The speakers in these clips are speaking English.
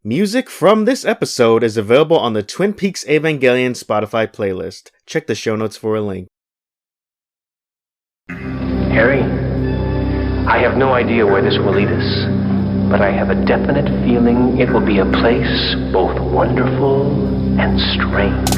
Music from this episode is available on the Twin Peaks Evangelion Spotify playlist. Check the show notes for a link. Harry, I have no idea where this will lead us, but I have a definite feeling it will be a place both wonderful and strange.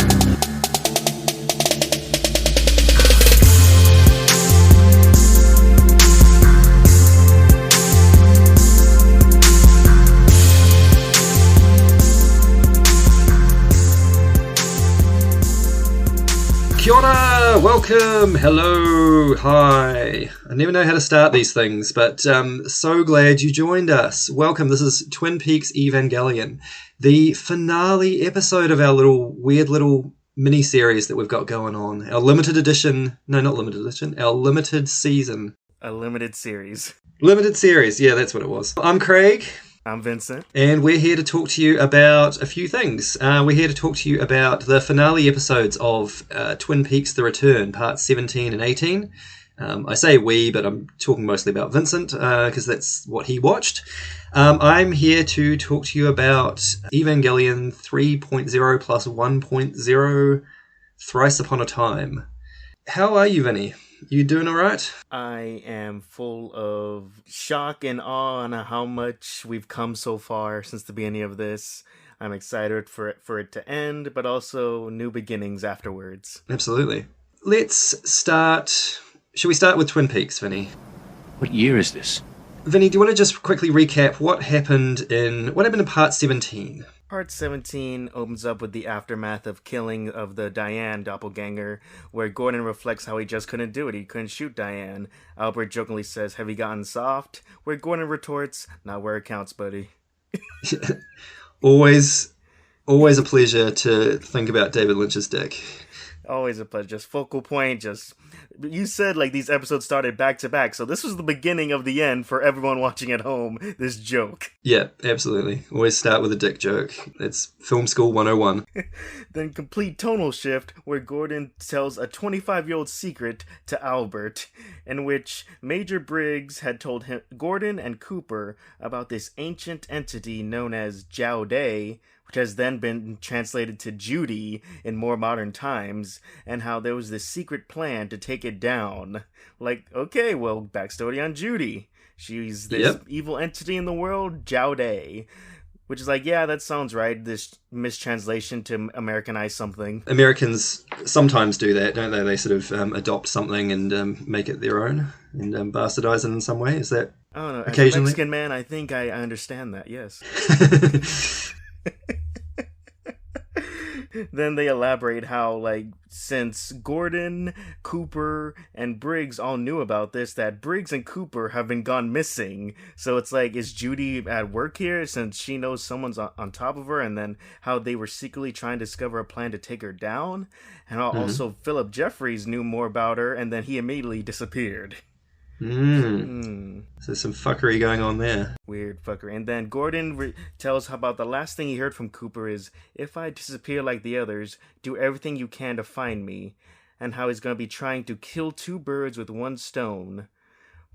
Kia ora, welcome, hello, hi. I never know how to start these things, but so glad you joined us. Welcome, this is Twin Peaks Evangelion, the finale episode of our weird little mini-series that we've got going on. Our limited edition, no, not limited edition, our limited season. A limited series. Limited series, yeah, that's what it was. I'm Craig. I'm Vincent. And we're here to talk to you about a few things. We're here to talk to you about the finale episodes of Twin Peaks The Return, parts 17 and 18. I say we, but I'm talking mostly about Vincent, because that's what he watched. I'm here to talk to you about Evangelion 3.0 plus 1.0, Thrice Upon a Time. How are you, Vinny? You doing all right? I am full of shock and awe on how much we've come so far since the beginning of this. I'm excited for it to end, but also new beginnings afterwards. Absolutely. Let's start... Shall we start with Twin Peaks, Vinny? What year is this? Vinny, do you want to just quickly recap what happened in part 17? Part 17 opens up with the aftermath of killing of the Diane doppelganger, where Gordon reflects how he just couldn't do it. He couldn't shoot Diane. Albert jokingly says, "Have you gotten soft?" Where Gordon retorts, "Not where it counts, buddy." Always a pleasure to think about David Lynch's dick. Always a pleasure. Just focal point, you said like these episodes started back to back, so this was the beginning of the end for everyone watching at home, this joke. Yeah, absolutely. Always start with a dick joke. It's Film School 101. Then complete tonal shift, where Gordon tells a 25-year-old secret to Albert, in which Major Briggs had told him, Gordon and Cooper, about this ancient entity known as Jowday, which has then been translated to Judy in more modern times, and how there was this secret plan to take it down. Like, okay, well, backstory on Judy. She's this evil entity in the world, Jowday. Which is like, yeah, that sounds right, this mistranslation to Americanize something. Americans sometimes do that, don't they? They sort of adopt something and make it their own, and bastardize it in some way. Is that I don't know. Occasionally? As a Mexican man, I think I understand that, yes. Then they elaborate how, like, since Gordon, Cooper, and Briggs all knew about this, that Briggs and Cooper have been gone missing. So it's like, is Judy at work here since she knows someone's on top of her? And then how they were secretly trying to discover a plan to take her down? And how also Philip Jeffries knew more about her, and then he immediately disappeared. So some fuckery going on there. Weird fuckery. And then Gordon tells how about the last thing he heard from Cooper is, if I disappear like the others, do everything you can to find me. And how he's going to be trying to kill two birds with one stone.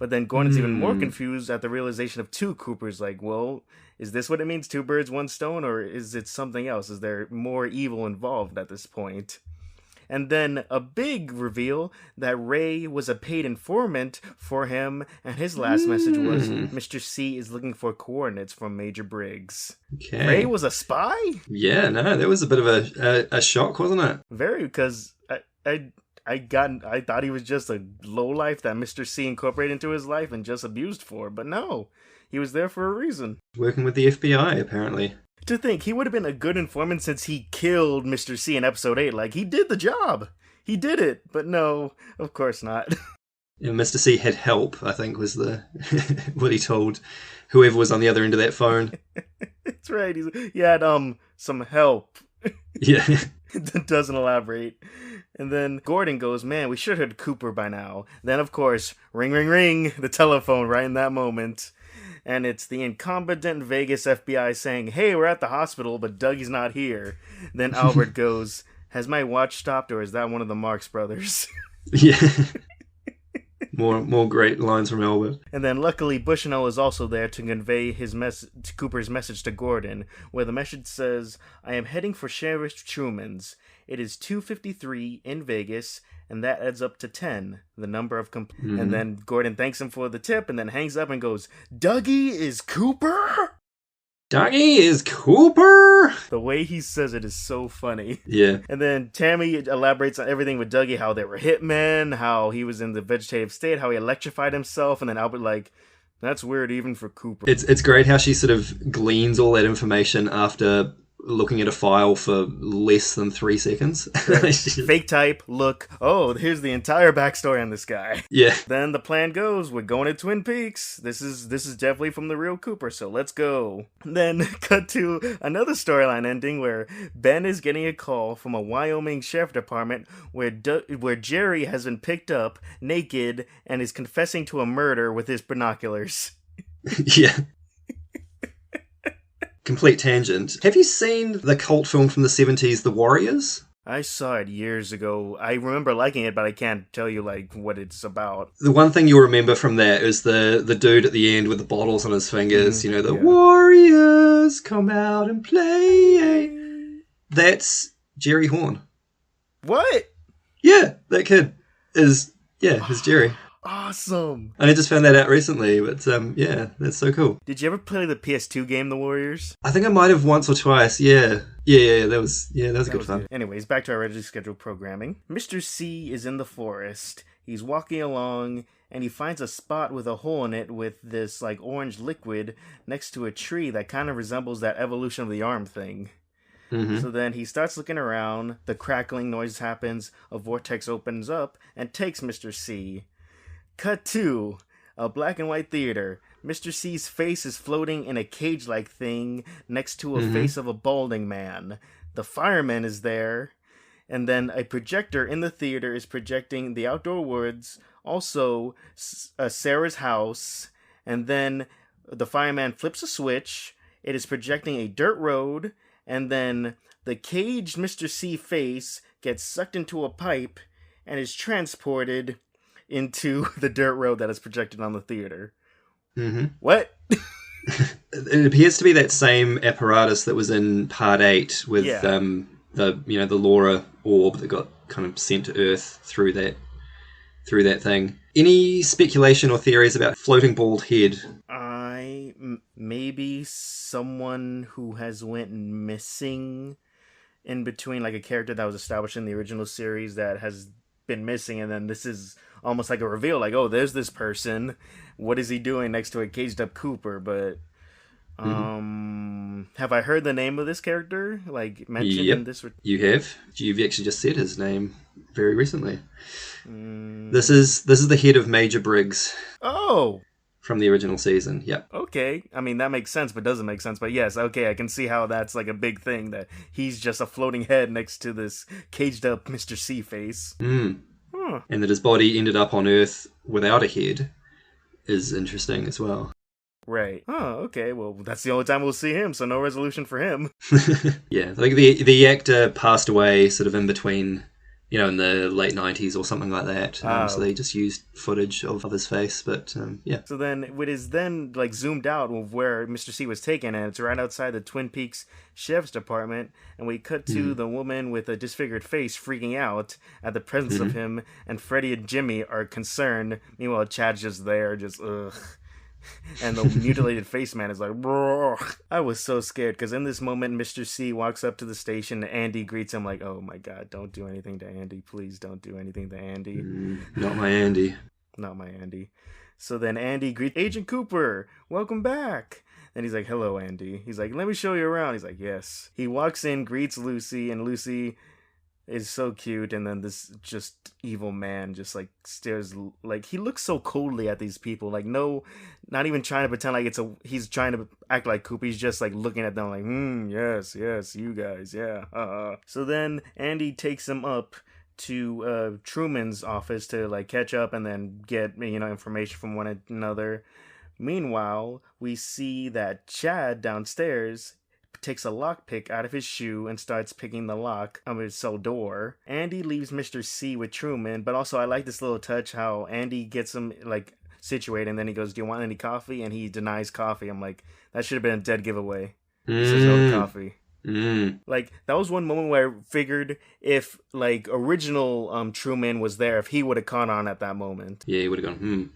But then Gordon's even more confused at the realization of two Coopers. Like, well, is this what it means, two birds, one stone? Or is it something else? Is there more evil involved at this point? And then a big reveal that Ray was a paid informant for him, and his last message was, Mr. C is looking for coordinates from Major Briggs. Okay. Ray was a spy? Yeah, no, that was a bit of a shock, wasn't it? Very, because I thought he was just a lowlife that Mr. C incorporated into his life and just abused for, but no, he was there for a reason. Working with the FBI, apparently. To think, he would have been a good informant since he killed Mr. C in episode 8. Like, he did the job. He did it. But no, of course not. Yeah, Mr. C had help, I think, was the what he told whoever was on the other end of that phone. That's right. He had some help. Yeah. That doesn't elaborate. And then Gordon goes, man, we should have heard Cooper by now. Then, of course, ring, ring, ring, the telephone right in that moment. And it's the incompetent Vegas FBI saying, hey, we're at the hospital, but Dougie's not here. Then Albert goes, has my watch stopped, or is that one of the Marx brothers? Yeah. More great lines from Albert. And then luckily Bushnell is also there to convey Cooper's message to Gordon, where the message says, "I am heading for Sheriff Truman's. It is 2:53 in Vegas, and that adds up to 10, the number of And then Gordon thanks him for the tip and then hangs up and goes, "Dougie is Cooper?" Dougie is Cooper? The way he says it is so funny. Yeah. And then Tammy elaborates on everything with Dougie, how they were hitmen, how he was in the vegetative state, how he electrified himself, and then Albert like, "That's weird even for Cooper." It's great how she sort of gleans all that information after looking at a file for less than 3 seconds. Right. Fake type, look, oh, here's the entire backstory on this guy. Yeah. Then the plan goes, we're going to Twin Peaks. This is definitely from the real Cooper, so let's go. Then cut to another storyline ending where Ben is getting a call from a Wyoming sheriff department where Jerry has been picked up naked and is confessing to a murder with his binoculars. Yeah. Complete tangent. Have you seen the cult film from the 70s, The Warriors? I saw it years ago. I remember liking it, but I can't tell you like what it's about. The one thing you'll remember from that is the dude at the end with the bottles on his fingers. You know, the Warriors come out and play. That's Jerry Horn. What? Yeah, that kid is Jerry. Awesome. And I just found that out recently, but yeah, that's so cool. Did you ever play the PS2 game, The Warriors? I think I might have once or twice, yeah. That was good fun. Anyways, back to our regularly scheduled programming. Mr. C is in the forest. He's walking along, and he finds a spot with a hole in it with this, like, orange liquid next to a tree that kind of resembles that evolution of the arm thing. Mm-hmm. So then he starts looking around, the crackling noise happens, a vortex opens up, and takes Mr. C. Cut to a black and white theater. Mr. C's face is floating in a cage-like thing next to a face of a balding man. The fireman is there. And then a projector in the theater is projecting the outdoor woods, also Sarah's house. And then the fireman flips a switch. It is projecting a dirt road. And then the caged Mr. C face gets sucked into a pipe and is transported into the dirt road that is projected on the theater. Mm-hmm. What? It appears to be that same apparatus that was in Part 8 with the Laura orb that got kind of sent to Earth through that thing. Any speculation or theories about floating bald head? Maybe someone who has went missing in between, like a character that was established in the original series that has been missing, and then this is almost like a reveal, like, oh, there's this person, what is he doing next to a caged up Cooper? But have I heard the name of this character like mentioned in this? You have. You've actually just said his name very recently. This is the head of Major Briggs. Oh, from the original season. Yep. Okay. I mean, that makes sense, but doesn't make sense. But yes, okay, I can see how that's like a big thing, that he's just a floating head next to this caged up Mr. C face. And that his body ended up on Earth without a head is interesting as well. Right. Oh, okay. Well, that's the only time we'll see him, so no resolution for him. Yeah, like the actor passed away sort of in between, in the late 90s or something like that. So they just used footage of his face, but yeah. So then it is then like zoomed out of where Mr. C was taken, and it's right outside the Twin Peaks Sheriff's Department, and we cut to the woman with a disfigured face freaking out at the presence of him, and Freddie and Jimmy are concerned. Meanwhile, Chad's just there, just ugh. And the mutilated face man is like, bro. I was so scared because in this moment, Mr. C walks up to the station and Andy greets him like, oh my god, don't do anything to Andy. Please don't do anything to Andy. Not my Andy. Not my Andy. So then Andy greets Agent Cooper. Welcome back. And he's like, hello, Andy. He's like, let me show you around. He's like, yes. He walks in, greets Lucy, and Lucy is so cute, and then this just evil man just like stares, like he looks so coldly at these people, like no, not even trying to pretend like he's trying to act like Coop. He's just like looking at them like, yes, you guys, yeah. So then Andy takes him up to Truman's office to like catch up and then get information from one another. Meanwhile, we see that Chad downstairs takes a lockpick out of his shoe and starts picking the lock of his cell door. Andy leaves Mr. C with Truman, but also I like this little touch how Andy gets him, like, situated, and then he goes, do you want any coffee? And he denies coffee. I'm like, that should have been a dead giveaway. He says no to coffee. Like, that was one moment where I figured if, like, original Truman was there, if he would have caught on at that moment. Yeah, he would have gone,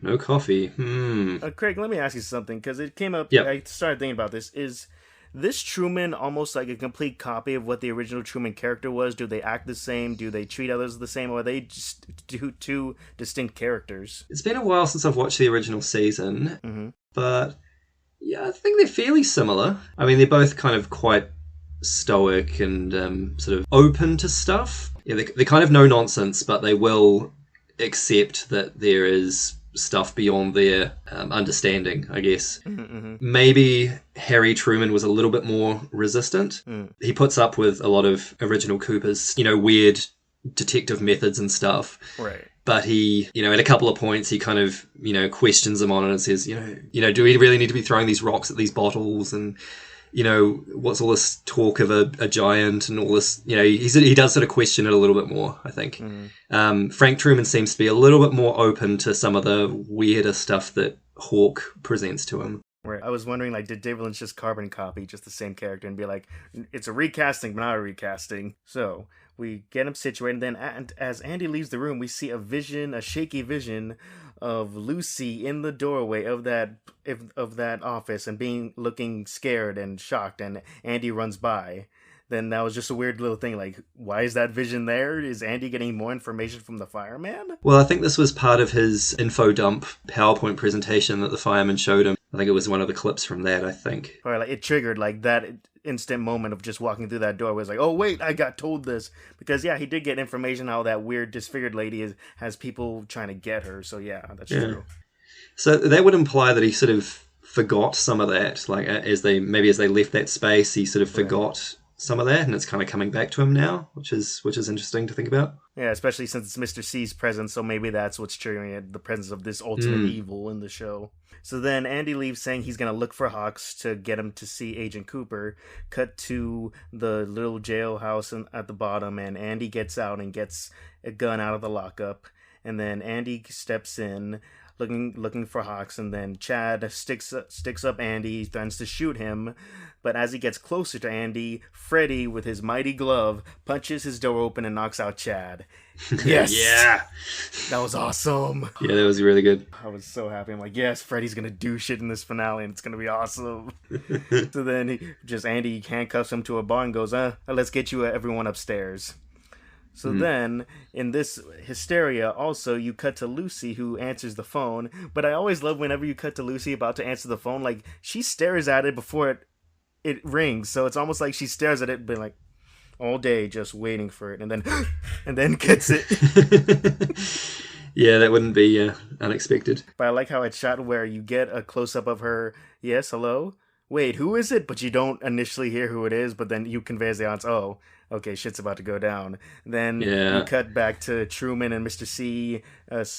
no coffee. Craig, let me ask you something, because it came up, Yep. I started thinking about this. Is this Truman almost like a complete copy of what the original Truman character was? Do they act the same? Do they treat others the same? Or are they just two distinct characters? It's been a while since I've watched the original season, but yeah, I think they're fairly similar. I mean, they're both kind of quite stoic and sort of open to stuff. Yeah, they're kind of no nonsense, but they will accept that there is stuff beyond their understanding, I guess. Maybe Harry Truman was a little bit more resistant. He puts up with a lot of original Cooper's, weird detective methods and stuff. Right. But he, at a couple of points, he kind of, questions them on it and says, do we really need to be throwing these rocks at these bottles? And, what's all this talk of a giant and all this, he does sort of question it a little bit more, I think. Frank Truman seems to be a little bit more open to some of the weirder stuff that Hawk presents to him. Right. I was wondering, like, did David Lynch just carbon copy just the same character and be like, it's a recasting, but not a recasting? So we get him situated, and then as Andy leaves the room, we see a shaky vision of Lucy in the doorway of that office and looking scared and shocked, and Andy runs by. Then that was just a weird little thing, like, why is that vision there? Is Andy getting more information from the fireman? Well, I think this was part of his info dump PowerPoint presentation that the fireman showed him. I think it was one of the clips from that, I think. Or like it triggered like that instant moment of just walking through that door was like, oh wait, I got told this. Because yeah, he did get information how that weird disfigured lady has people trying to get her. So yeah, that's true. So that would imply that he sort of forgot some of that. Like as they left that space, he sort of forgot some of that, and it's kind of coming back to him now, which is interesting to think about. Yeah, especially since it's Mr. C's presence, so maybe that's what's triggering it, the presence of this ultimate evil in the show. So then Andy leaves saying he's going to look for Hawks to get him to see Agent Cooper. Cut to the little jailhouse at the bottom, and Andy gets out and gets a gun out of the lockup. And then Andy steps in, looking for Hawks, and then Chad sticks up Andy, threatens to shoot him. But as he gets closer to Andy, Freddy, with his mighty glove, punches his door open and knocks out Chad. Yes! Yeah! That was awesome! Yeah, that was really good. I was so happy. I'm like, yes, Freddy's gonna do shit in this finale, and it's gonna be awesome. So then Andy handcuffs him to a bar and goes, let's get you everyone upstairs. So then, in this hysteria, also, you cut to Lucy, who answers the phone. But I always love whenever you cut to Lucy about to answer the phone, like, she stares at it before it rings. So it's almost like she stares at it, being like, all day, just waiting for it. And then gets it. Yeah, that wouldn't be unexpected. But I like how it's shot where you get a close-up of her, yes, hello? Wait, who is it? But you don't initially hear who it is, but then you convey as the audience, oh, okay, shit's about to go down. Then you cut back to Truman and Mr. C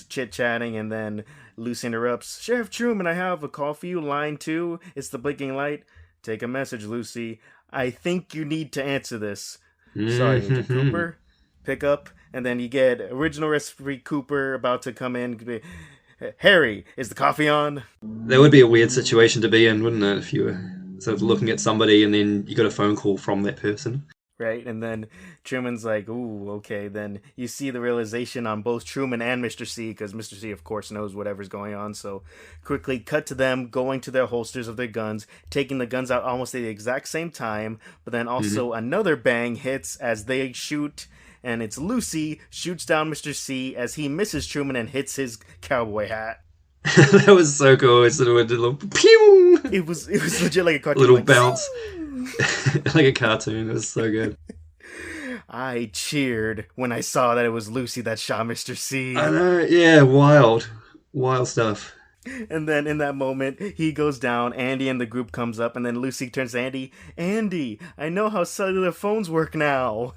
chit-chatting, and then Lucy interrupts. Sheriff Truman, I have a call for you, line 2. It's the blinking light. Take a message, Lucy. I think you need to answer this. Sorry, Agent Cooper. Pick up, and then you get original recipe Cooper about to come in. Harry, is the coffee on? That would be a weird situation to be in, wouldn't it? If you were sort of looking at somebody and then you got a phone call from that person. Right, and then Truman's like, ooh, okay, then you see the realization on both Truman and Mr. C, because Mr. C, of course, knows whatever's going on, so quickly cut to them going to their holsters of their guns, taking the guns out almost at the exact same time, but then also another bang hits as they shoot, and it's Lucy shoots down Mr. C as he misses Truman and hits his cowboy hat. That was so cool. It sort of did a little pew! It was legit like a cartoon. Little bounce. Like a cartoon. It was so good. I cheered when I saw that it was Lucy that shot Mr. C. I know, yeah, wild stuff. And then in that moment, he goes down, Andy and the group comes up, and then Lucy turns to Andy, I know how cellular phones work now.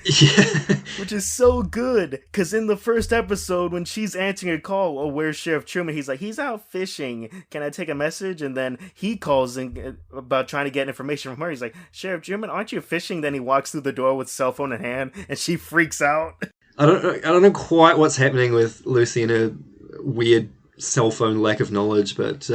Yeah. Which is so good, because in the first episode, when she's answering a call, oh, where's Sheriff Truman? He's like, he's out fishing. Can I take a message? And then he calls in about trying to get information from her. He's like, Sheriff Truman, aren't you fishing? Then he walks through the door with cell phone in hand, and she freaks out. I don't know quite what's happening with Lucy and her weird cell phone lack of knowledge, but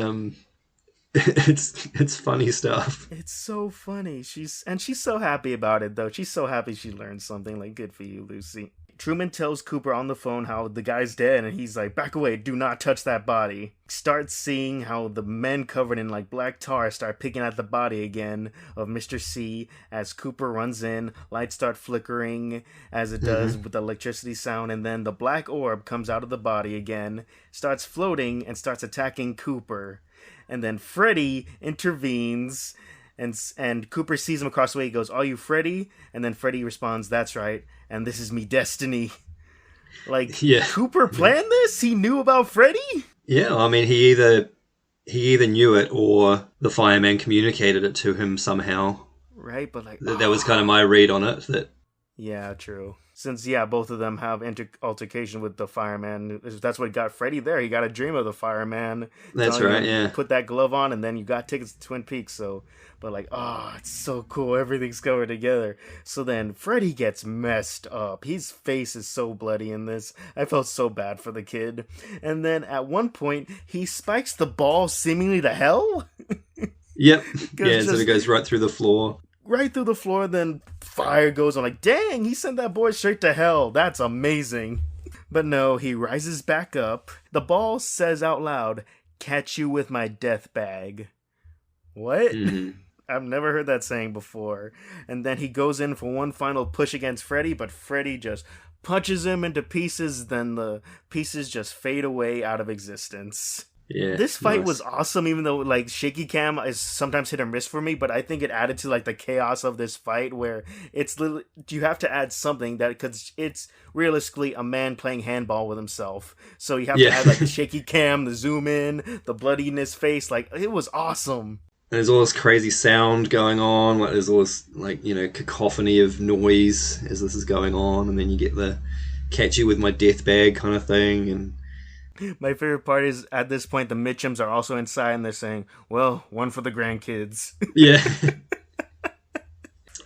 it's funny stuff. It's so funny. She's so happy about it, though. She's so happy she learned something. Like, good for you, Lucy. Truman tells Cooper on the phone how the guy's dead, and he's like, back away, do not touch that body. Starts seeing how the men covered in like black tar start picking at the body again of Mr. C as Cooper runs in. Lights start flickering as it does with the electricity sound, and then the black orb comes out of the body again, starts floating, and starts attacking Cooper. And then Freddy intervenes, and Cooper sees him across the way. He goes, are you Freddy? And then Freddy responds, that's right, and this is me destiny. Like, yeah. Cooper planned this? He knew about Freddy? Yeah, I mean, he either knew it or the fireman communicated it to him somehow. Right, but like... That was kind of my read on it. That. Yeah, true. Since, both of them have altercation with the fireman. That's what got Freddy there. He got a dream of the fireman. That's right, yeah. Put that glove on, and then you got tickets to Twin Peaks. So, but like, it's so cool. Everything's going together. So then Freddy gets messed up. His face is so bloody in this. I felt so bad for the kid. And then at one point, he spikes the ball seemingly to hell. Yep. Yeah, so it goes right through the floor. Right through the floor, then fire goes on. Like, dang, he sent that boy straight to hell. That's amazing. But no, he rises back up. The ball says out loud, catch you with my death bag. What? Mm-hmm. I've never heard that saying before. And then he goes in for one final push against Freddy, but Freddy just punches him into pieces. Then the pieces just fade away out of existence. Yeah, this fight was awesome, even though like shaky cam is sometimes hit or miss for me, but I think it added to like the chaos of this fight where it's literally, you have to add something that, because it's realistically a man playing handball with himself, so you have to add like the shaky cam, the zoom in, the bloody in his face. Like, it was awesome. There's all this crazy sound going on, like there's all this like, cacophony of noise as this is going on, and then you get the catch you with my death bag kind of thing. And my favorite part is, at this point, the Mitchums are also inside, and they're saying, well, one for the grandkids. Yeah.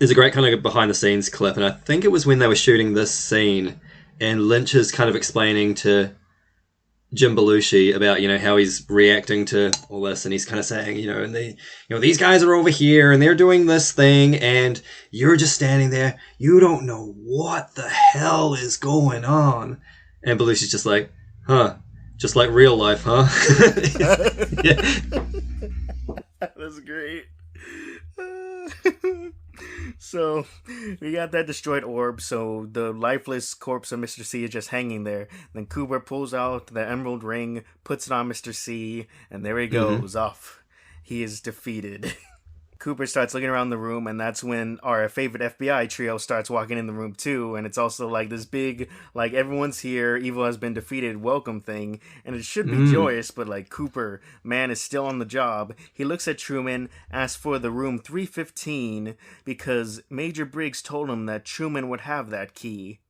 There's a great kind of behind-the-scenes clip, and I think it was when they were shooting this scene, and Lynch is kind of explaining to Jim Belushi about, how he's reacting to all this, and he's kind of saying, and these guys are over here, and they're doing this thing, and you're just standing there. You don't know what the hell is going on. And Belushi's just like, huh. Just like real life, huh? Yeah. That's great. So, we got that destroyed orb, so the lifeless corpse of Mr. C is just hanging there. Then Cooper pulls out the emerald ring, puts it on Mr. C, and there he goes, off. He is defeated. Cooper starts looking around the room, and that's when our favorite FBI trio starts walking in the room too, and it's also like this big, like, everyone's here, evil has been defeated, welcome thing, and it should be joyous, but like, Cooper, man, is still on the job. He looks at Truman, asks for the room 315, because Major Briggs told him that Truman would have that key.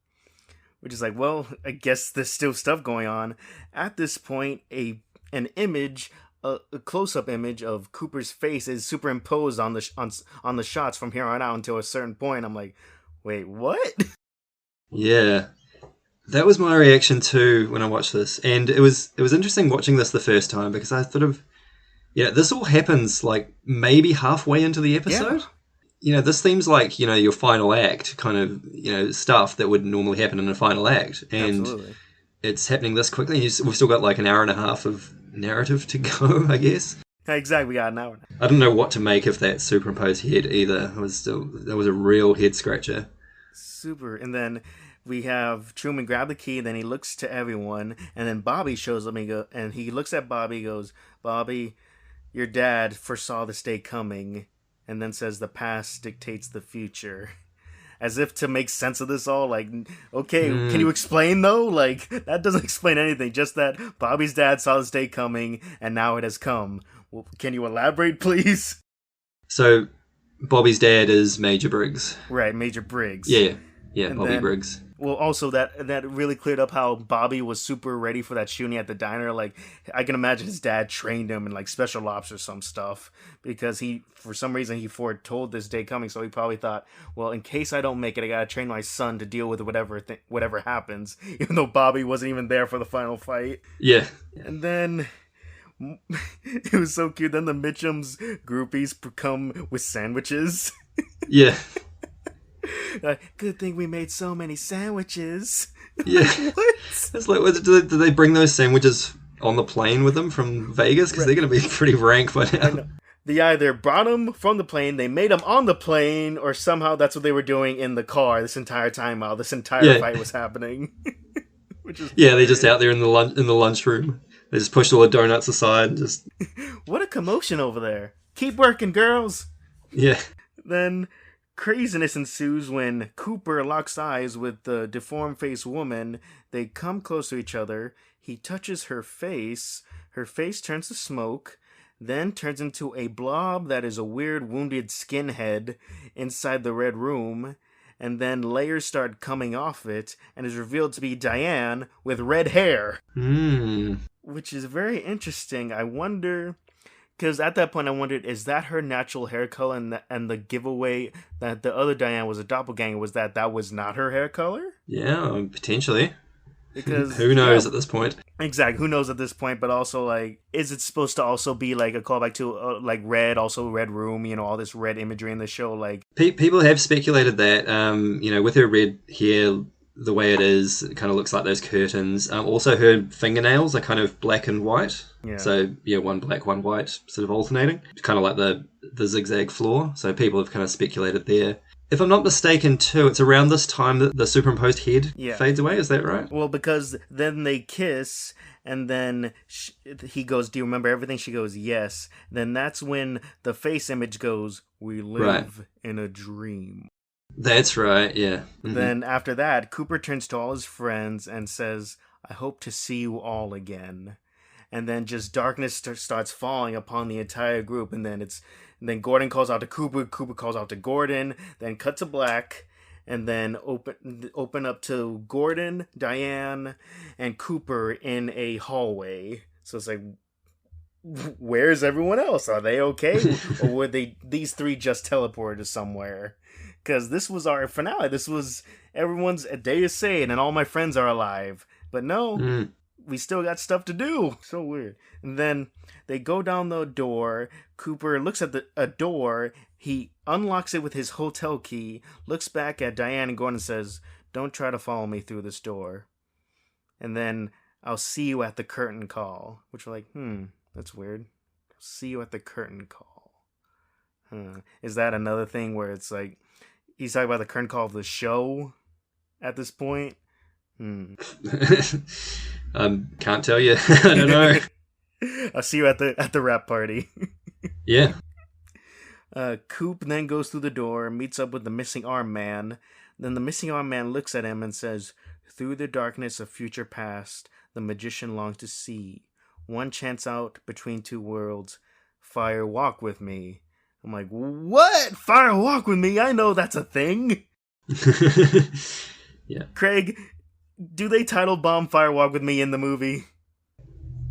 Which is like, well, I guess there's still stuff going on. At this point, an image, a close-up image of Cooper's face is superimposed on the shots from here on out until a certain point. I'm like, wait, what? Yeah, that was my reaction too when I watched this, and it was interesting watching this the first time, because I thought of, this all happens like maybe halfway into the episode. Yeah. This seems like your final act kind of stuff that would normally happen in a final act, and absolutely. It's happening this quickly. We've still got like an hour and a half of narrative to go, I guess. Exactly, we got an hour. I don't know what to make of that superimposed head either. That was a real head scratcher. Super. And then we have Truman grab the key, then he looks to everyone, and then Bobby shows up and he looks at Bobby, goes, Bobby, your dad foresaw this day coming, and then says the past dictates the future. As if to make sense of this all, like, okay, can you explain, though? Like, that doesn't explain anything, just that Bobby's dad saw this day coming, and now it has come. Well, can you elaborate, please? So, Bobby's dad is Major Briggs. Right, Major Briggs. Yeah. Yeah, And Bobby then, Briggs. well, also that really cleared up how Bobby was super ready for that shooting at the diner. Like, I can imagine his dad trained him in like special ops or some stuff because for some reason he foretold this day coming. So he probably thought, well, in case I don't make it, I gotta train my son to deal with whatever happens. Even though Bobby wasn't even there for the final fight. Yeah. And then it was so cute. Then the Mitchum's groupies come with sandwiches. Yeah. Good thing we made so many sandwiches. Yeah. What? It's like, do they bring those sandwiches on the plane with them from Vegas? Because they're going to be pretty rank by now. I know. They either brought them from the plane, they made them on the plane, or somehow that's what they were doing in the car this entire time while this entire fight was happening. Which is they're just out there in the lunchroom. They just pushed all the donuts aside and just... What a commotion over there. Keep working, girls. Yeah. Then craziness ensues when Cooper locks eyes with the deformed-faced woman. They come close to each other. He touches her face. Her face turns to smoke, then turns into a blob that is a weird wounded skinhead inside the red room. And then layers start coming off it, and is revealed to be Diane with red hair. Which is very interesting. I wonder... Because at that point I wondered, is that her natural hair color, and the giveaway that the other Diane was a doppelganger was that was not her hair color? Yeah, potentially. Because who knows at this point? Exactly, who knows at this point? But also, like, is it supposed to also be like a callback to like Red, also Red Room? You know, all this red imagery in the show. Like, people have speculated that, with her red hair the way it is, it kind of looks like those curtains. Also, her fingernails are kind of black and white. Yeah. So, one black, one white, sort of alternating. Kind of like the zigzag floor. So people have kind of speculated there. If I'm not mistaken, too, it's around this time that the superimposed head fades away. Is that right? Well, because then they kiss, and then he goes, "Do you remember everything?" She goes, "Yes." Then that's when the face image goes, "We live in a dream." That's right, yeah. Mm-hmm. Then after that, Cooper turns to all his friends and says, "I hope to see you all again." And then just darkness starts falling upon the entire group, and then Gordon calls out to Cooper, Cooper calls out to Gordon, then cut to black, and then open up to Gordon, Diane, and Cooper in a hallway. So it's like, where's everyone else? Are they okay? Or were these three just teleported to somewhere? Because this was our finale. This was everyone's a day is saved and all my friends are alive. But no, we still got stuff to do. So weird. And then they go down the door. Cooper looks at a door. He unlocks it with his hotel key, looks back at Diane and Gordon and says, "Don't try to follow me through this door." And then, "I'll see you at the curtain call." Which we're like, that's weird. See you at the curtain call. Is that another thing where it's like, he's talking about the curtain call of the show at this point? Can't tell you. I don't know. I'll see you at the rap party. Yeah. Coop then goes through the door, meets up with the missing arm man. Then the missing arm man looks at him and says, "Through the darkness of future past, the magician longs to see. One chance out between two worlds. Fire walk with me." I'm like, what? Fire walk with me? I know that's a thing. Yeah. Craig, do they title bomb Fire Walk with Me in the movie?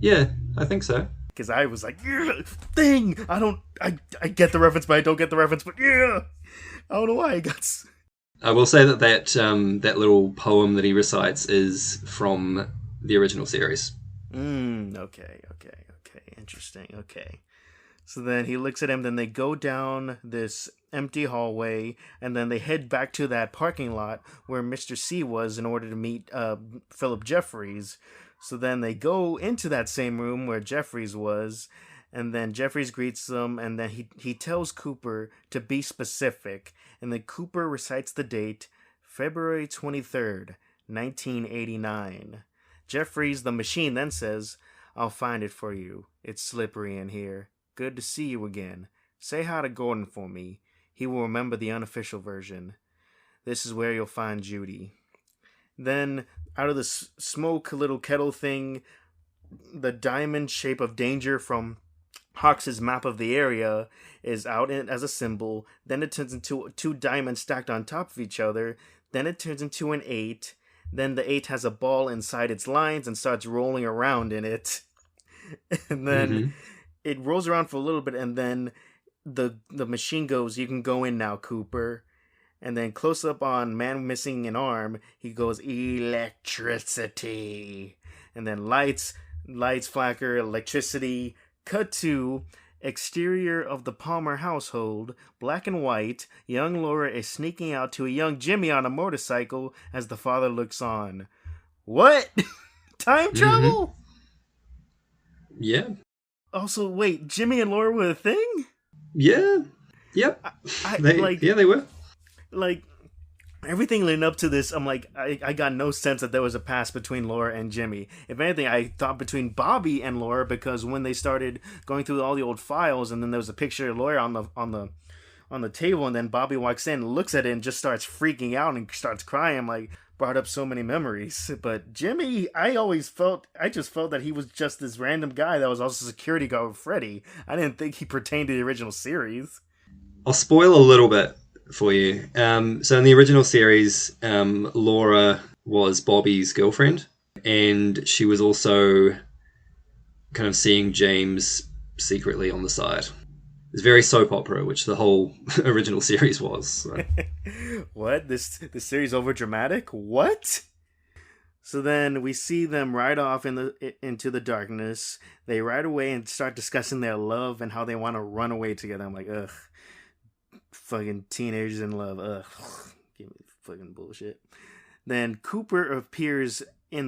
Yeah, I think so. Because I was like, yeah, thing. I get the reference, but I don't get the reference. But yeah, I don't know why I got. I will say that little poem that he recites is from the original series. Okay. Interesting. Okay. So then he looks at him, then they go down this empty hallway, and then they head back to that parking lot where Mr. C was in order to meet Philip Jeffries. So then they go into that same room where Jeffries was, and then Jeffries greets them, and then he tells Cooper to be specific, and then Cooper recites the date, February 23rd, 1989. Jeffries, the machine, then says, "I'll find it for you. It's slippery in here. Good to see you again. Say hi to Gordon for me. He will remember the unofficial version. This is where you'll find Judy." Then, out of the smoke little kettle thing, the diamond shape of danger from Hawks' map of the area is out as a symbol. Then it turns into two diamonds stacked on top of each other. Then it turns into an 8. Then the 8 has a ball inside its lines and starts rolling around in it. And then it rolls around for a little bit, and then the machine goes, "You can go in now, Cooper." And then close up on man missing an arm, he goes, "Electricity." And then lights flicker, electricity. Cut to exterior of the Palmer household, black and white. Young Laura is sneaking out to a young Jimmy on a motorcycle as the father looks on. What? Time travel? Yeah. Also, wait, Jimmy and Laura were a thing? Yeah. Yep. They were. Like, everything leading up to this, I'm like, I got no sense that there was a past between Laura and Jimmy. If anything, I thought between Bobby and Laura, because when they started going through all the old files, and then there was a picture of Laura on the table, and then Bobby walks in, looks at it, and just starts freaking out and starts crying. I'm like, brought up so many memories. But Jimmy, I just felt that he was just this random guy that was also security guard with Freddy. I didn't think he pertained to the original series. I'll spoil a little bit for you. So in the original series, Laura was Bobby's girlfriend, and she was also kind of seeing James secretly on the side. It's very soap opera, which the whole original series was. So. What? This series over dramatic? What? So then we see them ride off into the darkness. They ride away and start discussing their love and how they want to run away together. I'm like, ugh. Fucking teenagers in love. Ugh. Give me fucking bullshit. Then Cooper appears in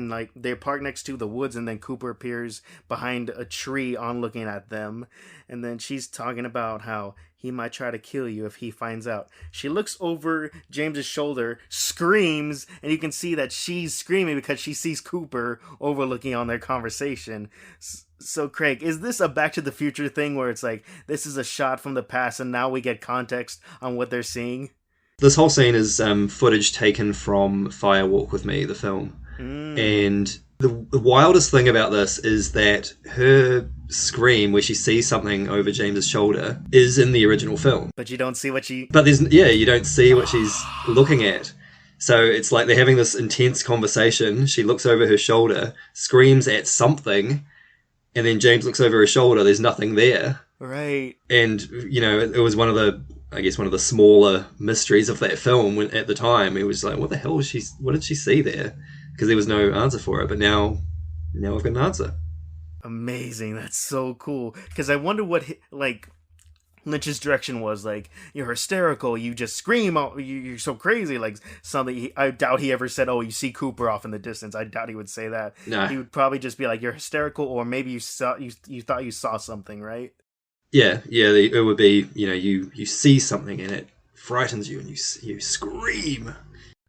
like, they're parked next to the woods, and then Cooper appears behind a tree on looking at them. And then she's talking about how he might try to kill you if he finds out. She looks over James's shoulder, screams, and you can see that she's screaming because she sees Cooper overlooking on their conversation. So, Craig, is this a Back to the Future thing where it's like, this is a shot from the past and now we get context on what they're seeing? This whole scene is footage taken from Fire Walk With Me, the film. And the wildest thing about this is that her scream where she sees something over James's shoulder is in the original film. But you don't see what she... But you don't see what she's looking at. So it's like they're having this intense conversation. She looks over her shoulder, screams at something, and then James looks over her shoulder. There's nothing there. Right. And, it was one of the smaller mysteries of that film at the time. It was like, what the hell what did she see there? Because there was no answer for it. But now I've got an answer. Amazing. That's so cool. Because I wonder what, Lynch's direction was. Like, you're hysterical. You just scream. You're so crazy. Like, something. I doubt he ever said, "Oh, you see Cooper off in the distance." I doubt he would say that. No. He would probably just be like, "You're hysterical," or maybe you thought you saw something, right? Yeah. It would be, you see something and it frightens you and you scream.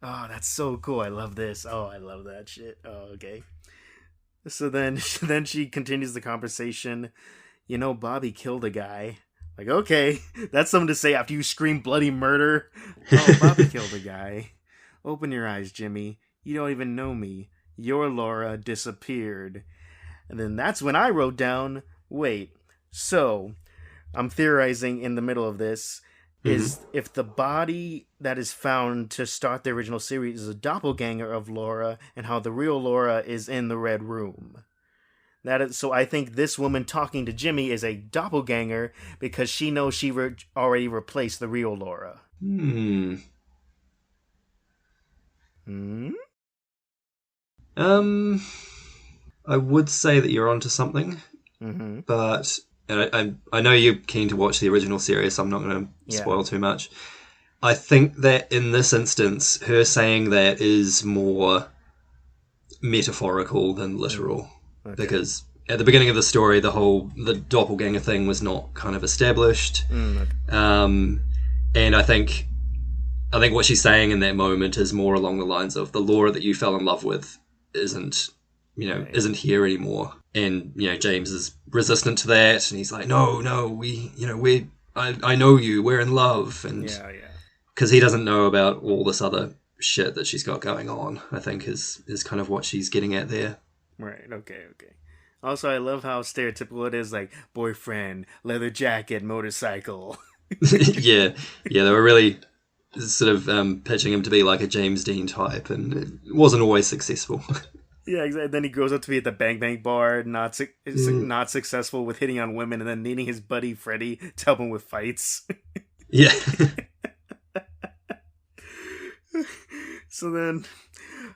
Oh, that's so cool. I love this. Oh, I love that shit. Oh, okay. So then she continues the conversation. Bobby killed a guy. Like, okay, that's something to say after you scream bloody murder. Oh, Bobby killed a guy. Open your eyes, Jimmy. You don't even know me. Your Laura disappeared. And then that's when I wrote down, wait, so I'm theorizing in the middle of this, is if the body that is found to start the original series is a doppelganger of Laura, and how the real Laura is in the Red Room. So I think this woman talking to Jimmy is a doppelganger because she knows she already replaced the real Laura. I would say that you're onto something, but I know you're keen to watch the original series, so I'm not going to spoil too much. I think that in this instance, her saying that is more metaphorical than literal. Okay. Because at the beginning of the story, the doppelganger thing was not kind of established. And I think what she's saying in that moment is more along the lines of the Laura that you fell in love with isn't here anymore. And, James is resistant to that, and he's like, no, I know you, we're in love. And because he doesn't know about all this other shit that she's got going on, I think is kind of what she's getting at there. Right, okay. Also, I love how stereotypical it is, like, boyfriend, leather jacket, motorcycle. Yeah, they were really sort of pitching him to be like a James Dean type, and it wasn't always successful. Yeah, exactly. Then he grows up to be at the Bang Bang bar, not successful with hitting on women, and then needing his buddy Freddy to help him with fights. Yeah. So then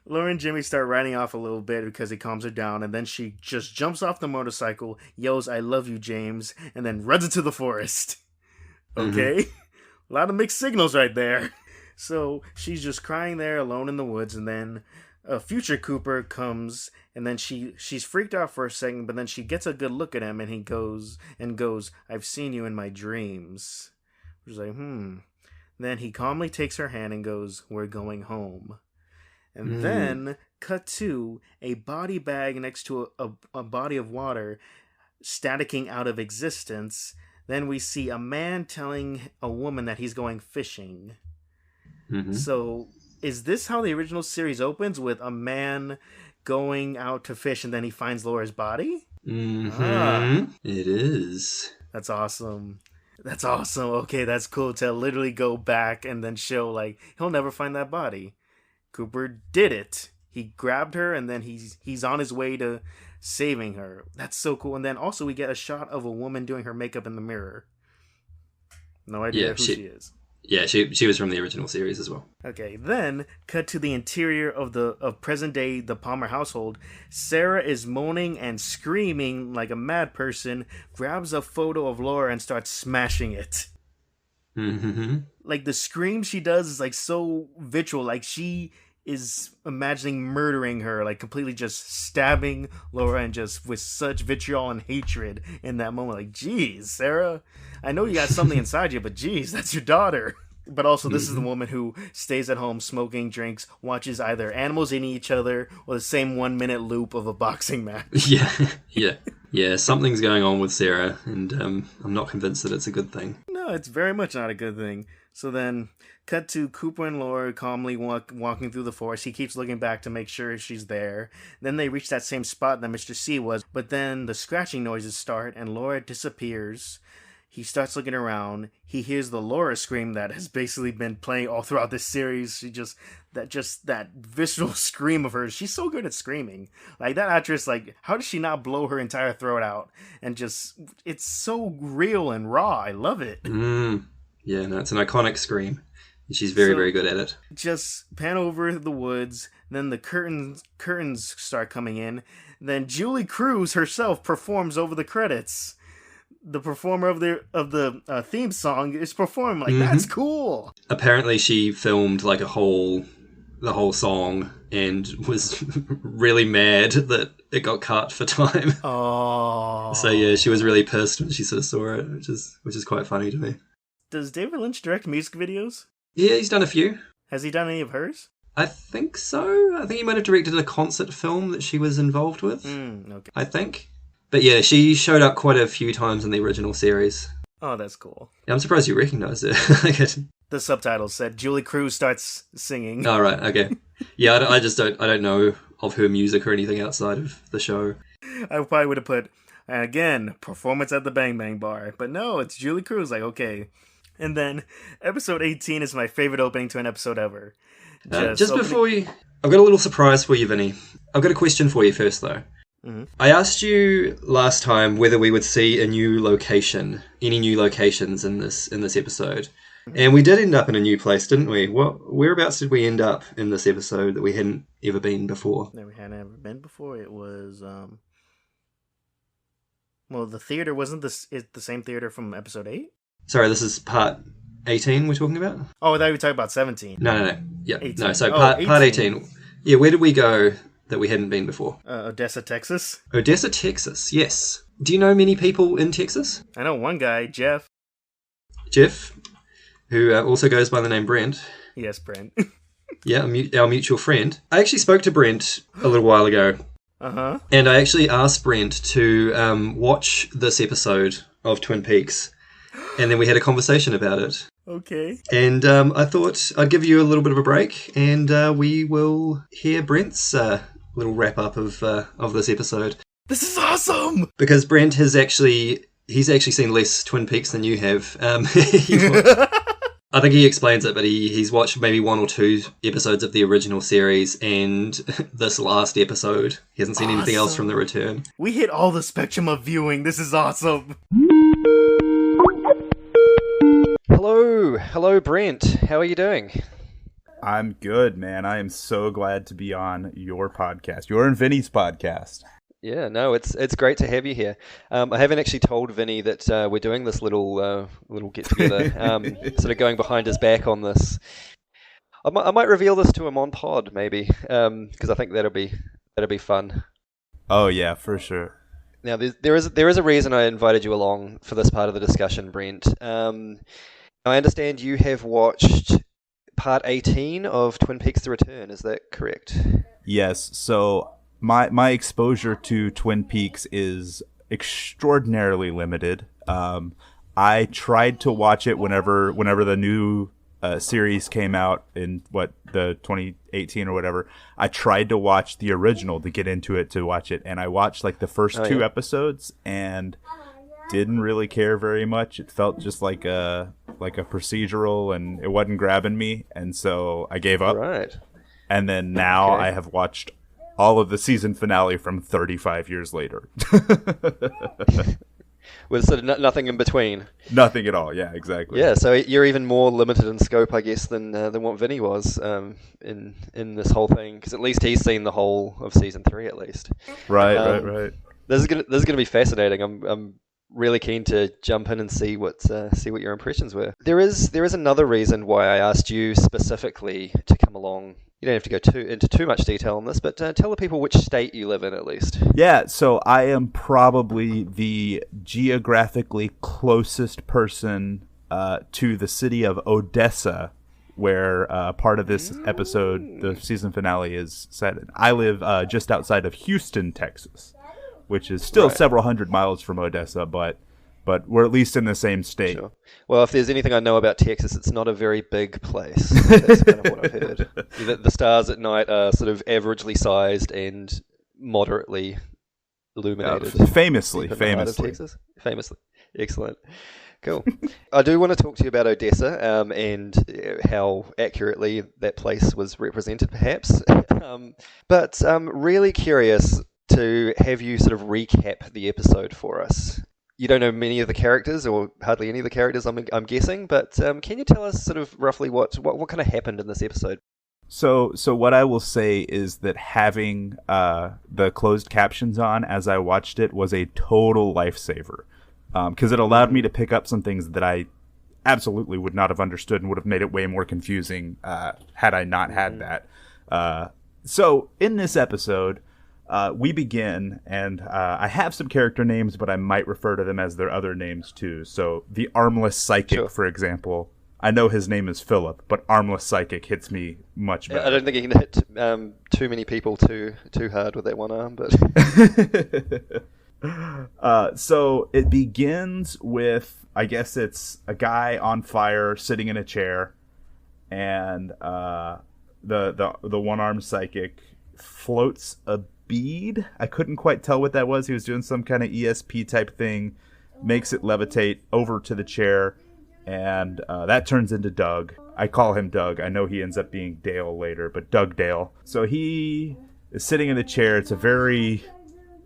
Laura and Jimmy start riding off a little bit because he calms her down, and then she just jumps off the motorcycle, yells, "I love you, James," and then runs into the forest. Okay? A lot of mixed signals right there. So she's just crying there alone in the woods, and then a future Cooper comes, and then she's freaked out for a second, but then she gets a good look at him, and he goes, "I've seen you in my dreams." Which is like, Then he calmly takes her hand and goes, "We're going home." And then, cut to a body bag next to a body of water staticking out of existence. Then we see a man telling a woman that he's going fishing. So, is this how the original series opens, with a man going out to fish and then he finds Laura's body? It is. That's awesome. That's awesome. Okay, that's cool to literally go back and then show, like, he'll never find that body. Cooper did it. He grabbed her, and then he's on his way to saving her. That's so cool. And then also we get a shot of a woman doing her makeup in the mirror. No idea who she is. Yeah, she was from the original series as well. Okay, then cut to the interior of present day the Palmer household. Sarah is moaning and screaming like a mad person, grabs a photo of Laura and starts smashing it. Like, the scream she does is like so vitriol, like she is imagining murdering her, like completely just stabbing Laura, and just with such vitriol and hatred in that moment. Like, geez, Sarah, I know you got something inside you, but geez, that's your daughter. But also, this is the woman who stays at home, smoking, drinks, watches either animals eating each other or the same 1 minute loop of a boxing match. Yeah, something's going on with Sarah, and I'm not convinced that it's a good thing. No, it's very much not a good thing. So then, cut to Cooper and Laura calmly walking through the forest. He keeps looking back to make sure she's there. Then they reach that same spot that Mr. C was, but then the scratching noises start and Laura disappears. He starts looking around. He hears the Laura scream that has basically been playing all throughout this series. That visceral scream of hers. She's so good at screaming. Like, that actress, like, how does she not blow her entire throat out? And just, it's so real and raw. I love it. Yeah, no, it's an iconic scream. She's very, very good at it. Just pan over the woods. Then the curtains start coming in. Then Julie Cruz herself performs over the credits. The performer of the theme song is performing. Like, that's cool. Apparently, she filmed like the whole song and was really mad that it got cut for time. Oh. So yeah, she was really pissed when she sort of saw it, which is quite funny to me. Does David Lynch direct music videos? Yeah, he's done a few. Has he done any of hers? I think so. I think he might have directed a concert film that she was involved with. Okay. I think. But yeah, she showed up quite a few times in the original series. Oh, that's cool. Yeah, I'm surprised you recognised it. The subtitles said Julie Cruz starts singing. Oh, right, okay. Yeah, I don't know of her music or anything outside of the show. I probably would have put, again, performance at the Bang Bang Bar. But no, it's Julie Cruz. Like, okay. And then episode 18 is my favorite opening to an episode ever. Before you... I've got a little surprise for you, Vinny. I've got a question for you first, though. I asked you last time whether we would see any new locations in this episode. And we did end up in a new place, didn't we? Whereabouts did we end up in this episode that we hadn't ever been before? No, we hadn't ever been before. It was, the theater wasn't the same theater from episode 8? Sorry, this is part 18 we're talking about? Oh, I thought you were talking about 17. No. Yeah, 18. No, so part 18. Yeah, where did we go that we hadn't been before? Odessa, Texas. Odessa, Texas, yes. Do you know many people in Texas? I know one guy, Jeff. Jeff, who also goes by the name Brent. Yes, Brent. Yeah, our mutual friend. I actually spoke to Brent a little while ago. Uh-huh. And I actually asked Brent to watch this episode of Twin Peaks. And then we had a conversation about it. Okay. And I thought I'd give you a little bit of a break, and we will hear Brent's little wrap-up of this episode. This is awesome! Because Brent he's actually seen less Twin Peaks than you have. I think he explains it, but he's watched maybe 1 or 2 episodes of the original series, and this last episode. He hasn't seen anything else from the return. We hit all the spectrum of viewing. This is awesome. Hello, Brent. How are you doing? I'm good, man. I am so glad to be on your podcast, your and Vinny's podcast. Yeah, no, it's great to have you here. I haven't actually told Vinny that we're doing this little get together, sort of going behind his back on this. I might reveal this to him on pod, maybe, because I think that'll be fun. Oh yeah, for sure. Now, there is a reason I invited you along for this part of the discussion, Brent. I understand you have watched part 18 of Twin Peaks: The Return. Is that correct? Yes. So my exposure to Twin Peaks is extraordinarily limited. I tried to watch it whenever the new series came out in the 2018 or whatever. I tried to watch the original to get into it to watch it, and I watched like the first 2 episodes and didn't really care very much. It felt just like a procedural, and it wasn't grabbing me, and so I gave up. Right. And then now I have watched all of the season finale from 35 years later. With sort of nothing in between. Nothing at all. Yeah, exactly. Yeah, so you're even more limited in scope, I guess, than what Vinny was in this whole thing, because at least he's seen the whole of season 3 at least. Right. This is gonna be fascinating. I'm really keen to jump in and see what your impressions were. There is another reason why I asked you specifically to come along. You don't have to go into too much detail on this, but tell the people which state you live in at least. Yeah, so I am probably the geographically closest person to the city of Odessa, where part of this episode, the season finale, is set. I live just outside of Houston, Texas, which is still several hundred miles from Odessa, but we're at least in the same state. Sure. Well, if there's anything I know about Texas, it's not a very big place. That's kind of what I've heard. The stars at night are sort of averagely sized and moderately illuminated. Famously. Famously. Excellent. Cool. I do want to talk to you about Odessa and how accurately that place was represented, perhaps. But I'm really curious to have you sort of recap the episode for us. You don't know many of the characters, or hardly any of the characters, I'm guessing, but can you tell us sort of roughly what kind of happened in this episode? So what I will say is that having the closed captions on as I watched it was a total lifesaver, because it allowed me to pick up some things that I absolutely would not have understood and would have made it way more confusing had I not had that. So in this episode, we begin, and I have some character names, but I might refer to them as their other names too. So the Armless Psychic, for example, I know his name is Philip, but Armless Psychic hits me much better. I don't think he can hit too many people too hard with that one arm, but so it begins with, I guess it's a guy on fire sitting in a chair, and the one-armed psychic floats a bead. I couldn't quite tell what that was. He was doing some kind of ESP type thing, makes it levitate over to the chair, and that turns into Doug. I call him Doug. I know he ends up being Dale later, but Doug Dale. So he is sitting in the chair. It's a very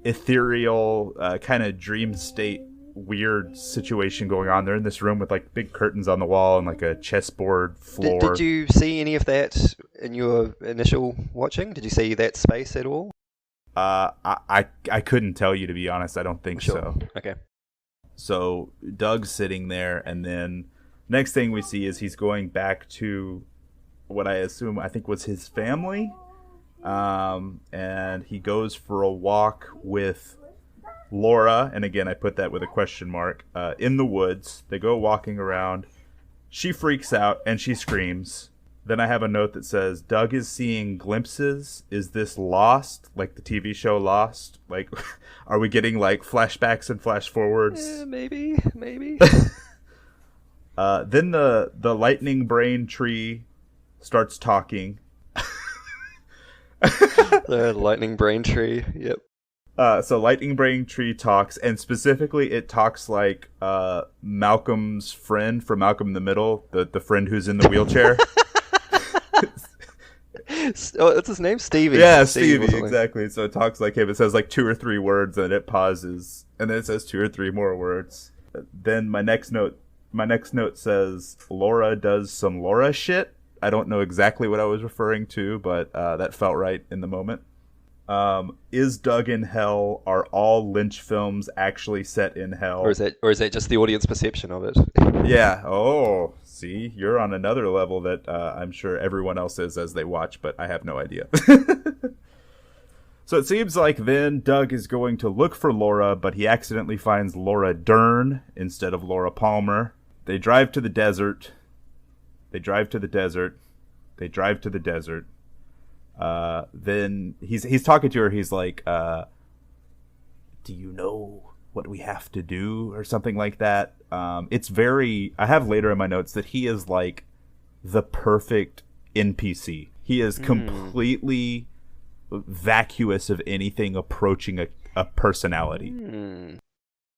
ethereal, kind of dream state, weird situation going on. They're in this room with like big curtains on the wall and like a chessboard floor. Did you see any of that in your initial watching? Did you see that space at all? I couldn't tell you, to be honest. I don't think so. Okay. So Doug's sitting there, and then next thing we see is he's going back to what I think was his family. And he goes for a walk with Laura, and again I put that with a question mark, in the woods. They go walking around. She freaks out and she screams. Then I have a note that says, Doug is seeing glimpses. Is this Lost? Like the TV show Lost? Like, are we getting like flashbacks and flash forwards? Yeah, maybe. Then the lightning brain tree starts talking. The lightning brain tree, yep. So Lightning Brain Tree talks, and specifically it talks like Malcolm's friend from Malcolm in the Middle, the friend who's in the wheelchair. Oh, what's his name? Stevie. Yeah, Stevie, exactly. So it talks like him. It says like 2 or 3 words, and it pauses, and then it says 2 or 3 more words. Then my next note says Laura does some Laura shit. I don't know exactly what I was referring to, but that felt right in the moment. Is Doug in hell? Are all Lynch films actually set in hell? Or is that just the audience perception of it? Yeah. Oh, see, you're on another level that I'm sure everyone else is as they watch, but I have no idea. So it seems like then Doug is going to look for Laura, but he accidentally finds Laura Dern instead of Laura Palmer. They drive to the desert. Then he's talking to her. He's like, do you know what we have to do, or something like that? It's very, I have later in my notes that he is like the perfect NPC. He is completely vacuous of anything approaching a personality.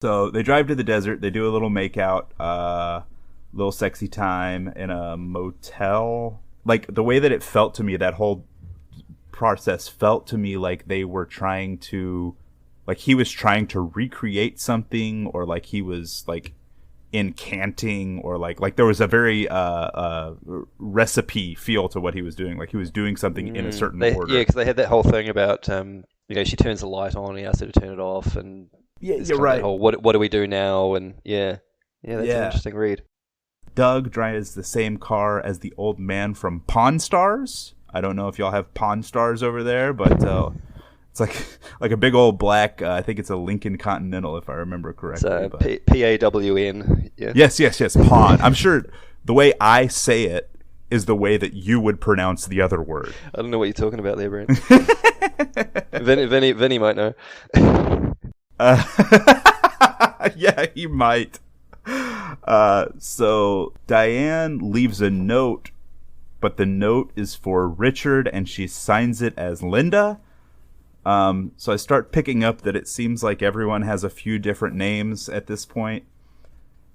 So they drive to the desert. They do a little makeout, little sexy time in a motel. Like the way that it felt to me, that whole process felt to me like they were trying to, like he was trying to recreate something, or like he was like incanting, or like there was a very recipe feel to what he was doing. Like he was doing something in a certain order. Yeah, because they had that whole thing about she turns the light on, he asks her to turn it off, and you're right. Whole, what do we do now? And that's an interesting read. Doug drives the same car as the old man from Pawn Stars. I don't know if y'all have Pawn Stars over there, but it's like a big old black. I think it's a Lincoln Continental, if I remember correctly. It's PAWN. Yeah. Yes. Pawn. I'm sure the way I say it is the way that you would pronounce the other word. I don't know what you're talking about there, Brent. Vinny might know. Yeah, he might. So Diane leaves a note, but the note is for Richard, and she signs it as Linda. So I start picking up that it seems like everyone has a few different names at this point.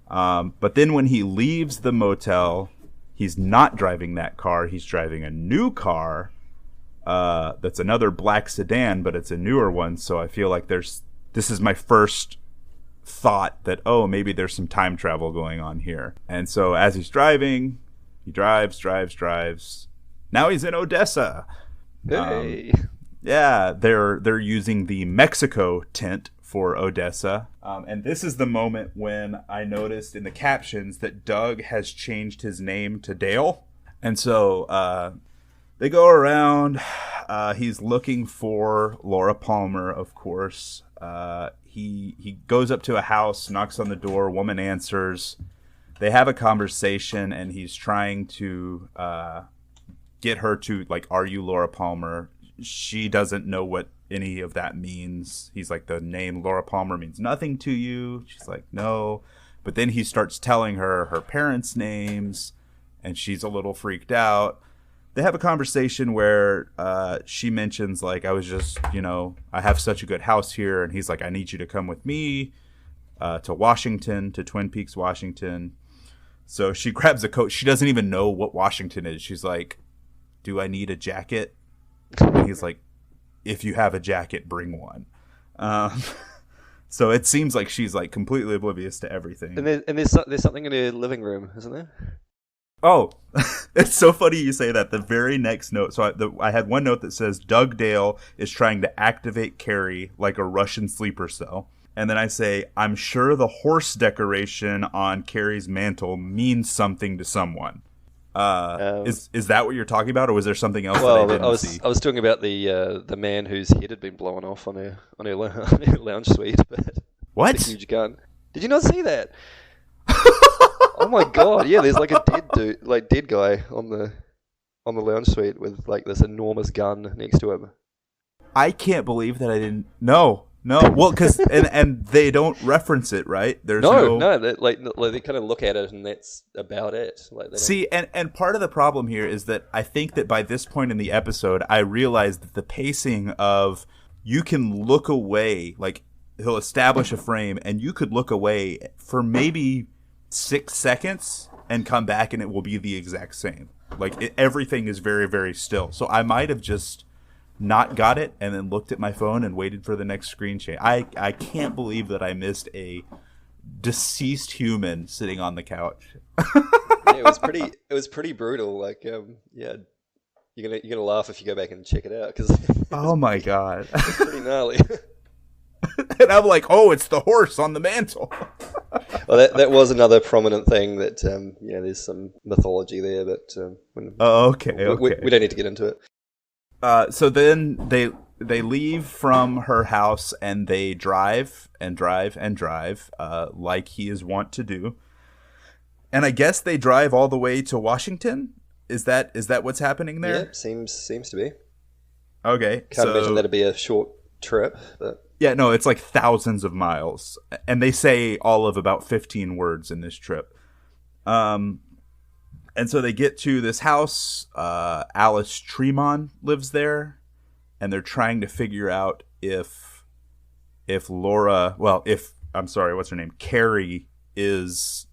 But then when he leaves the motel, he's not driving that car. He's driving a new car. That's another black sedan, but it's a newer one. So I feel like this is my first thought that, oh, maybe there's some time travel going on here. And so as he's driving, he drives. Now he's in Odessa. Hey. Yeah, they're using the Mexico tent for Odessa. And this is the moment when I noticed in the captions that Doug has changed his name to Dale. And so they go around. He's looking for Laura Palmer, of course. He goes up to a house, knocks on the door, woman answers. They have a conversation, and he's trying to get her to, like, are you Laura Palmer? She doesn't know what any of that means. He's like, the name Laura Palmer means nothing to you. She's like, no. But then he starts telling her parents' names, and she's a little freaked out. They have a conversation where she mentions, like, I was just, I have such a good house here. And he's like, I need you to come with me to Washington, to Twin Peaks, Washington. So she grabs a coat. She doesn't even know what Washington is. She's like, do I need a jacket? And he's like, if you have a jacket, bring one. So it seems like she's like completely oblivious to everything. And there's something in her living room, isn't there? Oh, it's so funny you say that. The very next note. So I had one note that says Doug Dale is trying to activate Carrie like a Russian sleeper cell. And then I say, I'm sure the horse decoration on Carrie's mantle means something to someone. Is that what you're talking about, or was there something else that I didn't see? I was talking about the man whose head had been blown off on her lounge suite. But what? A huge gun. Did you not see that? Oh my god! Yeah, there's like a dead guy on the lounge suite with like this enormous gun next to him. I can't believe that I didn't. No. Well, because and they don't reference it, right? There's no. They kind of look at it, and that's about it. See, and part of the problem here is that I think that by this point in the episode, I realized that the pacing of you can look away, like he'll establish a frame and you could look away for maybe 6 seconds and come back and it will be the exact same. Like everything is very, very still. So I might have just not got it and then looked at my phone and waited for the next screen change. I can't believe that I missed a deceased human sitting on the couch. Yeah, it was pretty brutal. Like, yeah, you're gonna laugh if you go back and check it out because Oh my god, it's pretty gnarly. And I'm like, oh, it's the horse on the mantle. Well, that was another prominent thing that there's some mythology there, but Okay. We don't need to get into it. So then they leave from her house and they drive and drive and drive, like he is wont to do. And I guess they drive all the way to Washington. Is that what's happening there? Yeah, seems to be. Okay. Can't imagine that'd be a short trip, but yeah, no, it's like thousands of miles, and they say all of about 15 words in this trip. And so they get to this house. Alice Tremont lives there, and they're trying to figure out if Laura, I'm sorry, what's her name? Carrie is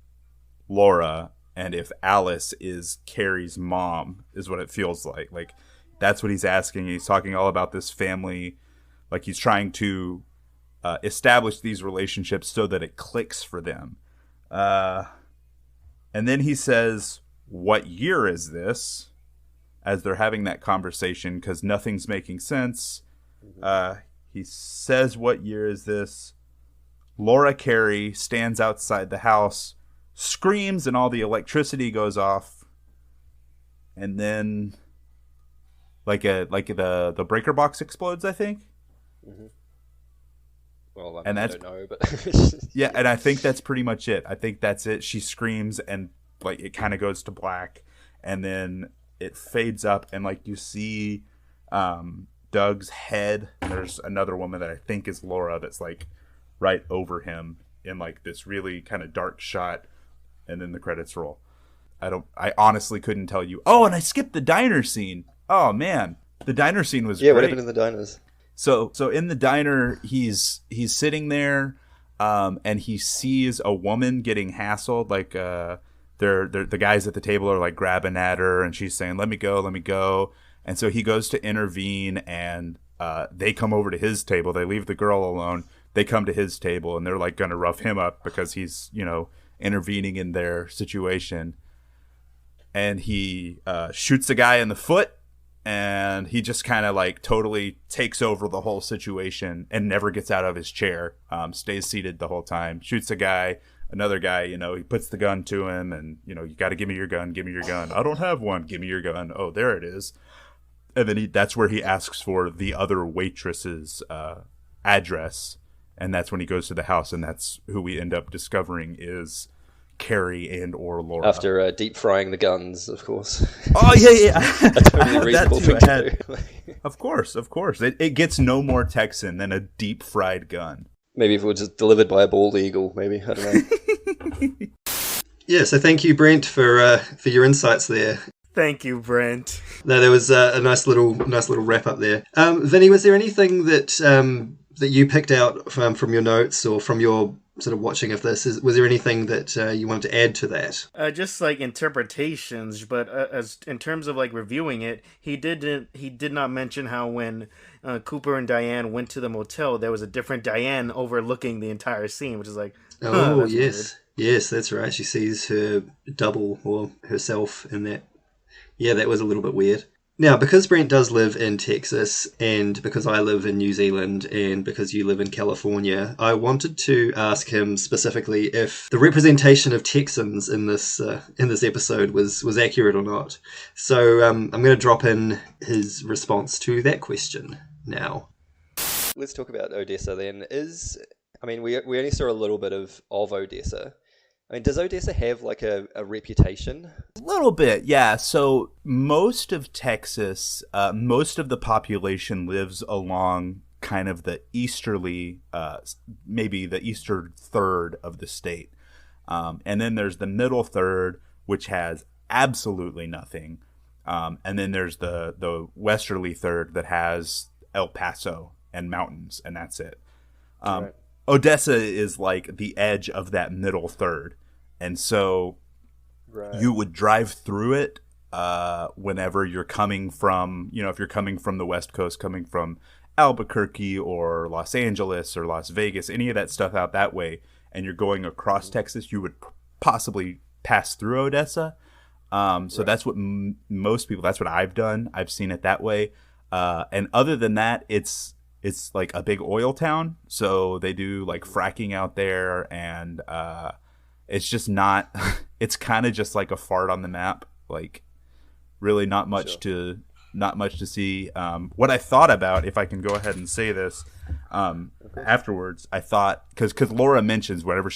Laura, and if Alice is Carrie's mom, is what it feels like. Like, that's what he's asking. He's talking all about this family. Like, he's trying to establish these relationships so that it clicks for them. And then he says, "What year is this?" As they're having that conversation, because nothing's making sense. He says, "What year is this?" Laura Carey stands outside the house, screams, and all the electricity goes off. And then, like the breaker box explodes, I think. Mm-hmm. Well, I don't know, but yeah, and I think that's pretty much it. I think that's it. She screams, and like it kind of goes to black, and then it fades up, and like you see Doug's head. There's another woman that I think is Laura that's like right over him in like this really kind of dark shot, and then the credits roll. I honestly couldn't tell you. Oh, and I skipped the diner scene. Oh man, the diner scene was yeah. great. What happened in the diners? So in the diner, he's sitting there, and he sees a woman getting hassled. Like they're the guys at the table are like grabbing at her, and she's saying, "Let me go, let me go." And so he goes to intervene, and they come over to his table. They leave the girl alone. They come to his table, and they're like going to rough him up because he's intervening in their situation. And he shoots a guy in the foot. And he just kind of like totally takes over the whole situation and never gets out of his chair, stays seated the whole time, shoots a guy, another guy, he puts the gun to him and, you got to give me your gun. Give me your gun. I don't have one. Give me your gun. Oh, there it is. And then that's where he asks for the other waitress's address. And that's when he goes to the house. And that's who we end up discovering is Carrie and or Laura. After deep frying the guns, of course. Oh, yeah. A totally reasonable thing to do. Of course. It gets no more Texan than a deep fried gun. Maybe if it was just delivered by a bald eagle, maybe. I don't know. Yeah, so thank you, Brent, for your insights there. Thank you, Brent. No, there was a nice little wrap up there. Vinny, was there anything that you picked out from your notes or from your sort of watching of this? Was there anything that you wanted to add to that? Just like interpretations, but as in terms of like reviewing it, he did not mention how when Cooper and Diane went to the motel, there was a different Diane overlooking the entire scene, which is like, oh that's yes, weird. Yes, that's right. She sees her double or herself in that. Yeah, that was a little bit weird. Now, because Brent does live in Texas, and because I live in New Zealand, and because you live in California, I wanted to ask him specifically if the representation of Texans in this episode was accurate or not. So I'm going to drop in his response to that question now. Let's talk about Odessa then. We only saw a little bit of Odessa. I mean, does Odessa have like a reputation? A little bit, yeah. So most of Texas, most of the population lives along kind of the easterly, maybe the eastern third of the state. And then there's the middle third, which has absolutely nothing. And then there's the westerly third that has El Paso and mountains, and that's it. Right. Odessa is like the edge of that middle third, and so you would drive through it whenever you're coming from, if you're coming from the West Coast, coming from Albuquerque or Los Angeles or Las Vegas, any of that stuff out that way, and you're going across Texas, you would possibly pass through Odessa. So that's what most people, that's what I've done. I've seen it that way. And other than that, it's like a big oil town. So they do like fracking out there, and it's just not, it's kind of just like a fart on the map. Like really not much to see. What I thought about, if I can go ahead and say this, afterwards, I thought, because Laura mentions whenever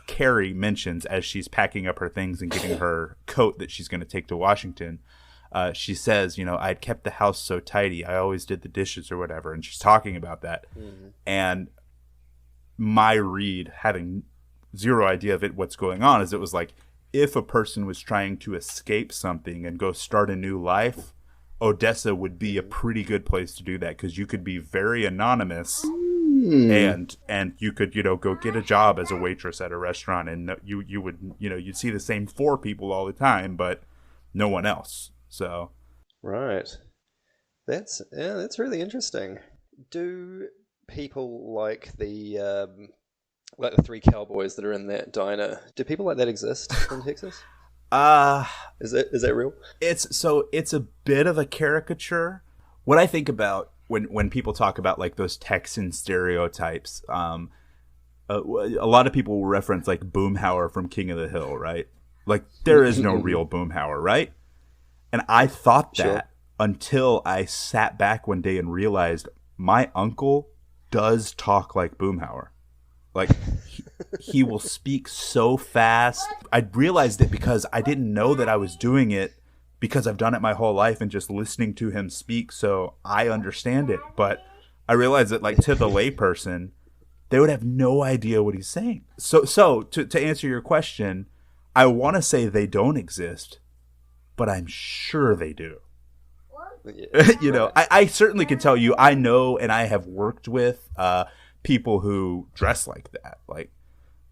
Carrie mentions as she's packing up her things and getting her coat that she's going to take to Washington, she says, I'd kept the house so tidy, I always did the dishes or whatever, and she's talking about that. And my read, having zero idea of what's going on, is it was like, if a person was trying to escape something and go start a new life, Odessa would be a pretty good place to do that, because you could be very anonymous and you could, go get a job as a waitress at a restaurant, and you would, you'd see the same 4 people all the time, but no one else. So right. That's really interesting. Do people like the 3 cowboys that are in that diner, do people like that exist in Texas? Is that real? It's a bit of a caricature. What I think about when people talk about like those Texan stereotypes, a lot of people will reference like Boomhauer from King of the Hill, right? Like there is no real Boomhauer, right? And I thought that until I sat back one day and realized my uncle does talk like Boomhauer. Like he will speak so fast. I realized it because I didn't know that I was doing it, because I've done it my whole life and just listening to him speak, so I understand it. But I realized that, like, to the layperson, they would have no idea what he's saying. So to answer your question, I want to say they don't exist, but I'm sure they do. I certainly can tell you, I know, and I have worked with people who dress like that. Like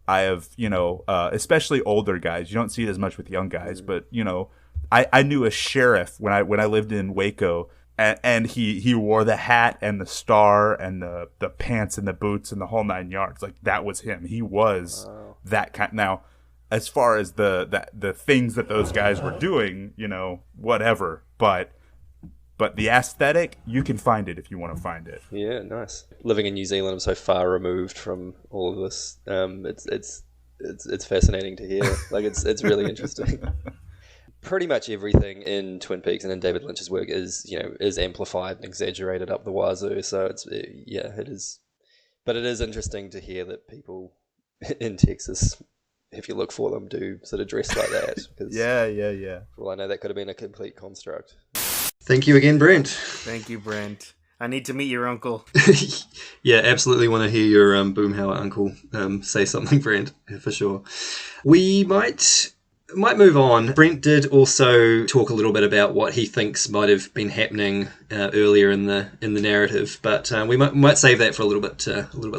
I have, especially older guys. You don't see it as much with young guys, but I knew a sheriff when I lived in Waco, and he wore the hat and the star and the pants and the boots and the whole 9 yards. Like that was him. He was that kind. Now, as far as the things that those guys were doing, whatever, but the aesthetic, you can find it if you want to find it. Yeah, nice. Living in New Zealand, I'm so far removed from all of this. It's fascinating to hear. Like it's really interesting. Pretty much everything in Twin Peaks and in David Lynch's work is amplified and exaggerated up the wazoo. So it is. But it is interesting to hear that people in Texas, if you look for them, do sort of dress like that. Yeah. Well, I know that could have been a complete construct. Thank you again, Brent. Thank you, Brent. I need to meet your uncle. Yeah, absolutely want to hear your Boomhauer uncle say something, Brent, for sure. We might move on. Brent did also talk a little bit about what he thinks might have been happening earlier in the narrative, but we might save that for a little bit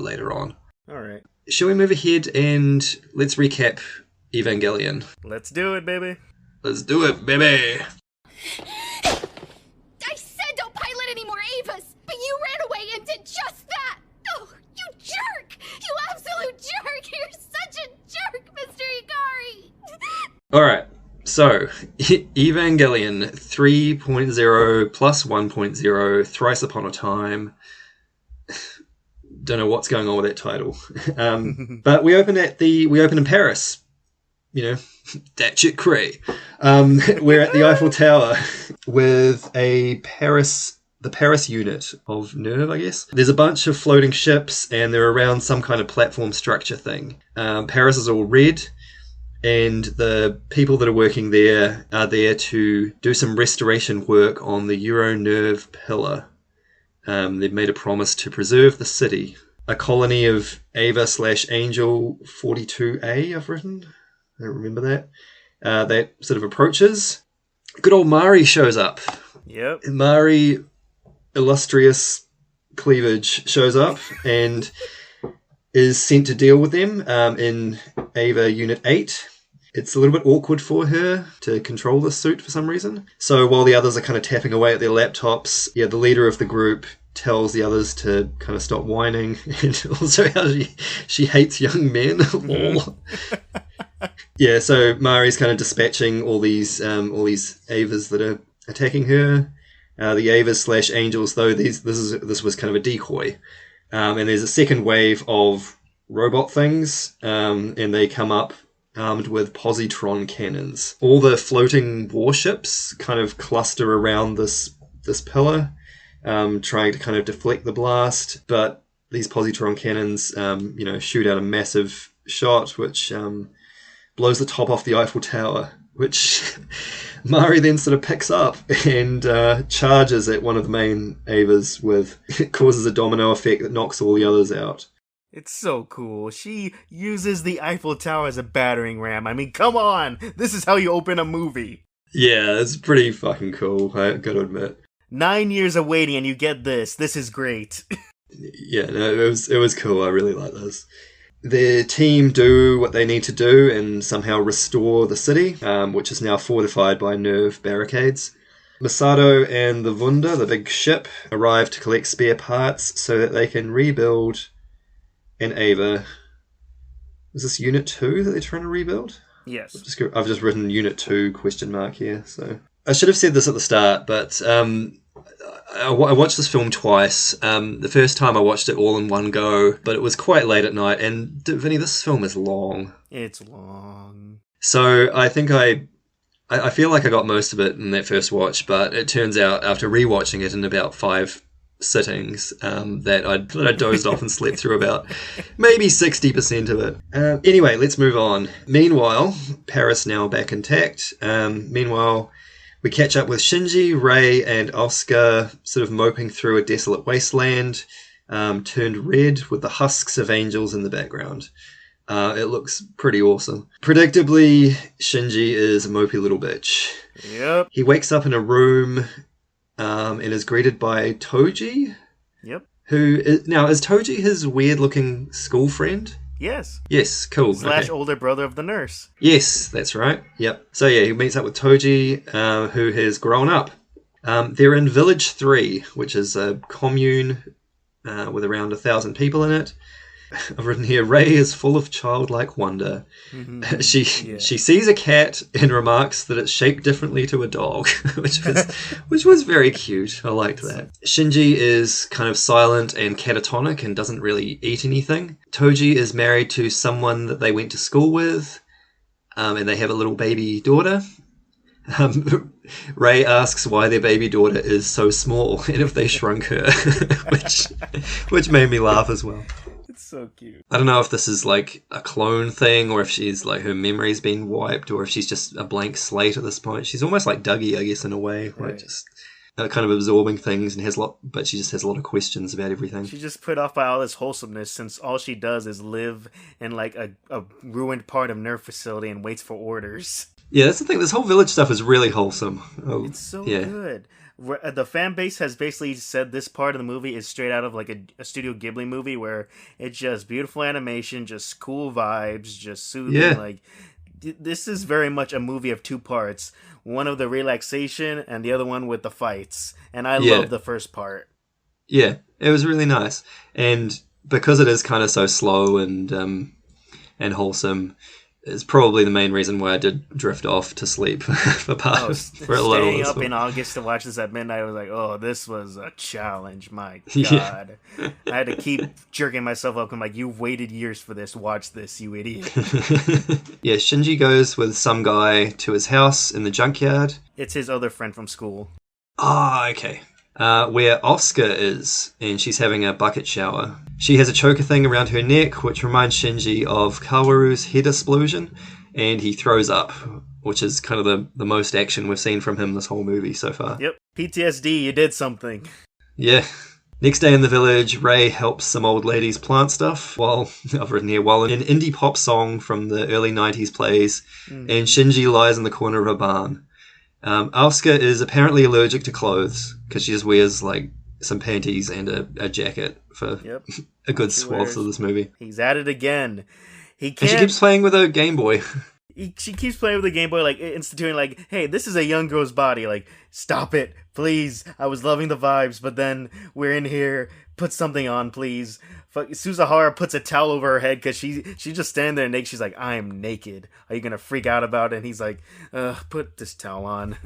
later on. All right. Shall we move ahead and let's recap Evangelion? Let's do it, baby. Let's do it, baby. I said don't pilot any more Avas, but you ran away and did just that. Oh, you jerk! You absolute jerk! You're such a jerk, Mr. Ikari. All right, so Evangelion 3.0 plus 1.0, Thrice Upon a Time. Don't know what's going on with that title, but we open in Paris. That shit cray. We're at the Eiffel Tower with the Paris unit of Nerve, I guess. There's a bunch of floating ships, and they're around some kind of platform structure thing. Paris is all red, and the people that are working there are there to do some restoration work on the Euro Nerve pillar. They've made a promise to preserve the city. A colony of Ava/Angel 42A, I've written. I don't remember that. That sort of approaches. Good old Mari shows up. Yep. Mari, illustrious Cleavage shows up and is sent to deal with them in Ava Unit 8. It's a little bit awkward for her to control this suit for some reason. So while the others are kind of tapping away at their laptops, the leader of the group tells the others to kind of stop whining, and also how she hates young men. So Mari's kind of dispatching all these Avas that are attacking her. The Avas / angels, though, this was kind of a decoy. And there's a second wave of robot things, and they come up armed with positron cannons. All the floating warships kind of cluster around this pillar, trying to kind of deflect the blast, but these positron cannons, shoot out a massive shot, which blows the top off the Eiffel Tower, which Mari then sort of picks up and charges at one of the main Avas with. It causes a domino effect that knocks all the others out. It's so cool. She uses the Eiffel Tower as a battering ram. I mean, come on! This is how you open a movie. Yeah, it's pretty fucking cool, I gotta admit. 9 years of waiting and you get this. This is great. Yeah, no, it was cool. I really like this. The team do what they need to do and somehow restore the city, which is now fortified by nerve barricades. Masato and the Wunda, the big ship, arrive to collect spare parts so that they can rebuild an Ava. Is this Unit 2 that they're trying to rebuild? Yes. I've just written Unit 2 question mark here. So I should have said this at the start, but I watched this film twice. The first time I watched it all in one go, but it was quite late at night. And Vinny, this film is long. It's long. So I think I feel like I got most of it in that first watch, but it turns out after rewatching it in about 5 sittings that I dozed off and slept through about maybe 60% of it. Anyway, let's move on. Meanwhile, Paris now back intact. Meanwhile, we catch up with Shinji, Rei, and Oscar sort of moping through a desolate wasteland, turned red with the husks of angels in the background. It looks pretty awesome. Predictably, Shinji is a mopey little bitch. Yep. He wakes up in a room and is greeted by Toji. Yep. Is Toji his weird-looking school friend? Yes. Yes, cool. / older brother of the nurse. Yes, that's right. Yep. So yeah, he meets up with Toji, who has grown up. They're in Village 3, which is a commune with around 1,000 people in it. I've written here, Rei is full of childlike wonder. Mm-hmm. She sees a cat and remarks that it's shaped differently to a dog, which was very cute. I liked that. Shinji is kind of silent and catatonic and doesn't really eat anything. Toji is married to someone that they went to school with, and they have a little baby daughter. Rei asks why their baby daughter is so small and if they shrunk her, which made me laugh as well. It's so cute. I don't know if this is like a clone thing or if she's like her memory's been wiped or if she's just a blank slate at this point. She's almost like Dougie, I guess, in a way, right. Like just kind of absorbing things and but she just has a lot of questions about everything. She's just put off by all this wholesomeness since all she does is live in like a ruined part of nerve facility and waits for orders. Yeah, that's the thing. This whole village stuff is really wholesome. Oh, it's so good. The fan base has basically said this part of the movie is straight out of like a Studio Ghibli movie where it's just beautiful animation, just cool vibes, just soothing. Yeah. Like this is very much a movie of 2 parts. One of the relaxation and the other one with the fights. And I love the first part. Yeah, it was really nice. And because it is kind of so slow and wholesome, is probably the main reason why I did drift off to sleep for a little. Staying up in August to watch this at midnight, I was like, oh, this was a challenge. My God. Yeah. I had to keep jerking myself up. I'm like, you've waited years for this. Watch this, you idiot. Yeah, Shinji goes with some guy to his house in the junkyard. It's his other friend from school. Ah, okay. Where Oscar is, and she's having a bucket shower. She has a choker thing around her neck, which reminds Shinji of Kaworu's head explosion, and he throws up, which is kind of the most action we've seen from him this whole movie so far. Yep. PTSD, you did something. Yeah. Next day in the village, Rei helps some old ladies plant stuff, while an indie pop song from the early 90s plays, and Shinji lies in the corner of a barn. Oscar is apparently allergic to clothes because she just wears like some panties and a jacket for Yep. a good She swath wears- of this movie. He's at it again. He And she can't. keeps playing with a Game Boy. She keeps playing with the Game Boy, like instituting, like, "Hey, this is a young girl's body. Like, stop it, please. I was loving the vibes, but then we're in here. Put something on, please." Suzuhara puts a towel over her head because she's just standing there naked. She's like, "I am naked. Are you gonna freak out about it?" And he's like, "Put this towel on."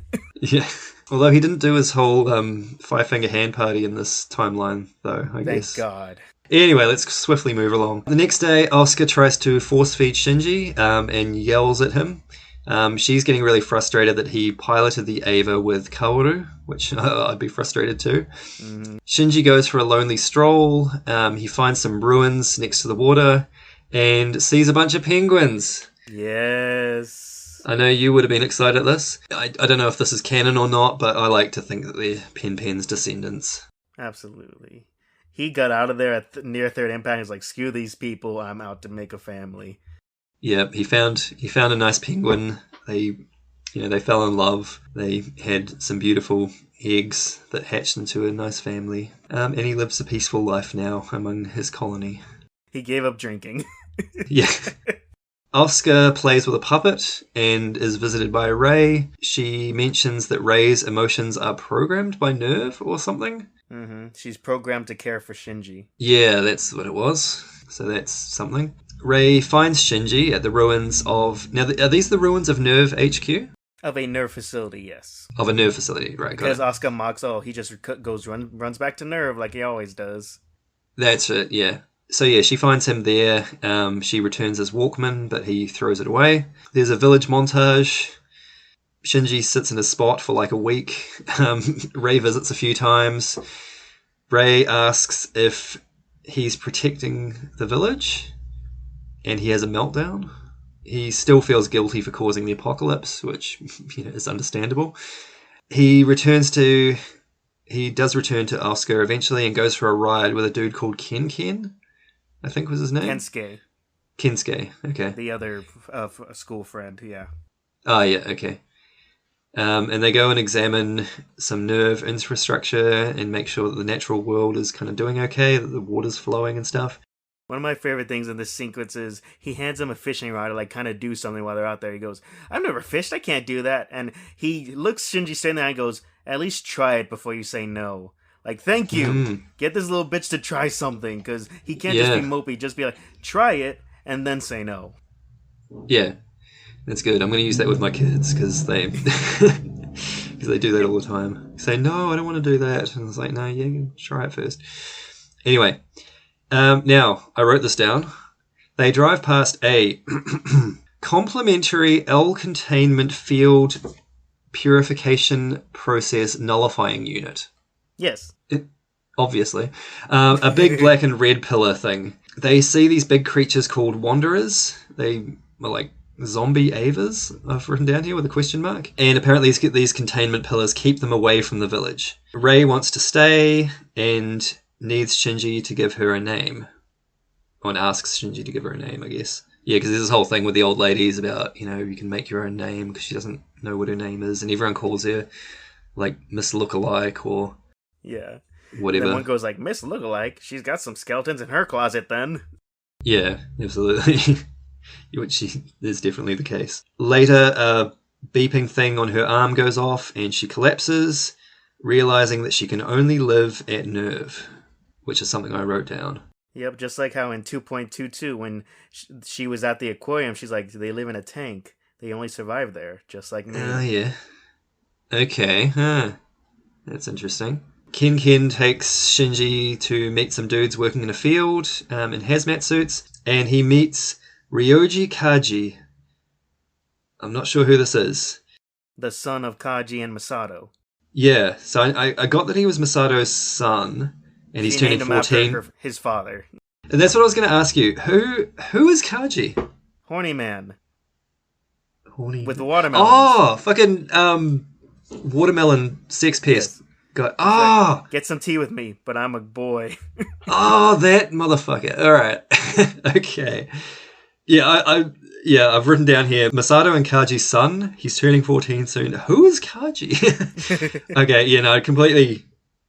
Yeah. Although he didn't do his whole five-finger hand party in this timeline, though, I guess. Thank God. Anyway, let's swiftly move along. The next day, Asuka tries to force-feed Shinji and yells at him. She's getting really frustrated that he piloted the Ava with Kaoru, which I'd be frustrated too. Mm-hmm. Shinji goes for a lonely stroll. He finds some ruins next to the water and sees a bunch of penguins. Yes. I know you would have been excited at this. I don't know if this is canon or not, but I like to think that they're Pen-Pen's descendants. Absolutely. He got out of there at near third impact. He's like, "Screw these people. I'm out to make a family." Yeah, he found a nice penguin. They fell in love. They had some beautiful eggs that hatched into a nice family. And he lives a peaceful life now among his colony. He gave up drinking. Yeah. Asuka plays with a puppet and is visited by Rei. She mentions that Rei's emotions are programmed by nerve or something. Mm-hmm. She's programmed to care for Shinji. Yeah, that's what it was. So that's something. Rei finds Shinji at the ruins of... Now, are these the ruins of Nerve HQ? Of a nerve facility, yes. Of a nerve facility, right. Because Got it. Asuka mocks, he just runs back to nerve like he always does. That's it, yeah. So yeah, she finds him there. She returns his Walkman, but he throws it away. There's a village montage. Shinji sits in his spot for like a week. Rei visits a few times. Rei asks if he's protecting the village, and he has a meltdown. He still feels guilty for causing the apocalypse, which is understandable. He does return to Asuka eventually and goes for a ride with a dude called Ken, I think was his name. Kensuke, okay. The other school friend, yeah. Oh, yeah, okay. And they go and examine some nerve infrastructure and make sure that the natural world is kind of doing okay, that the water's flowing and stuff. One of my favorite things in this sequence is he hands him a fishing rod to like kind of do something while they're out there. He goes, "I've never fished, I can't do that." And he looks Shinji standing there and goes, "At least try it before you say no." Like, thank you. Get this little bitch to try something, because he can't just be mopey. Just be like, try it, and then say no. Yeah, that's good. I'm going to use that with my kids, because they do that all the time. Say, no, I don't want to do that. And it's like, no, yeah, try it first. Anyway, now, I wrote this down. They drive past a complementary L-containment field purification process nullifying unit. Yes. Obviously. A big black and red pillar thing. They see these big creatures called wanderers. They are like zombie avas, I've written down here with a question mark. And apparently these containment pillars keep them away from the village. Rei wants to stay and needs Shinji to give her a name. And asks Shinji to give her a name, I guess. Yeah, because there's this whole thing with the old ladies about, you can make your own name because she doesn't know what her name is. And everyone calls her, like, Miss Lookalike or... Yeah. Whatever. And then one goes like, "Miss Lookalike, she's got some skeletons in her closet then." Yeah, absolutely. Which is definitely the case. Later, a beeping thing on her arm goes off and she collapses, realizing that she can only live at nerve, which is something I wrote down. Yep, just like how in 2.22, when she was at the aquarium, she's like, "They live in a tank. They only survive there, just like me." Oh, yeah. Okay, that's interesting. Ken takes Shinji to meet some dudes working in a field in hazmat suits, and he meets Ryoji Kaji. I'm not sure who this is. The son of Kaji and Masato. Yeah, so I got that he was Masato's son, and he's turning 14. His father. And that's what I was going to ask you. Who is Kaji? Horny man. Horny with the watermelon. Oh, fucking watermelon sex pest. Yes. God, get some tea with me, but I'm a boy. Oh, that motherfucker. All right. Okay. Yeah, I've written down here Masato and Kaji's son. He's turning 14 soon. Who is Kaji? Okay, I completely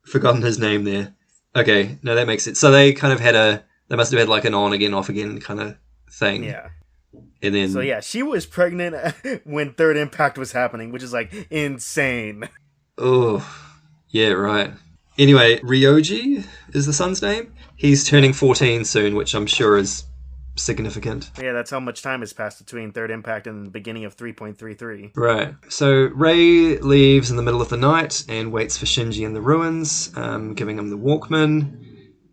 forgotten his name there. Okay, no, that makes sense. So they kind of they must have had like an on again, off again kind of thing. Yeah. And then... So yeah, she was pregnant when Third Impact was happening, which is like insane. Oh, yeah, right. Anyway, Ryoji is the son's name. He's turning 14 soon, which I'm sure is significant. Yeah, that's how much time has passed between Third Impact and the beginning of 3.33. Right. So Rei leaves in the middle of the night and waits for Shinji in the ruins, giving him the Walkman.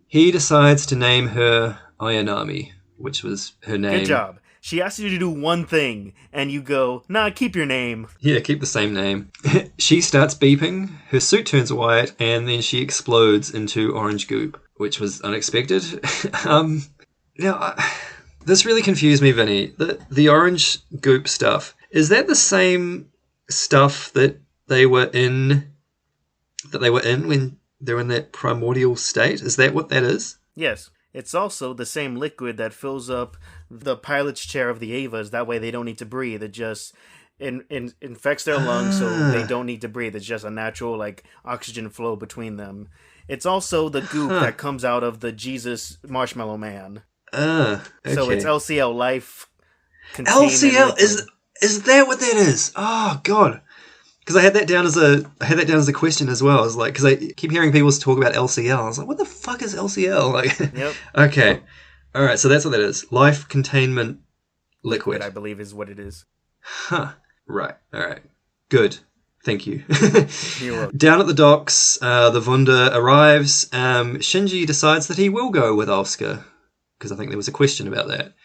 He decides to name her Ayanami, which was her name. Good job. She asks you to do one thing, and you go, nah, keep your name. Yeah, keep the same name. She starts beeping, her suit turns white, and then she explodes into orange goop, which was unexpected. This really confused me, Vinny. The orange goop stuff, is that the same stuff that they were in when they're in that primordial state? Is that what that is? Yes. It's also the same liquid that fills up the pilot's chair of the Avas. That way they don't need to breathe. It just infects their lungs, so they don't need to breathe. It's just a natural like oxygen flow between them. It's also the goop that comes out of the Jesus Marshmallow Man. Okay. So it's LCL, life LCL is that what that is? Oh god. Because I had that down as a question as well. I was like, because I keep hearing people talk about LCL. I was like, what the fuck is LCL? Like, yep. Okay, all right. So that's what that is. Life containment liquid. I believe is what it is. Huh. Right. All right. Good. Thank you. You're welcome. Down at the docks, the Wunder arrives. Shinji decides that he will go with Asuka because I think there was a question about that.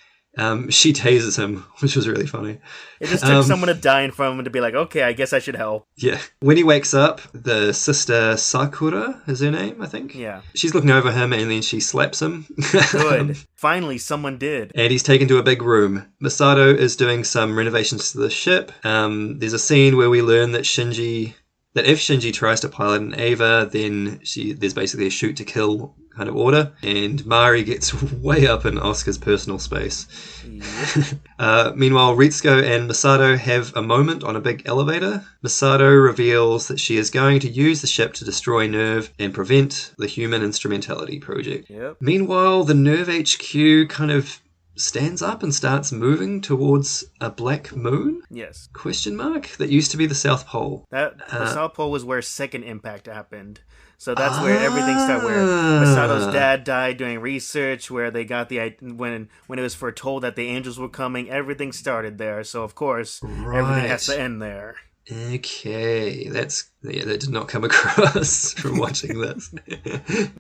She tases him, which was really funny. It just took someone to die in front of him to be like, okay, I guess I should help. Yeah. When he wakes up, the sister Sakura is her name, I think. Yeah. She's looking over him and then she slaps him. Good. Finally, someone did. And he's taken to a big room. Masato is doing some renovations to the ship. There's a scene where we learn that if Shinji tries to pilot an Ava, then there's basically a shoot to kill kind of order, and Mari gets way up in Asuka's personal space. Yep. Meanwhile, Ritsuko and Masato have a moment on a big elevator. Masato reveals that she is going to use the ship to destroy Nerve and prevent the Human Instrumentality Project. Yep. Meanwhile, the Nerve HQ kind of stands up and starts moving towards a black moon? Yes. Question mark? That used to be the South Pole. The South Pole was where Second Impact happened. So that's where everything started, where Masato's dad died doing research, where they got when it was foretold that the angels were coming, everything started there. So, of course, everything has to end there. Okay, that did not come across from watching this.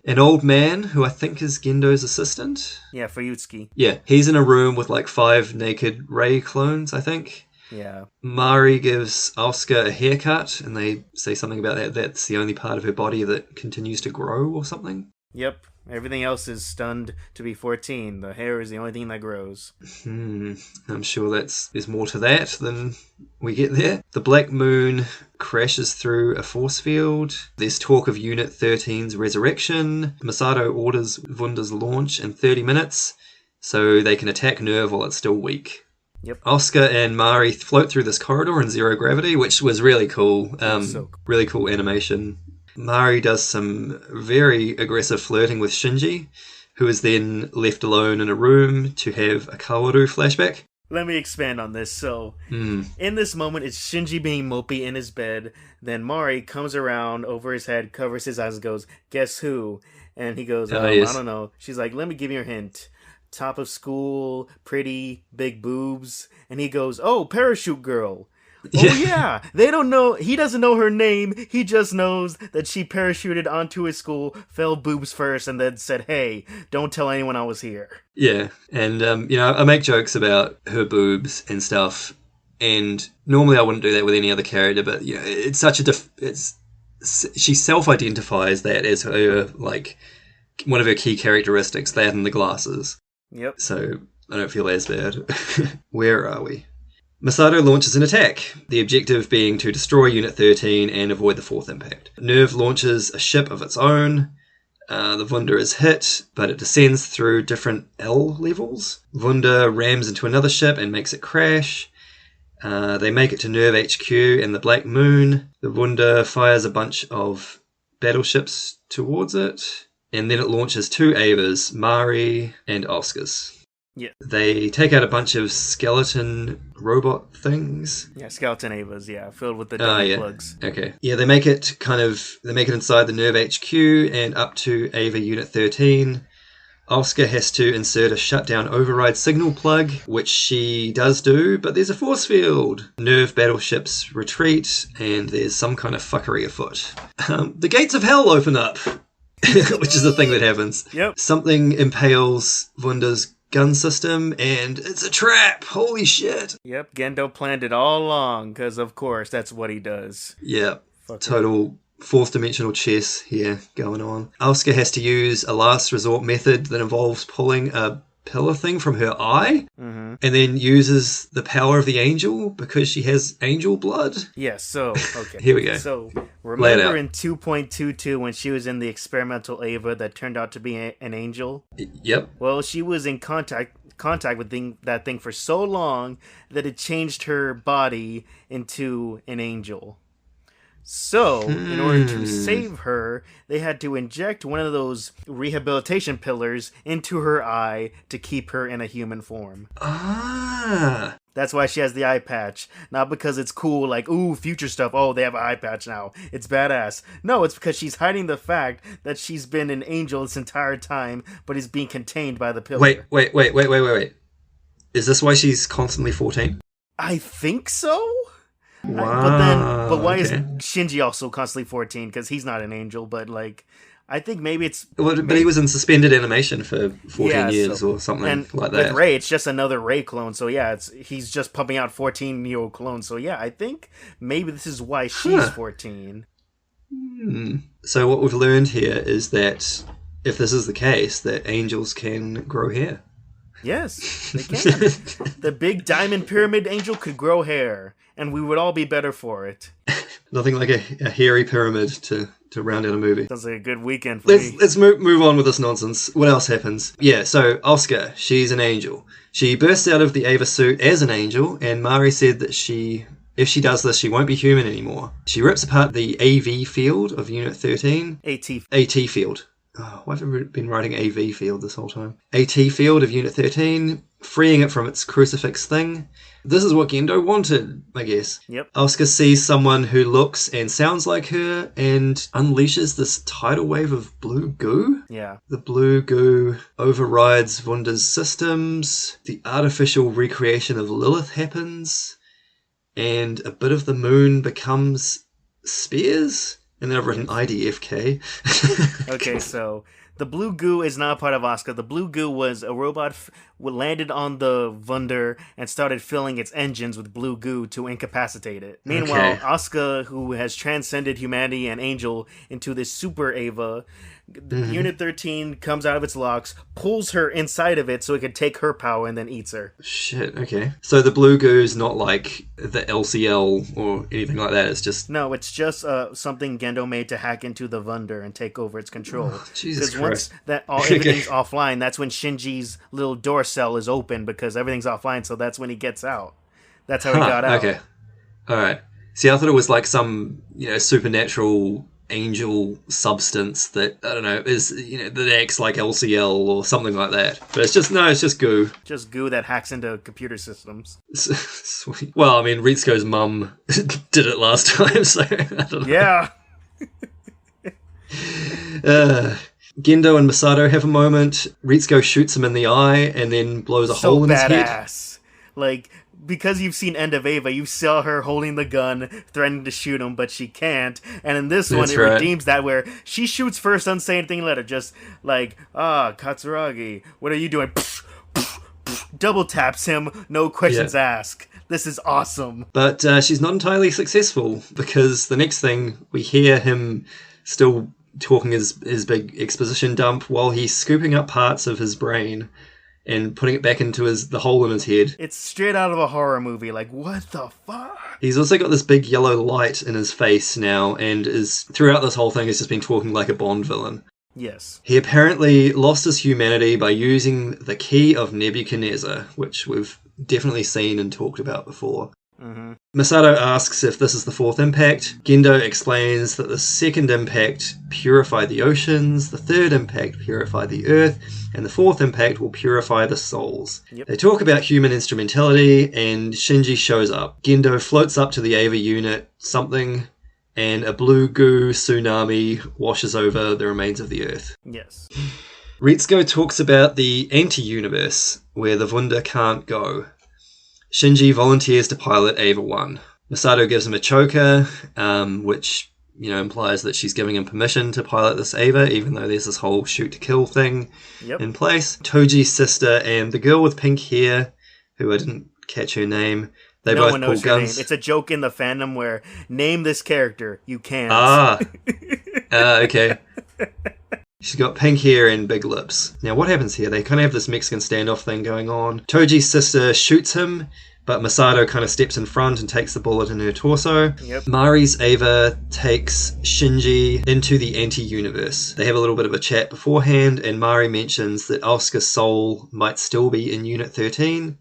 An old man, who I think is Gendo's assistant. Yeah, Fuyutsuki. Yeah, he's in a room with like 5 naked Rei clones, I think. Yeah. Mari gives Asuka a haircut, and they say something about that's the only part of her body that continues to grow or something. Yep. Everything else is stunned to be 14. The hair is the only thing that grows. I'm sure there's more to that than we get there. The Black Moon crashes through a force field. There's talk of Unit 13's resurrection. Masato orders Wunder's launch in 30 minutes so they can attack Nerve while it's still weak. Yep. Asuka and Mari float through this corridor in zero gravity, which was really cool. Really cool animation. Mari does some very aggressive flirting with Shinji, who is then left alone in a room to have a Kaworu flashback. Let me expand on this. So, in this moment, it's Shinji being mopey in his bed. Then Mari comes around over his head, covers his eyes, and goes, "Guess who?" And he goes, Yes. I don't know. She's like, "Let me give you a hint. Top of school, pretty, big boobs." And he goes, "Oh, parachute girl." Oh yeah, they don't know. He doesn't know her name. He just knows that she parachuted onto his school, fell boobs first, and then said, "Hey, don't tell anyone I was here." Yeah, and I make jokes about her boobs and stuff, and normally I wouldn't do that with any other character, but it's such she self-identifies that as her like one of her key characteristics, that and the glasses. Yep. So I don't feel as bad. Where are we? Masato launches an attack, the objective being to destroy Unit 13 and avoid the 4th impact. Nerve launches a ship of its own. The Wunder is hit, but it descends through different L levels. Wunder rams into another ship and makes it crash. They make it to Nerve HQ and the Black Moon. The Wunder fires a bunch of battleships towards it, and then it launches 2 Avas, Mari and Oscar's. Yeah. They take out a bunch of skeleton robot things. Yeah, skeleton Avas, yeah, filled with the dummy plugs. Okay. Yeah, they make it inside the Nerve HQ and up to Ava Unit 13. Oscar has to insert a shutdown override signal plug, which she does do, but there's a force field. Nerve battleships retreat, and there's some kind of fuckery afoot. The gates of hell open up, which is the thing that happens. Yep. Something impales Wunda's gun system, and it's a trap. Holy shit. Yep, Gendo planned it all along, because of course that's what he does. Yeah, total fourth dimensional chess here going on. Oscar has to use a last resort method that involves pulling a pillar thing from her eye, and then uses the power of the angel because she has angel blood. Yes, so, okay. Here we go. So, remember in 2.22 when she was in the experimental Ava that turned out to be an angel? Yep. Well, she was in contact with that thing for so long that it changed her body into an angel. So, in order to save her, they had to inject one of those rehabilitation pillars into her eye to keep her in a human form. Ah. That's why she has the eye patch. Not because it's cool, like, ooh, future stuff. Oh, they have an eye patch now. It's badass. No, it's because she's hiding the fact that she's been an angel this entire time, but is being contained by the pillar. Wait. Is this why she's constantly 14? I think so? Wow. But why is Shinji also constantly 14? Because he's not an angel, but like, I think maybe it's... But he was in suspended animation for 14 years or something like that. With Rei, it's just another Rei clone, so yeah, he's just pumping out 14-year-old clones, so yeah, I think maybe this is why she's 14. So what we've learned here is that if this is the case, that angels can grow hair. Yes, they can. The big diamond pyramid angel could grow hair, and we would all be better for it. Nothing like a hairy pyramid to round out a movie. Sounds like a good weekend for me. Let's move on with this nonsense. What else happens? Yeah, so Oscar, she's an angel. She bursts out of the Ava suit as an angel, and Mari said that if she does this, she won't be human anymore. She rips apart the AV field of Unit 13. AT field. Oh, why have I been writing AV field this whole time? AT field of Unit 13, freeing it from its crucifix thing. This is what Gendo wanted, I guess. Yep. Oscar sees someone who looks and sounds like her and unleashes this tidal wave of blue goo. Yeah. The blue goo overrides Wunda's systems. The artificial recreation of Lilith happens. And a bit of the moon becomes spears. And then I've written IDFK. Okay, so the blue goo is not part of Oscar. The blue goo was a robot landed on the Wunder and started filling its engines with blue goo to incapacitate it. Meanwhile, Oscar, who has transcended humanity and Angel into this super Ava, Unit 13 comes out of its locks, pulls her inside of it so it can take her power and then eats her. Shit, okay. So the blue goo is not like the LCL or anything like that, it's just... No, it's just something Gendo made to hack into the Wunder and take over its control. Oh, Jesus Christ. Once everything's offline, that's when Shinji's little door cell is open because everything's offline, so that's when he gets out. That's how he got out. Okay. Alright. See, I thought it was like some, supernatural angel substance that, I don't know, is, that acts like LCL or something like that. But it's just goo. Just goo that hacks into computer systems. Sweet. Well, I mean, Ritsuko's mum did it last time, so I don't know. Yeah. Gendo and Masato have a moment. Ritsuko shoots him in the eye and then blows a hole in his head. Badass. Like, because you've seen End of Ava, you saw her holding the gun, threatening to shoot him, but she can't. And in this one, it redeems that where she shoots first, doesn't say anything later, just like, Katsuragi, what are you doing? Double taps him, no questions asked. This is awesome. But she's not entirely successful, because the next thing, we hear him still talking his big exposition dump while he's scooping up parts of his brain and putting it back into the hole in his head. It's straight out of a horror movie. Like, what the fuck? He's also got this big yellow light in his face now, and throughout this whole thing has just been talking like a Bond villain. Yes. He apparently lost his humanity by using the key of Nebuchadnezzar, which we've definitely seen and talked about before. Masato asks if this is the fourth impact. Gendo explains that the second impact purified the oceans, the third impact purified the earth, and the fourth impact will purify the souls. Yep. They talk about human instrumentality, and Shinji shows up. Gendo floats up to the Ava unit, and a blue goo tsunami washes over the remains of the earth. Yes. Ritsuko talks about the anti-universe, where the Wunder can't go. Shinji volunteers to pilot Ava 1. Masato gives him a choker, which, implies that she's giving him permission to pilot this Ava, even though there's this whole shoot-to-kill thing in place. Toji's sister and the girl with pink hair, who I didn't catch her name, they no both one pull knows her guns. name. It's a joke in the fandom where, name this character, you can't. Okay. She's got pink hair and big lips. Now, what happens here? They kind of have this Mexican standoff thing going on. Toji's sister shoots him, but Masato kind of steps in front and takes the bullet in her torso. Yep. Mari's Ava takes Shinji into the anti-universe. They have a little bit of a chat beforehand, and Mari mentions that Asuka's soul might still be in Unit 13.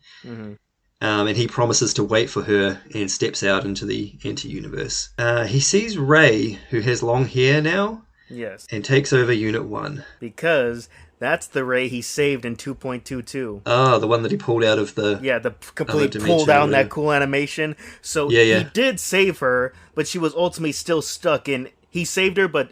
And he promises to wait for her and steps out into the anti-universe. He sees Rei, who has long hair now. Yes. And takes over Unit 1. Because that's the Rei he saved in 2.22. Oh, the one that he pulled out of the... Yeah, the complete dimension pull down or that whatever. cool animation. So Yeah. he did save her, but she was ultimately still stuck in... He saved her, but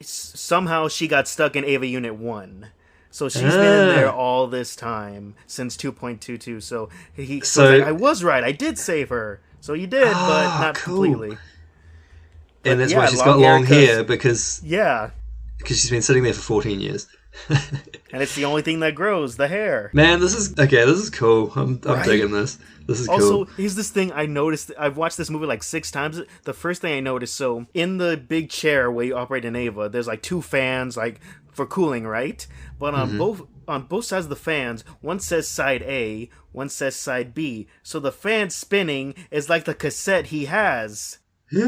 somehow she got stuck in Ava Unit 1. So she's been in there all this time, since 2.22. So he was like, I was right, I did save her. So you did, but not completely. And that's yeah, why she's got long hair, because Yeah, she's been sitting there for 14 years. and it's the only thing that grows, the hair. Man, this is cool. I'm digging this. This is Also, cool. here's this thing I noticed. I've watched this movie like 6 times. The first thing I noticed, so in the big chair where you operate in Ava, there's like 2 fans, like for cooling, right? But on both sides of the fans, one says side A, one says side B. So the fan spinning is like the cassette he has. Like,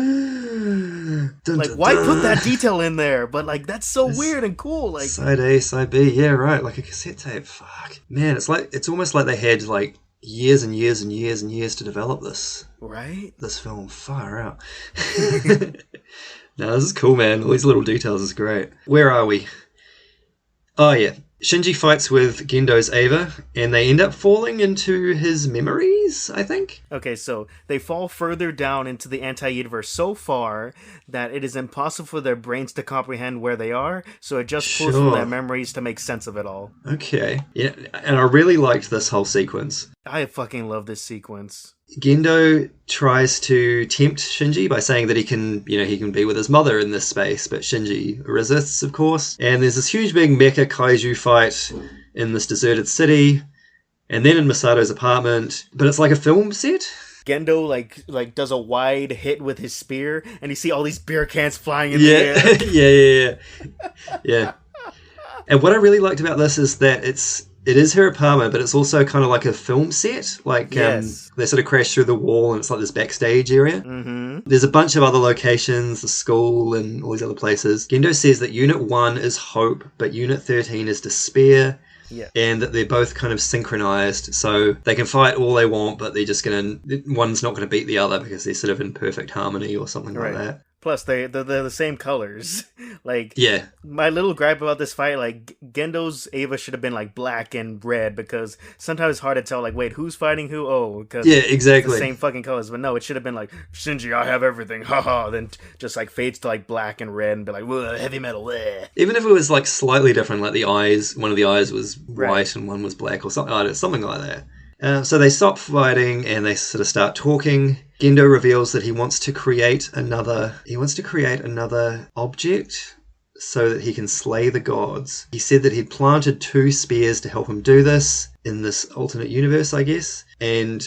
why put that detail in there? But like, that's so weird and cool. Like, Side A, side B, yeah, right, like a cassette tape. Fuck, man, it's almost like they had like years and years and years and years to develop this. Right? This film, far out. No, this is cool, man. All these little details is great. Where are we? Oh yeah, Shinji fights with Gendo's Ava, and they end up falling into his memories, I think. Okay, so they fall further down into the anti-universe so far that it is impossible for their brains to comprehend where they are, so it just pulls from their memories to make sense of it all. Okay. Yeah, and I really liked this whole sequence. I fucking love this sequence. Gendo tries to tempt Shinji by saying that he can be with his mother in this space, but Shinji resists, of course. And there's this huge big mecha kaiju fight in this deserted city, and then in Masato's apartment, but it's like a film set. Gendo like does a wide hit with his spear, and you see all these beer cans flying in the air. Yeah. And what I really liked about this is that it is her apartment, but it's also kind of like a film set. Like, Yes. they sort of crash through the wall, and it's like this backstage area. Mm-hmm. There's a bunch of other locations, the school, and all these other places. Gendo says that Unit 1 is hope, but Unit 13 is despair. Yeah. And that they're both kind of synchronized, so they can fight all they want, but one's not gonna beat the other because they're sort of in perfect harmony or something like that. Plus, they're the same colors. Like, Yeah. my little gripe about this fight, like, Gendo's Ava should have been, like, black and red, because sometimes it's hard to tell, like, wait, who's fighting who? Oh, because Yeah, exactly. it's the same fucking colors. But no, it should have been, like, Shinji, I have everything, haha, then just, like, fades to, like, black and red, and be like, whoa, heavy metal, bleh. Even if it was, like, slightly different, like the eyes, one of the eyes was white and one was black or something like that. So they stop fighting and they sort of start talking. Gendo reveals that he wants to create another object so that he can slay the gods. He said that he'd planted 2 spears to help him do this in this alternate universe, I guess. And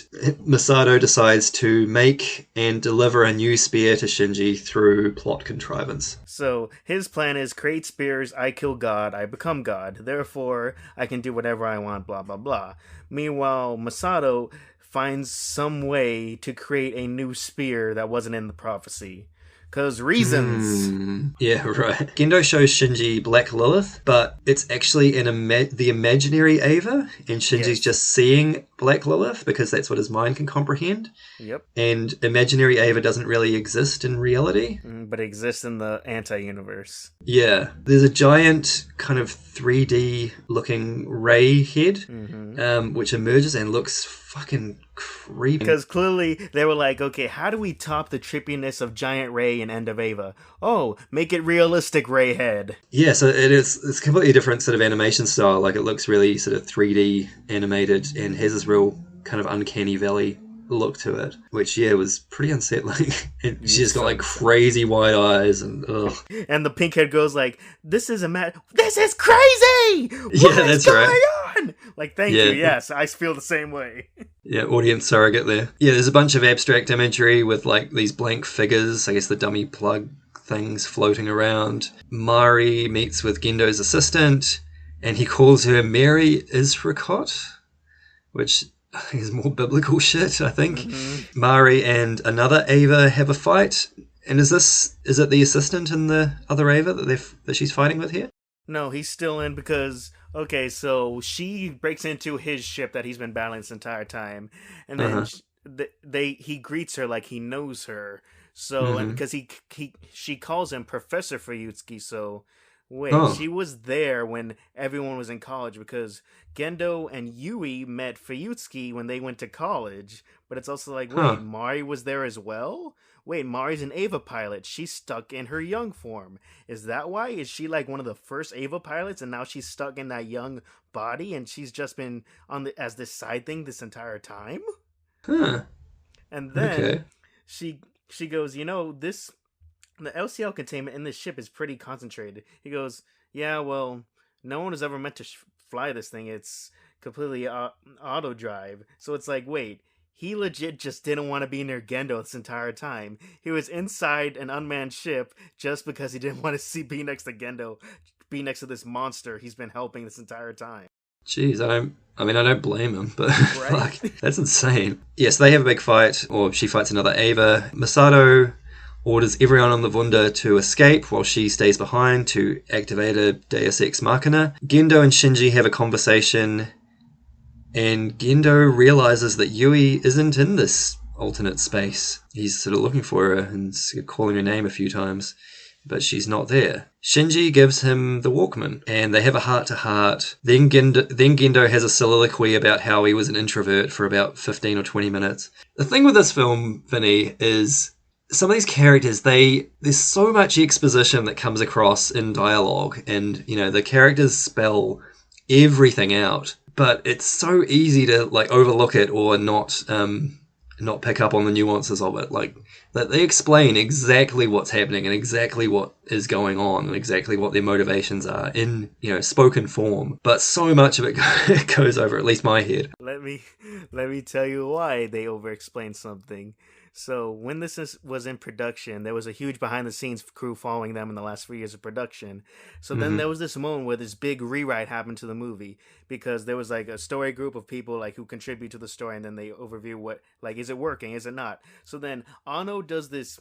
Masato decides to make and deliver a new spear to Shinji through plot contrivance. So, his plan is create spears, I kill God, I become God. Therefore, I can do whatever I want, blah, blah, blah. Meanwhile, Masato finds some way to create a new spear that wasn't in the prophecy. Because reasons. Yeah, right. Gendo shows Shinji Black Lilith, but it's actually the imaginary Ava, and Shinji's just seeing Black Lilith because that's what his mind can comprehend. Yep. And imaginary Ava doesn't really exist in reality. But exists in the anti-universe. Yeah. There's a giant kind of 3D looking ray head, which emerges and looks fucking creepy. Because clearly they were like, okay, how do we top the trippiness of Giant Ray and End of Ava? Oh, make it realistic, Ray head. Yeah, so it's completely different sort of animation style. Like, it looks really sort of 3D animated and has this real kind of uncanny valley look to it, which was pretty unsettling. And she's got like crazy wide eyes and ugh. And the pink haired girl's like, this is crazy! Yeah, that's right. On? Like, thank you, yes, I feel the same way. Yeah, audience surrogate there. Yeah, there's a bunch of abstract imagery with like these blank figures, I guess the dummy plug things floating around. Mari meets with Gendo's assistant and he calls her Mary Israkot, which is more biblical shit, I think. Mari and another Ava have a fight. And is it the assistant and the other Ava that she's fighting with here? No, he's still in because, okay, so she breaks into his ship that he's been battling this entire time. And then he greets her like he knows her. So, and because she calls him Professor Fuyutsuki, so... Wait, she was there when everyone was in college because Gendo and Yui met Fuyutsuki when they went to college. But it's also like, wait, Mari was there as well? Wait, Mari's an Ava pilot. She's stuck in her young form. Is that why? Is she like one of the first Ava pilots and now she's stuck in that young body and she's just been as this side thing this entire time? Huh. And then she goes, the LCL containment in this ship is pretty concentrated. He goes, yeah, well, no one was ever meant to fly this thing. It's completely auto drive. So it's like, wait, he legit just didn't want to be near Gendo this entire time. He was inside an unmanned ship just because he didn't want to be next to Gendo, be next to this monster he's been helping this entire time. Jeez, I don't blame him, but fuck, that's insane. Yes, they have a big fight, or she fights another Ava. Masato orders everyone on the Wunda to escape while she stays behind to activate a Deus Ex Machina. Gendo and Shinji have a conversation, and Gendo realizes that Yui isn't in this alternate space. He's sort of looking for her and calling her name a few times, but she's not there. Shinji gives him the Walkman, and they have a heart-to-heart. Then Gendo has a soliloquy about how he was an introvert for about 15 or 20 minutes. The thing with this film, Vinny, is... some of these characters, there's so much exposition that comes across in dialogue, and the characters spell everything out, but it's so easy to like overlook it or not pick up on the nuances of it. Like that they explain exactly what's happening and exactly what is going on and exactly what their motivations are in spoken form, but so much of it goes over at least my head. Let me tell you why they over-explain something. So when this was in production, there was a huge behind-the-scenes crew following them in the last 3 years of production. So then there was this moment where this big rewrite happened to the movie because there was like a story group of people like who contribute to the story, and then they overview what, like, is it working, is it not? So then Anno does this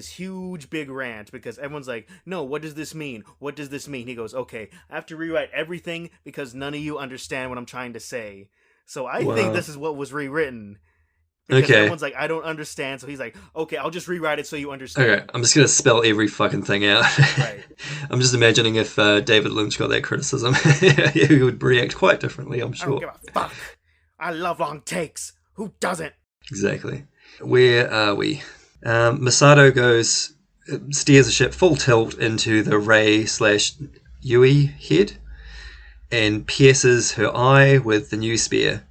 huge big rant because everyone's like, no, what does this mean? What does this mean? He goes, okay, I have to rewrite everything because none of you understand what I'm trying to say. So I think this is what was rewritten. Because everyone's like, I don't understand. So he's like, okay, I'll just rewrite it so you understand. Okay, I'm just going to spell every fucking thing out. Right. I'm just imagining if David Lynch got that criticism, he would react quite differently, I'm sure. I don't give a fuck. I love long takes. Who doesn't? Exactly. Where are we? Masato steers a ship full tilt into the Rei/Yui head and pierces her eye with the new spear.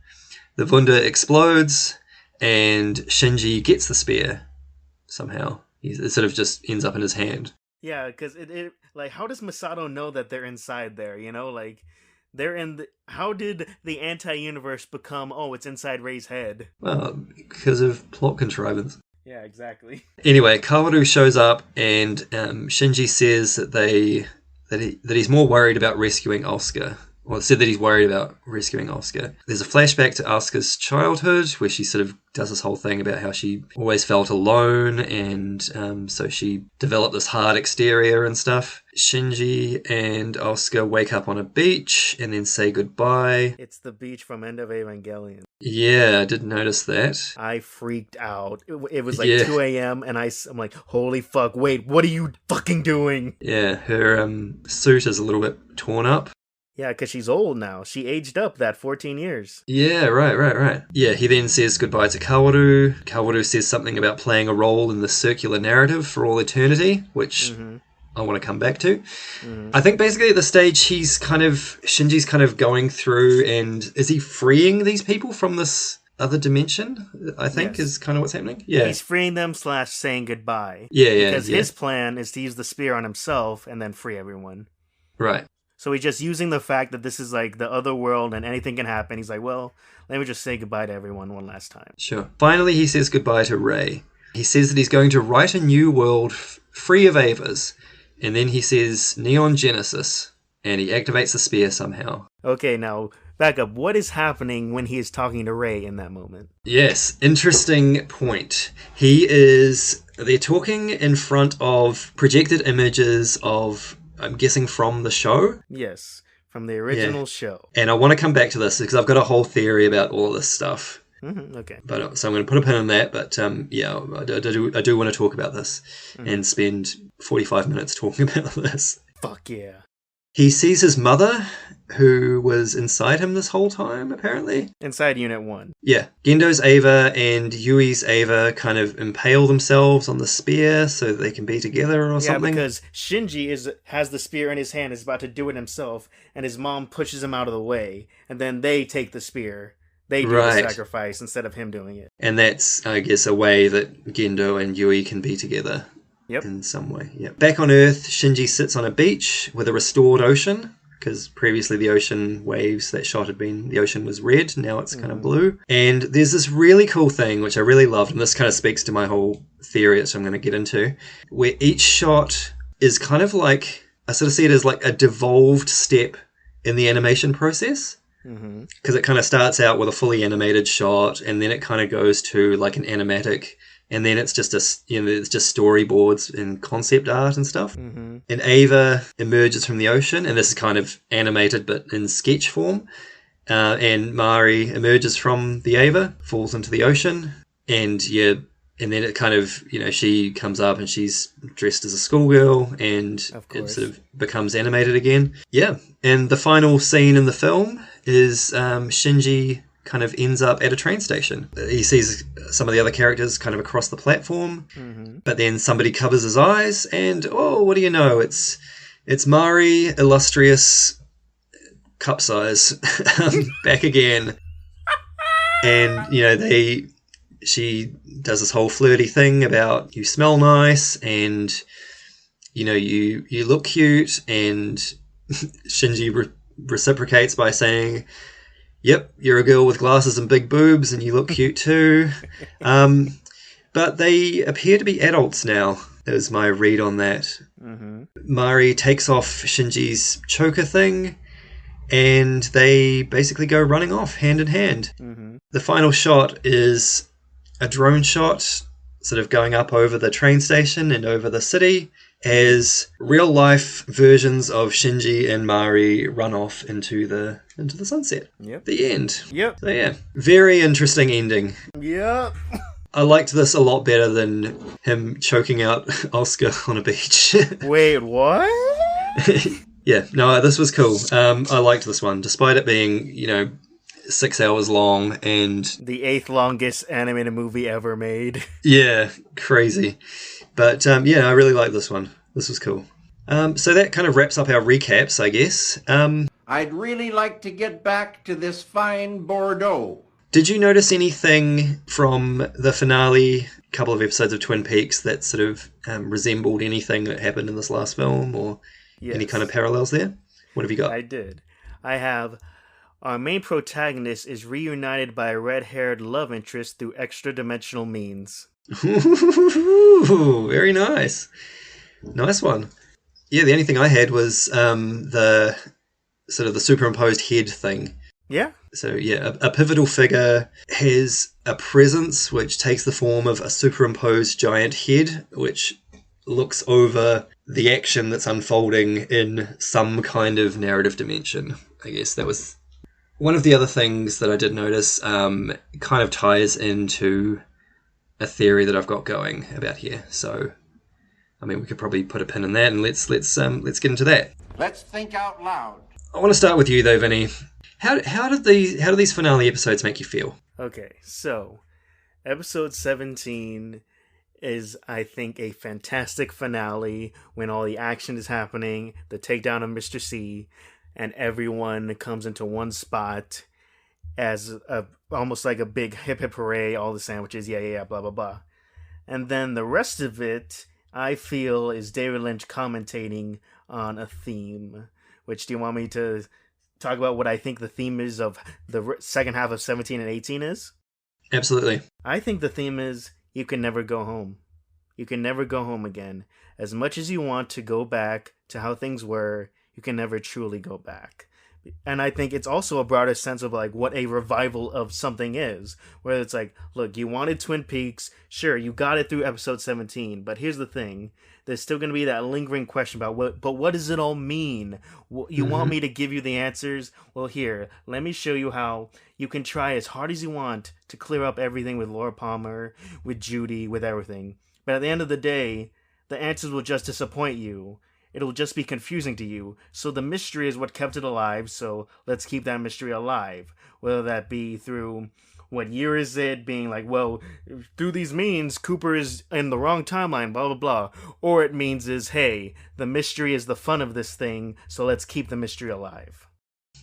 The Wunda explodes, and Shinji gets the spear somehow. It sort of just ends up in his hand. Yeah, because it like, how does Masato know that they're inside there? Like, they're in how did the anti-universe become, it's inside Rei's head? Well, because of plot contrivance. Yeah, exactly. Anyway, Kaworu shows up, and Shinji says that he's more worried about rescuing Asuka, Well, it said that he's worried about rescuing Asuka. There's a flashback to Asuka's childhood where she sort of does this whole thing about how she always felt alone, and so she developed this hard exterior and stuff. Shinji and Asuka wake up on a beach and then say goodbye. It's the beach from End of Evangelion. Yeah, I did notice that. I freaked out. It was like 2 a.m. and I'm like, holy fuck, wait, what are you fucking doing? Yeah, her suit is a little bit torn up. Yeah, because she's old now. She aged up that 14 years. Yeah, right. Yeah, he then says goodbye to Kaworu. Kaworu says something about playing a role in the circular narrative for all eternity, which I want to come back to. I think basically at the stage Shinji's kind of going through, and is he freeing these people from this other dimension? I think is kind of what's happening. Yeah. He's freeing them / saying goodbye. Yeah. Because his plan is to use the spear on himself and then free everyone. Right. So he's just using the fact that this is like the other world and anything can happen. He's like, well, let me just say goodbye to everyone one last time. Sure. Finally, he says goodbye to Rei. He says that he's going to write a new world free of Avas. And then he says Neon Genesis. And he activates the spear somehow. Okay, now back up. What is happening when he is talking to Rei in that moment? Yes, interesting point. They're talking in front of projected images of, I'm guessing, from the show? Yes, from the original show. And I want to come back to this because I've got a whole theory about all of this stuff. Okay. But so I'm going to put a pin in that. But I do want to talk about this and spend 45 minutes talking about this. Fuck yeah. He sees his mother, who was inside him this whole time, apparently. Inside Unit 1. Yeah. Gendo's Ava and Yui's Ava kind of impale themselves on the spear so that they can be together or something. Yeah, because Shinji has the spear in his hand, is about to do it himself, and his mom pushes him out of the way, and then they take the spear. They do the sacrifice instead of him doing it. And that's, I guess, a way that Gendo and Yui can be together. Yep. In some way. Yep. Back on Earth, Shinji sits on a beach with a restored ocean, because previously the ocean waves that shot the ocean was red, now it's kind of blue. And there's this really cool thing, which I really loved, and this kind of speaks to my whole theory, which I'm going to get into, where each shot is kind of like, I sort of see it as like a devolved step in the animation process. Because it kind of starts out with a fully animated shot, and then it kind of goes to like an animatic, and then it's just it's just storyboards and concept art and stuff. And Ava emerges from the ocean, and this is kind of animated but in sketch form. And Mari emerges from the Ava, falls into the ocean, and then it kind of, she comes up and she's dressed as a schoolgirl, and it sort of becomes animated again. Yeah, and the final scene in the film is Shinji kind of ends up at a train station. He sees some of the other characters kind of across the platform, but then somebody covers his eyes, and what do you know? It's Mari, illustrious cup size, back again, and she does this whole flirty thing about you smell nice, and you look cute, and Shinji reciprocates by saying, yep, you're a girl with glasses and big boobs, and you look cute too. But they appear to be adults now, is my read on that. Mari takes off Shinji's choker thing, and they basically go running off hand in hand. The final shot is a drone shot, sort of going up over the train station and over the city, as real life versions of Shinji and Mari run off into the sunset. Yep. The end. Yep. So yeah, very interesting ending. Yep. I liked this a lot better than him choking out Oscar on a beach. Wait, what? Yeah, no, this was cool. I liked this one, despite it being, 6 hours long and... the 8th longest animated movie ever made. Yeah, crazy. But, I really like this one. This was cool. So that kind of wraps up our recaps, I guess. I'd really like to get back to this fine Bordeaux. Did you notice anything from the finale couple of episodes of Twin Peaks that sort of resembled anything that happened in this last film, or any kind of parallels there? What have you got? I did. I have... our main protagonist is reunited by a red-haired love interest through extra-dimensional means. Ooh, very nice. Nice one. Yeah, the only thing I had was the sort of the superimposed head thing. Yeah. So yeah, a pivotal figure has a presence which takes the form of a superimposed giant head, which looks over the action that's unfolding in some kind of narrative dimension. I guess that was one of the other things that I did notice. Kind of ties into a theory that I've got going about here. So, I mean, we could probably put a pin in that, and let's get into that. Let's think out loud. I want to start with you though, Vinny. How do these finale episodes make you feel? Okay, so episode 17 is, I think, a fantastic finale when all the action is happening, the takedown of Mr. C, and everyone comes into one spot as almost like a big hip hip hooray, all the sandwiches, yeah, blah, blah, blah. And then the rest of it, I feel, is David Lynch commentating on a theme. Which, do you want me to talk about what I think the theme is of the second half of 17 and 18 is? Absolutely. I think the theme is you can never go home. You can never go home again. As much as you want to go back to how things were, you can never truly go back. And I think it's also a broader sense of like what a revival of something is, where it's like, look, you wanted Twin Peaks, sure, you got it through episode 17, but here's the thing, there's still going to be that lingering question about what does it all mean? You want me to give you the answers? Well, here, let me show you how you can try as hard as you want to clear up everything with Laura Palmer, with Judy, with everything. But at the end of the day, the answers will just disappoint you. It'll just be confusing to you. So the mystery is what kept it alive, so let's keep that mystery alive. Whether that be through, what year is it, being like, well, through these means, Cooper is in the wrong timeline, blah, blah, blah. Or it means is, hey, the mystery is the fun of this thing, so let's keep the mystery alive.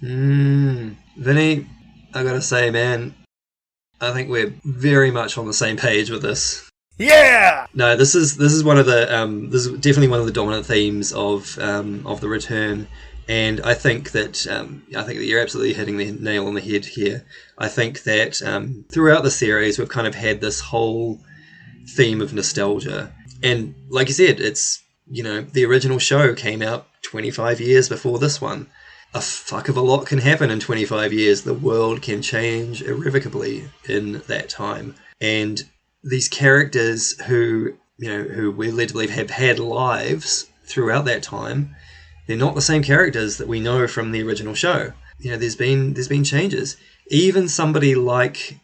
Vinny, I gotta say, man, I think we're very much on the same page with this. Yeah. No, this is one of the this is definitely one of the dominant themes of the return, and I think that you're absolutely hitting the nail on the head here. I think that throughout the series we've kind of had this whole theme of nostalgia, and like you said, it's, you know, the original show came out 25 years before this one. A fuck of a lot can happen in 25 years. The world can change irrevocably in that time, and these characters who we're led to believe have had lives throughout that time, they're not the same characters that we know from the original show. You know, there's been changes. Even somebody like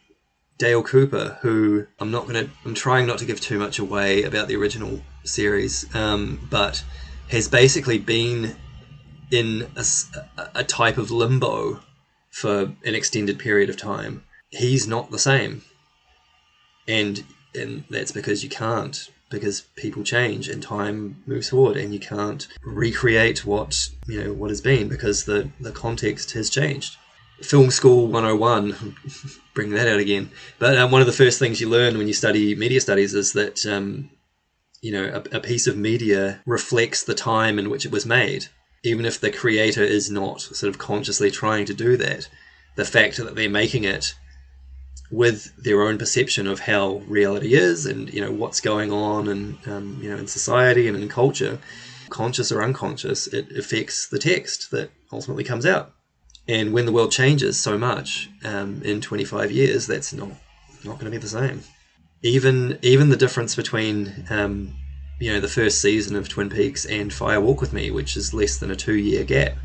Dale Cooper, who I'm trying not to give too much away about the original series, but has basically been in a type of limbo for an extended period of time. He's not the same. And that's because you can't, because people change and time moves forward, and you can't recreate what has been, because the context has changed. Film School 101, bring that out again. But one of the first things you learn when you study media studies is that a piece of media reflects the time in which it was made, even if the creator is not sort of consciously trying to do that. The fact that they're making it with their own perception of how reality is, and what's going on, and in society and in culture, conscious or unconscious, it affects the text that ultimately comes out. And when the world changes so much in 25 years, that's not going to be the same. Even the difference between the first season of Twin Peaks and Fire Walk with Me, which is less than a 2-year gap,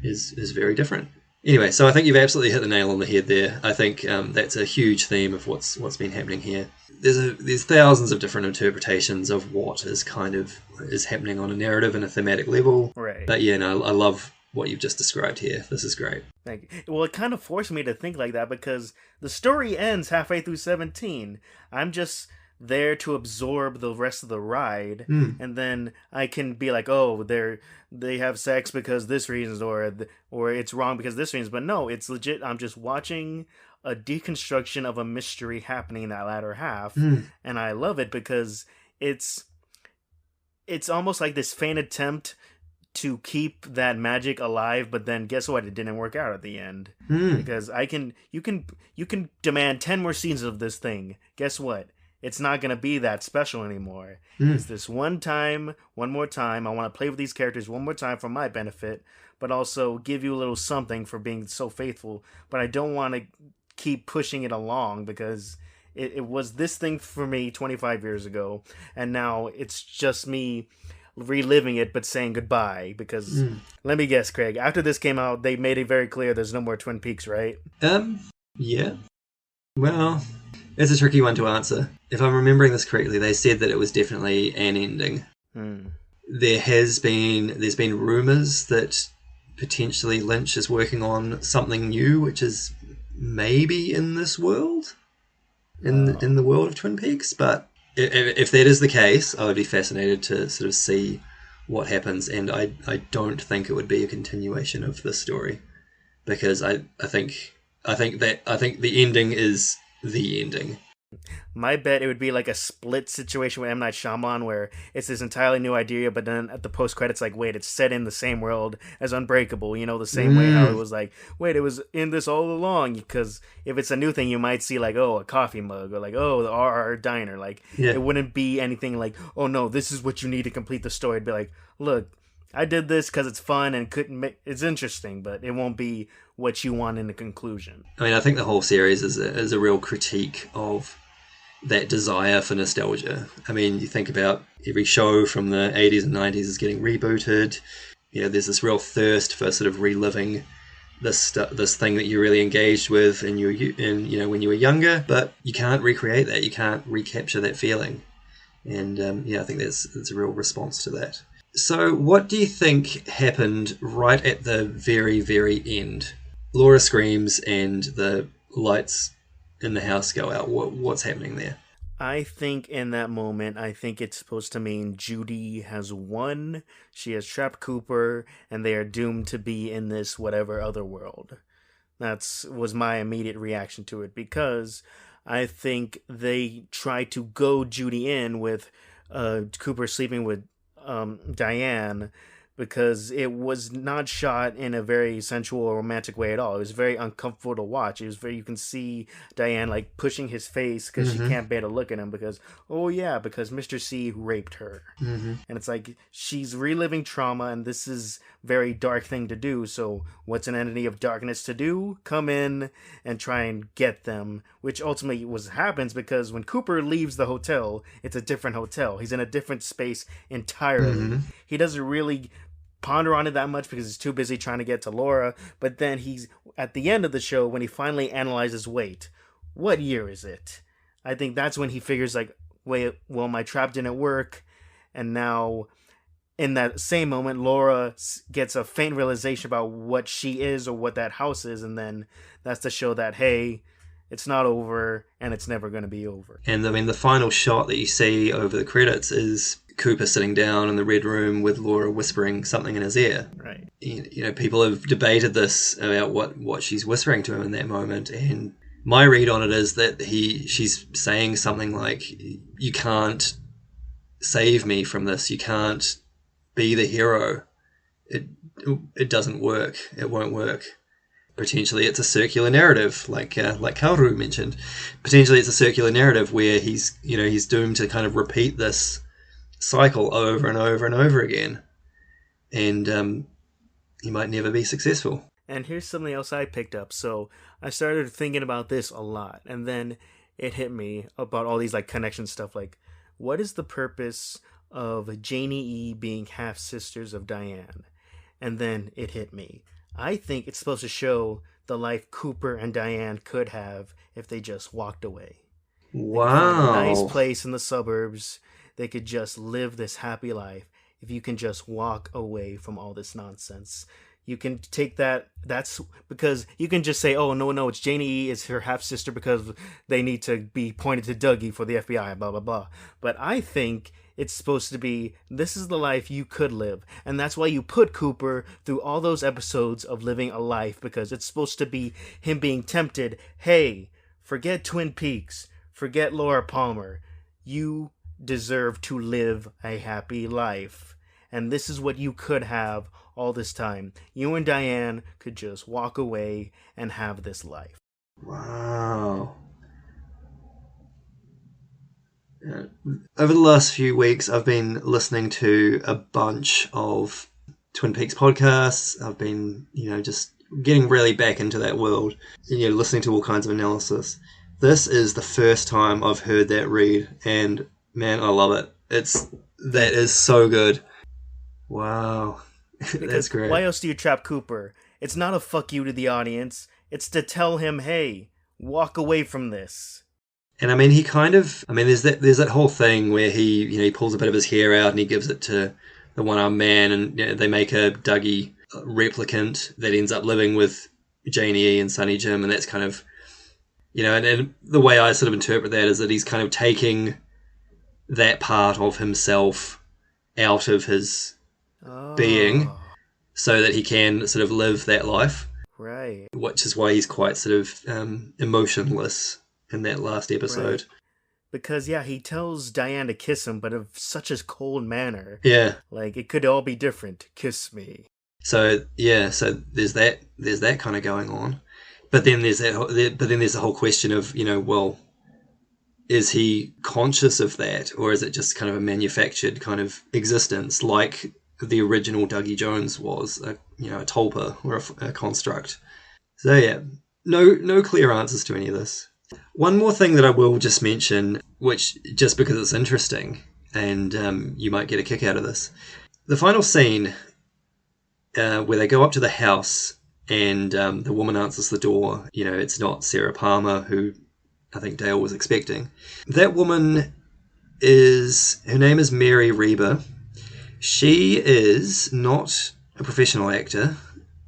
is very different. Anyway, so I think you've absolutely hit the nail on the head there. I think that's a huge theme of what's been happening here. There's thousands of different interpretations of what is happening on a narrative and a thematic level. Right. But yeah, no, I love what you've just described here. This is great. Thank you. Well, it kind of forced me to think like that, because the story ends halfway through 17. I'm just there to absorb the rest of the ride, and then I can be like, oh, they have sex because this reasons, or it's wrong because this reasons. But no, it's legit. I'm just watching a deconstruction of a mystery happening in that latter half, and I love it because it's almost like this faint attempt to keep that magic alive, but then guess what? It didn't work out at the end, because you can demand 10 more scenes of this thing. Guess what? it's not going to be that special anymore. It's this one more time. I want to play with these characters one more time for my benefit, but also give you a little something for being so faithful. But I don't want to keep pushing it along because it was this thing for me 25 years ago, and now it's just me reliving it but saying goodbye. Because let me guess, Craig, after this came out, they made it very clear there's no more Twin Peaks, right? Yeah. Well, it's a tricky one to answer. If I'm remembering this correctly, they said that it was definitely an ending. There's been rumors that potentially Lynch is working on something new, which is maybe in this world, in the world of Twin Peaks. But if that is the case, I would be fascinated to sort of see what happens. And I don't think it would be a continuation of this story, because I think the ending is the ending. My bet it would be like a split situation with M. Night Shyamalan, where it's this entirely new idea, but then at the post-credits, like, wait, it's set in the same world as Unbreakable, the same way how it was like, wait, it was in this all along, because if it's a new thing, you might see, like, oh, a coffee mug, or like, oh, the RR Diner, like, it wouldn't be anything like, oh, no, this is what you need to complete the story. It'd be like, look, I did this because it's fun and it's interesting, but it won't be what you want in the conclusion. I mean, I think the whole series is a real critique of that desire for nostalgia. I mean, you think about every show from the 80s and 90s is getting rebooted. There's this real thirst for sort of reliving this thing that you're really engaged with and when you were younger, but you can't recreate that. You can't recapture that feeling. And I think there's a real response to that. So what do you think happened right at the very, very end? Laura screams and the lights in the house go out. What's happening there? I think in that moment, it's supposed to mean Judy has won. She has trapped Cooper, and they are doomed to be in this whatever other world. Was my immediate reaction to it, because I think they tried to goad Judy in with Cooper sleeping with Diane, because it was not shot in a very sensual or romantic way at all. It was very uncomfortable to watch. You can see Diane like pushing his face because she can't bear to look at him because Mr. C raped her. And it's like she's reliving trauma, and this is very dark thing to do. So what's an entity of darkness to do? Come in and try and get them, which ultimately happens because when Cooper leaves the hotel, it's a different hotel. He's in a different space entirely. He doesn't really ponder on it that much because he's too busy trying to get to Laura. But then he's at the end of the show, when he finally analyzes, wait, what year is it? I think that's when he figures like, wait, well, my trap didn't work. And now in that same moment, Laura gets a faint realization about what she is or what that house is. And then that's to show that, hey, it's not over and it's never going to be over. And I mean, the final shot that you see over the credits is Cooper sitting down in the red room with Laura whispering something in his ear. Right. People have debated this about what she's whispering to him in that moment, and my read on it is that she's saying something like, you can't save me from this, you can't be the hero, it doesn't work, it won't work. Potentially it's a circular narrative, like Kaoru mentioned. Potentially it's a circular narrative where he's doomed to kind of repeat this cycle over and over and over again, and he might never be successful. And here's something else I picked up. So I started thinking about this a lot, and then it hit me about all these like connection stuff, like what is the purpose of Janie E being half sisters of Diane? And then it hit me, I think it's supposed to show the life Cooper and Diane could have if they just walked away. Wow. A nice place in the suburbs. They could just live this happy life if you can just walk away from all this nonsense. You can take that's because you can just say, oh, no, it's Janie E is her half-sister because they need to be pointed to Dougie for the FBI, blah, blah, blah. But I think it's supposed to be, this is the life you could live. And that's why you put Cooper through all those episodes of living a life, because it's supposed to be him being tempted. Hey, forget Twin Peaks. Forget Laura Palmer. You deserve to live a happy life. And this is what you could have all this time. You and Diane could just walk away and have this life. Wow. Over the last few weeks, I've been listening to a bunch of Twin Peaks podcasts. I've been, just getting really back into that world, listening to all kinds of analysis. This is the first time I've heard that read, and man, I love it. That is so good. Wow. That's great. Why else do you trap Cooper? It's not a fuck you to the audience. It's to tell him, hey, walk away from this. And I mean, there's that whole thing where he pulls a bit of his hair out and he gives it to the one-armed man, and they make a Dougie replicant that ends up living with Janie E and Sonny Jim, and that's kind of, and the way I sort of interpret that is that he's kind of taking that part of himself out of his being so that he can sort of live that life. Right. Which is why he's quite sort of emotionless in that last episode. Right. Because, he tells Diane to kiss him, but of such a cold manner. Yeah. Like, it could all be different. Kiss me. So there's that kind of going on. But then there's the whole question of, well, is he conscious of that, or is it just kind of a manufactured kind of existence, like the original Dougie Jones was, a tulpa or a construct? So no clear answers to any of this. One more thing that I will just mention, which just because it's interesting, and you might get a kick out of this. The final scene where they go up to the house and the woman answers the door. It's not Sarah Palmer, who I think Dale was expecting. That woman her name is Mary Reba. She is not a professional actor.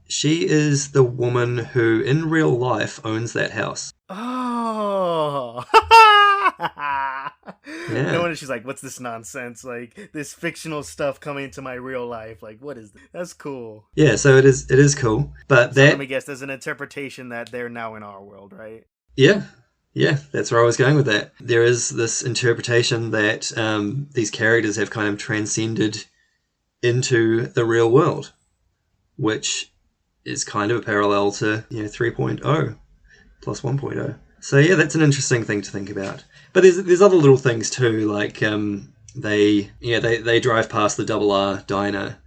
She is the woman who, in real life, owns that house. Oh! Yeah. No wonder she's like, what's this nonsense? Like, this fictional stuff coming into my real life. Like, what is this? That's cool. Yeah, so it is cool. But so let me guess, there's an interpretation that they're now in our world, right? Yeah, that's where I was going with that. There is this interpretation that these characters have kind of transcended into the real world, which is kind of a parallel to 3.0 plus 1.0. So that's an interesting thing to think about. But there's other little things too, like they drive past the R diner,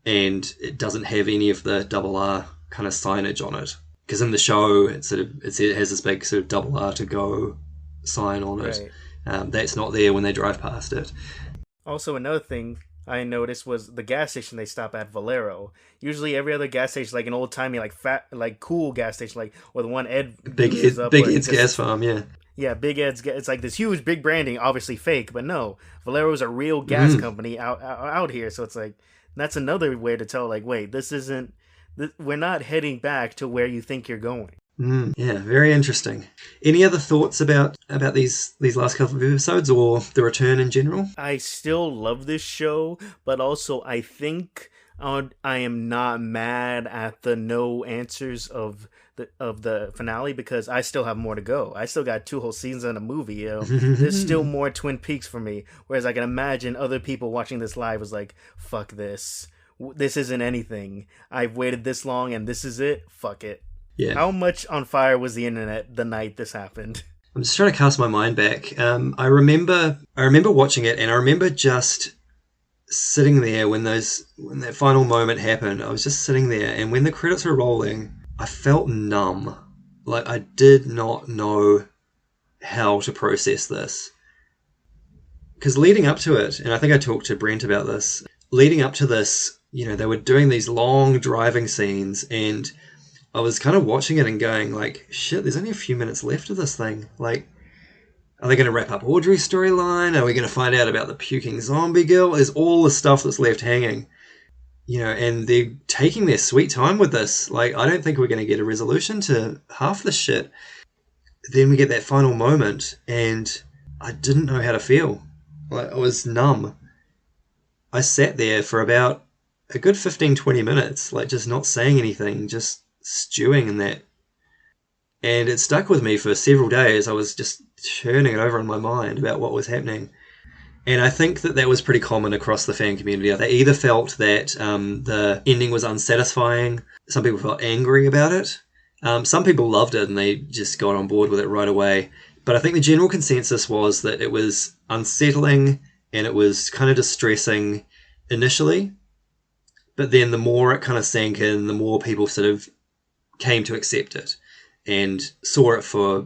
and it doesn't have any of the R kind of signage on it, because in the show it has this big sort of R to go sign on it. Right. That's not there when they drive past it. Also, another thing I noticed was the gas station they stop at, Valero. Usually every other gas station is like an old timey, like fat, like cool gas station, like or the one Ed Big Ed's gas farm, yeah. Yeah, Big Ed's. It's like this huge, big branding, obviously fake, but no, Valero's a real gas company out here. So it's like that's another way to tell, like, wait, this isn't. We're not heading back to where you think you're going. Yeah, very interesting. Any other thoughts about these last couple of episodes, or the return in general? I still love this show, but also I think I am not mad at the no answers of the finale, because I still have more to go. I still got 2 whole seasons in a movie. There's still more Twin Peaks for me. Whereas I can imagine other people watching this live was like, fuck this. This isn't anything. I've waited this long and this is it. Fuck it. Yeah. How much on fire was the internet the night this happened? I'm just trying to cast my mind back. I remember watching it, and I remember just sitting there when that final moment happened. I was just sitting there, and when the credits were rolling, I felt numb. Like, I did not know how to process this. Because leading up to it, and I think I talked to Brent about this, leading up to this, they were doing these long driving scenes, and I was kind of watching it and going, like, shit, there's only a few minutes left of this thing. Like, are they going to wrap up Audrey's storyline? Are we going to find out about the puking zombie girl? There's all the stuff that's left hanging. And they're taking their sweet time with this. Like, I don't think we're going to get a resolution to half this shit. Then we get that final moment, and I didn't know how to feel. Like, I was numb. I sat there for about a good 15-20 minutes, like, just not saying anything, just stewing in that. And it stuck with me for several days. I was just churning it over in my mind about what was happening. And I think that was pretty common across the fan community. They either felt that the ending was unsatisfying. Some people felt angry about it. Some people loved it and they just got on board with it right away. But I think the general consensus was that it was unsettling and it was kind of distressing initially. But then the more it kind of sank in, the more people sort of came to accept it and saw it for,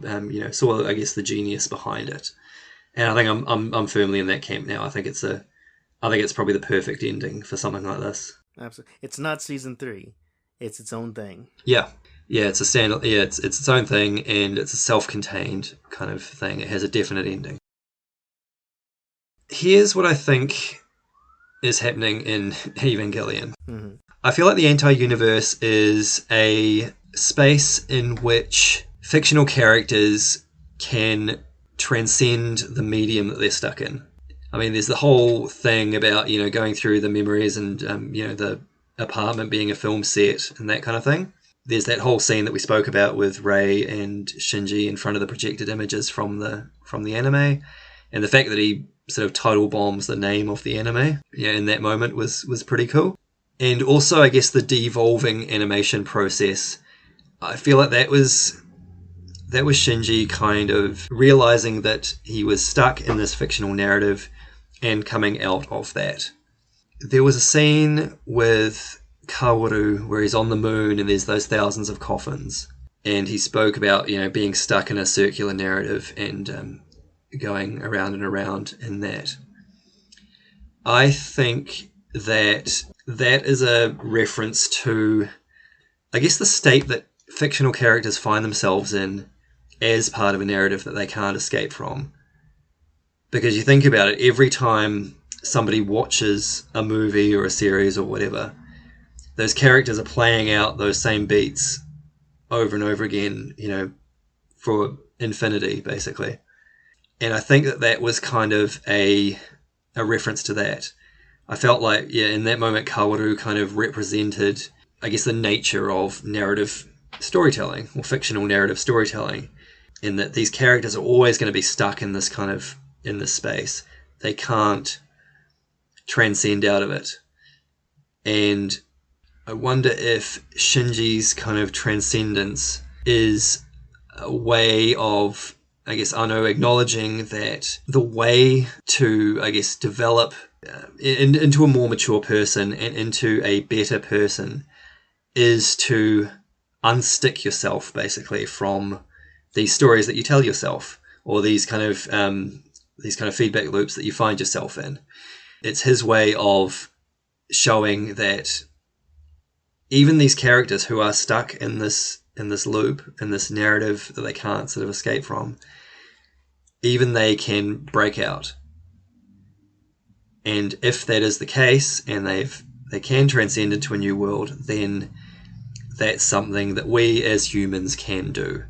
saw, I guess, the genius behind it. And I think I'm firmly in that camp now. I think it's probably the perfect ending for something like this. Absolutely. It's not season 3. It's its own thing. Yeah. Yeah, it's it's its own thing, and it's a self-contained kind of thing. It has a definite ending. Here's what I think is happening in Evangelion. Mm-hmm. I feel like the anti-universe is a space in which fictional characters can transcend the medium that they're stuck in. I mean, there's the whole thing about, going through the memories and, the apartment being a film set and that kind of thing. There's that whole scene that we spoke about with Rei and Shinji in front of the projected images from the anime, and the fact that he sort of title bombs the name of the anime, in that moment was pretty cool. And also, I guess, the devolving animation process. I feel like that was Shinji kind of realizing that he was stuck in this fictional narrative and coming out of that. There was a scene with Kaworu where he's on the moon and there's those thousands of coffins, and he spoke about being stuck in a circular narrative and going around and around in that. I think that is a reference to, I guess, the state that fictional characters find themselves in as part of a narrative that they can't escape from. Because you think about it, every time somebody watches a movie or a series or whatever, those characters are playing out those same beats over and over again, for infinity, basically. And I think that was kind of a reference to that. I felt like, in that moment, Kaworu kind of represented, I guess, the nature of narrative storytelling, or fictional narrative storytelling, in that these characters are always going to be stuck in this space. They can't transcend out of it. And I wonder if Shinji's kind of transcendence is a way of, I guess, acknowledging that the way to, I guess, develop into a more mature person and into a better person is to unstick yourself, basically, from these stories that you tell yourself, or these kind of feedback loops that you find yourself in. It's his way of showing that even these characters who are stuck in this loop, in this narrative that they can't sort of escape from, even they can break out. And if that is the case, and they can transcend into a new world, then that's something that we as humans can do.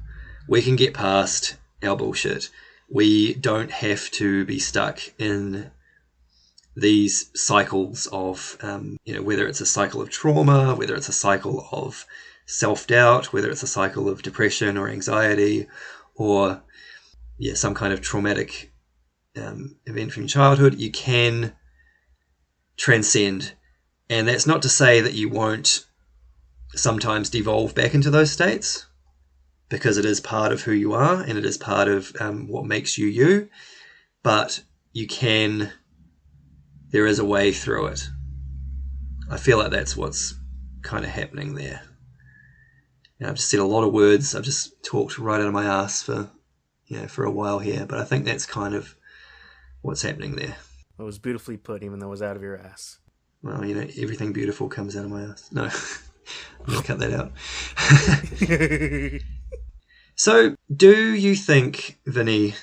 We can get past our bullshit. We don't have to be stuck in these cycles of, whether it's a cycle of trauma, whether it's a cycle of self-doubt, whether it's a cycle of depression or anxiety, or some kind of traumatic event from childhood. You can transcend. And that's not to say that you won't sometimes devolve back into those states, because it is part of who you are and it is part of what makes you you. But there is a way through it. I feel like that's what's kind of happening there. I've just said a lot of words. I've just talked right out of my ass for a while here, but I think that's kind of what's happening there. It was beautifully put, even though it was out of your ass. Well, everything beautiful comes out of my ass. No, I'm going to cut that out. So, do you think, Vinny,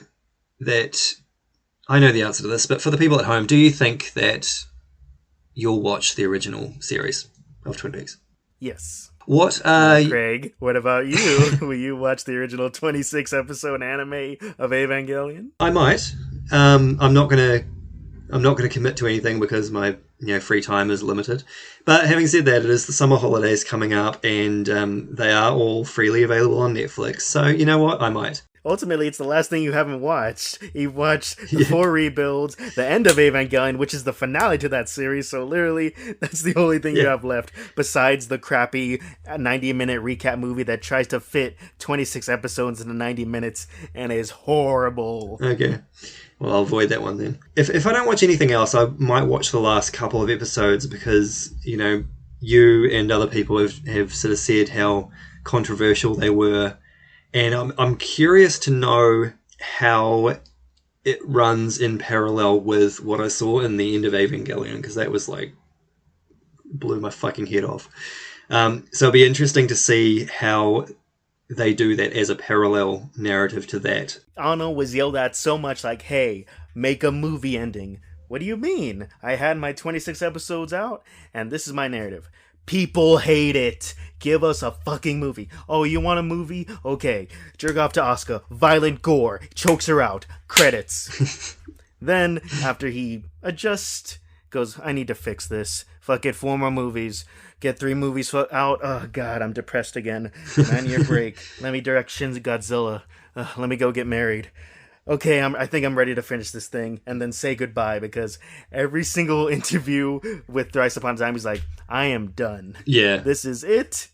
that... I know the answer to this, but for the people at home, do you think that you'll watch the original series of Twin Peaks? Yes. What Craig, what about you? Will you watch the original 26-episode anime of Evangelion? I might. I'm not gonna commit to anything because my free time is limited. But having said that, it is the summer holidays coming up, and they are all freely available on Netflix. So you know what? I might. Ultimately, it's the last thing you haven't watched. You've watched the 4 rebuilds, the end of Evangelion, which is the finale to that series, so literally, that's the only thing you have left, besides the crappy 90-minute recap movie that tries to fit 26 episodes into 90 minutes and is horrible. Okay. Well, I'll avoid that one then. If I don't watch anything else, I might watch the last couple of episodes because, you know, you and other people have sort of said how controversial they were. And I'm curious to know how it runs in parallel with what I saw in the end of Evangelion, because that was like, blew my fucking head off. So it'll be interesting to see how they do that as a parallel narrative to that. Anno was yelled at so much like, hey, make a movie ending. What do you mean? I had my 26 episodes out, and this is my narrative. People hate it. Give us a fucking movie. Oh, you want a movie? Okay. Jerk off to Asuka. Violent gore. Chokes her out. Credits. Then, after he adjusts, goes, I need to fix this. Fuck it, 4 more movies. Get 3 movies out. Oh, God, I'm depressed again. 9-year break. Let me direct Shin Godzilla. Let me go get married. Okay, I think I'm ready to finish this thing, and then say goodbye, because every single interview with Thrice Upon Time, he's like, I am done. Yeah. This is it.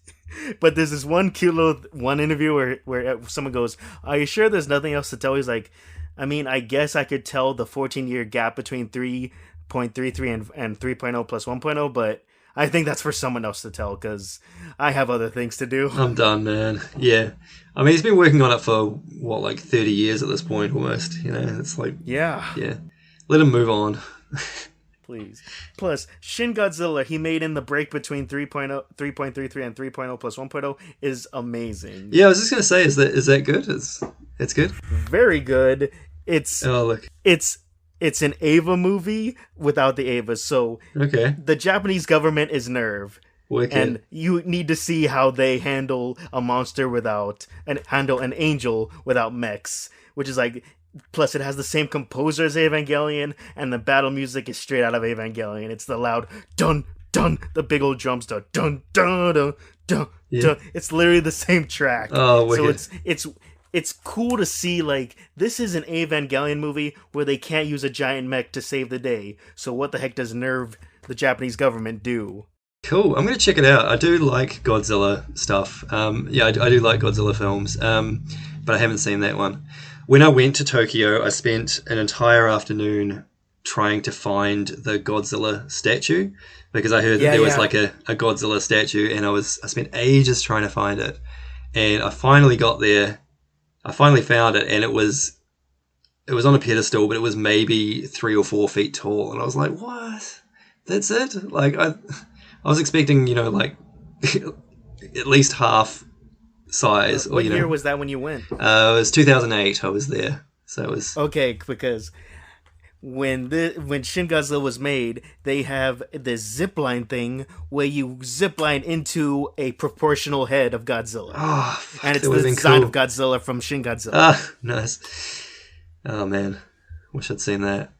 But there's this one cute little interview where someone goes, are you sure there's nothing else to tell? He's like, I mean, I guess I could tell the 14-year gap between 3.33 and 3.0 plus 1.0, but I think that's for someone else to tell, because I have other things to do. I'm done, man. Yeah. I mean, he's been working on it for, what, like 30 years at this point, almost. You know, it's like... Yeah. Let him move on. Please. Plus, Shin Godzilla, he made in the break between 3.33 and 3.0 plus 1.0 is amazing. Yeah, I was just going to say, is that good? It's good? Very good. It's an Ava movie without the Avas. So okay. The Japanese government is NERV. Wicked. And you need to see how they handle a monster handle an angel without mechs, which is like, plus it has the same composer as Evangelion, and the battle music is straight out of Evangelion. It's the loud dun dun, the big old drums, the dun dun dun dun dun. It's literally the same track. Oh, wicked. So it's cool to see, like, this is an Evangelion movie where they can't use a giant mech to save the day. So what the heck does NERV, the Japanese government, do? Cool. I'm going to check it out. I do like Godzilla stuff. I do like Godzilla films, but I haven't seen that one. When I went to Tokyo, I spent an entire afternoon trying to find the Godzilla statue, because I heard that there was like a Godzilla statue, and I spent ages trying to find it. And I finally got there. I finally found it, and it was on a pedestal, but it was maybe 3 or 4 feet tall. And I was like, what? That's it? Like, I was expecting, like at least half size. What year was that when you went? It was 2008. I was there, so it was okay, because when Shin Godzilla was made, they have this zipline thing where you zipline into a proportional head of Godzilla. Oh, and it's the design of Godzilla from Shin Godzilla. Ah, nice. Oh man, wish I'd seen that.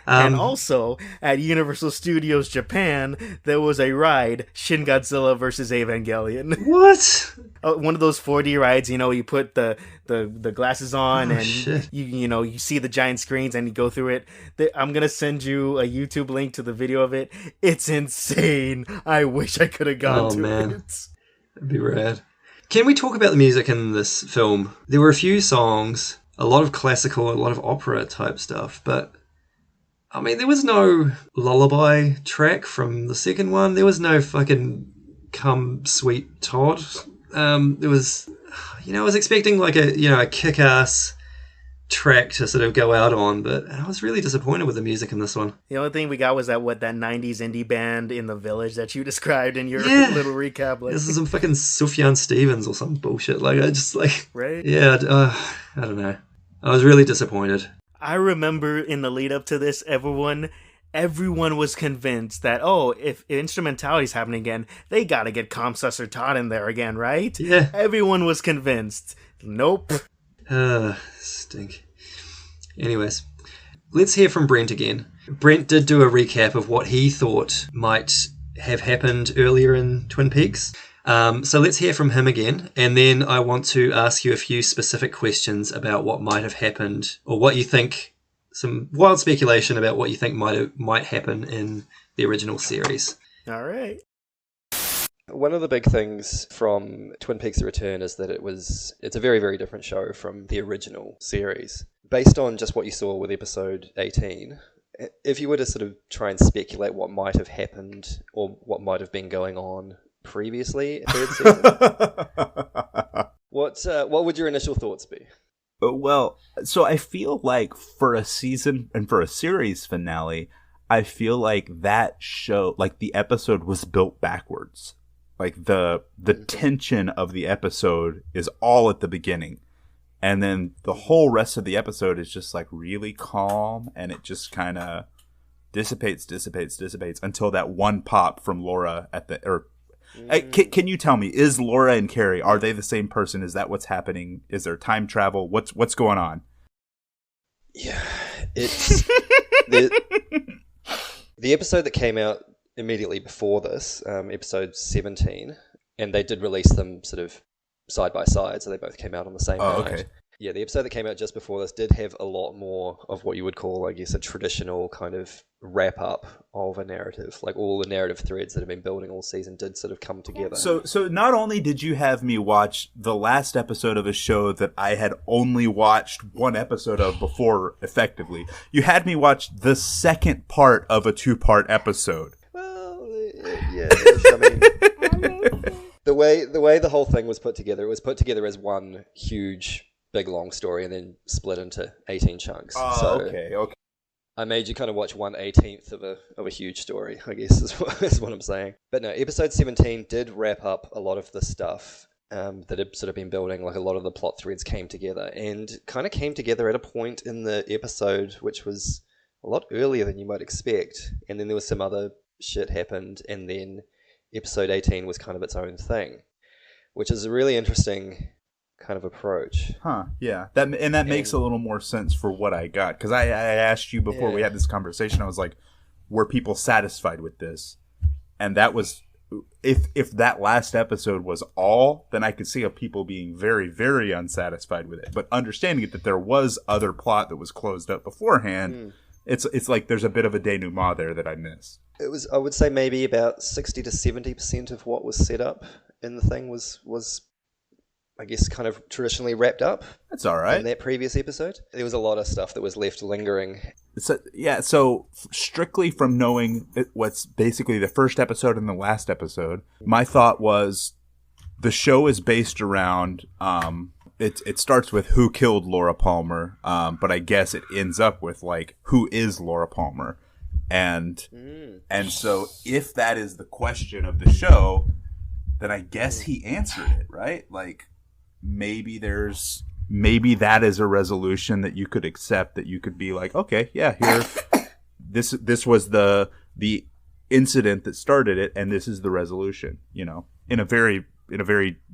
And also, at Universal Studios Japan, there was a ride, Shin Godzilla versus Evangelion. What? One of those 4D rides, you put the glasses on, and shit. you see the giant screens and you go through it. I'm going to send you a YouTube link to the video of it. It's insane. I wish I could have gone to it. That'd be rad. Can we talk about the music in this film? There were a few songs, a lot of classical, a lot of opera type stuff, but I mean, there was no lullaby track from the second one. There was no fucking Come Sweet Todd. There was, I was expecting like a kick-ass track to sort of go out on, but I was really disappointed with the music in this one. The only thing we got was that 90s indie band in the village that you described in your little recap. Like, this is some fucking Sufjan Stevens or some bullshit. Like, I just like... Right? Yeah, I don't know. I was really disappointed. I remember in the lead up to this, everyone was convinced that, if instrumentality's happening again, they gotta get Comsussor Todd in there again, right? Yeah. Everyone was convinced. Nope. Stink. Anyways, let's hear from Brent again. Brent did do a recap of what he thought might have happened earlier in Twin Peaks. So let's hear from him again, and then I want to ask you a few specific questions about what might have happened, or what you think, some wild speculation about what you think might happen in the original series. All right. One of the big things from Twin Peaks: The Return is that it's a very, very different show from the original series. Based on just what you saw with episode 18, if you were to sort of try and speculate what might have happened or what might have been going on previously, third season, what would your initial thoughts be? Well, so I feel like for a season and for a series finale, I feel like that show, like the episode was built backwards. Like the tension of the episode is all at the beginning. And then the whole rest of the episode is just like really calm, and it just kind of dissipates until that one pop from Laura at the, can you tell me, is Laura and Carrie, are they the same person? Is that what's happening? Is there time travel? What's going on? Yeah, it's the episode that came out immediately before this, episode 17, and they did release them sort of side by side, so they both came out on the same night. Okay. Yeah, the episode that came out just before this did have a lot more of what you would call, I guess, a traditional kind of wrap-up of a narrative. Like, all the narrative threads that have been building all season did sort of come together. So not only did you have me watch the last episode of a show that I had only watched one episode of before, effectively, you had me watch the second part of a 2-part episode. Well, yeah, I mean, the way the whole thing was put together, it was put together as one huge, big, long story and then split into 18 chunks. Oh, okay. I made you kind of watch 1/18 of a huge story, I guess is what I'm saying. But no, episode 17 did wrap up a lot of the stuff that had sort of been building. Like, a lot of the plot threads came together, and kind of came together at a point in the episode which was a lot earlier than you might expect. And then there was some other shit happened, and then episode 18 was kind of its own thing, which is a really interesting kind of approach. Yeah. That makes a little more sense for what I got, because I asked you before we had this conversation, I was like, were people satisfied with this? And that was, if that last episode was all, then I could see people being very, very unsatisfied with it. But understanding that there was other plot that was closed up beforehand, it's like there's a bit of a denouement there that I miss. It was, I would say, maybe about 60 to 70% of what was set up in the thing was I guess kind of traditionally wrapped up. That's all right. In that previous episode, there was a lot of stuff that was left lingering. So strictly from knowing what's basically the first episode and the last episode, my thought was the show is based around it starts with who killed Laura Palmer, but I guess it ends up with like who is Laura Palmer, and so if that is the question of the show, then I guess he answered it, right? Like maybe that is a resolution that you could accept, that you could be like, okay, yeah, here, this was the incident that started it, and this is the resolution, in a very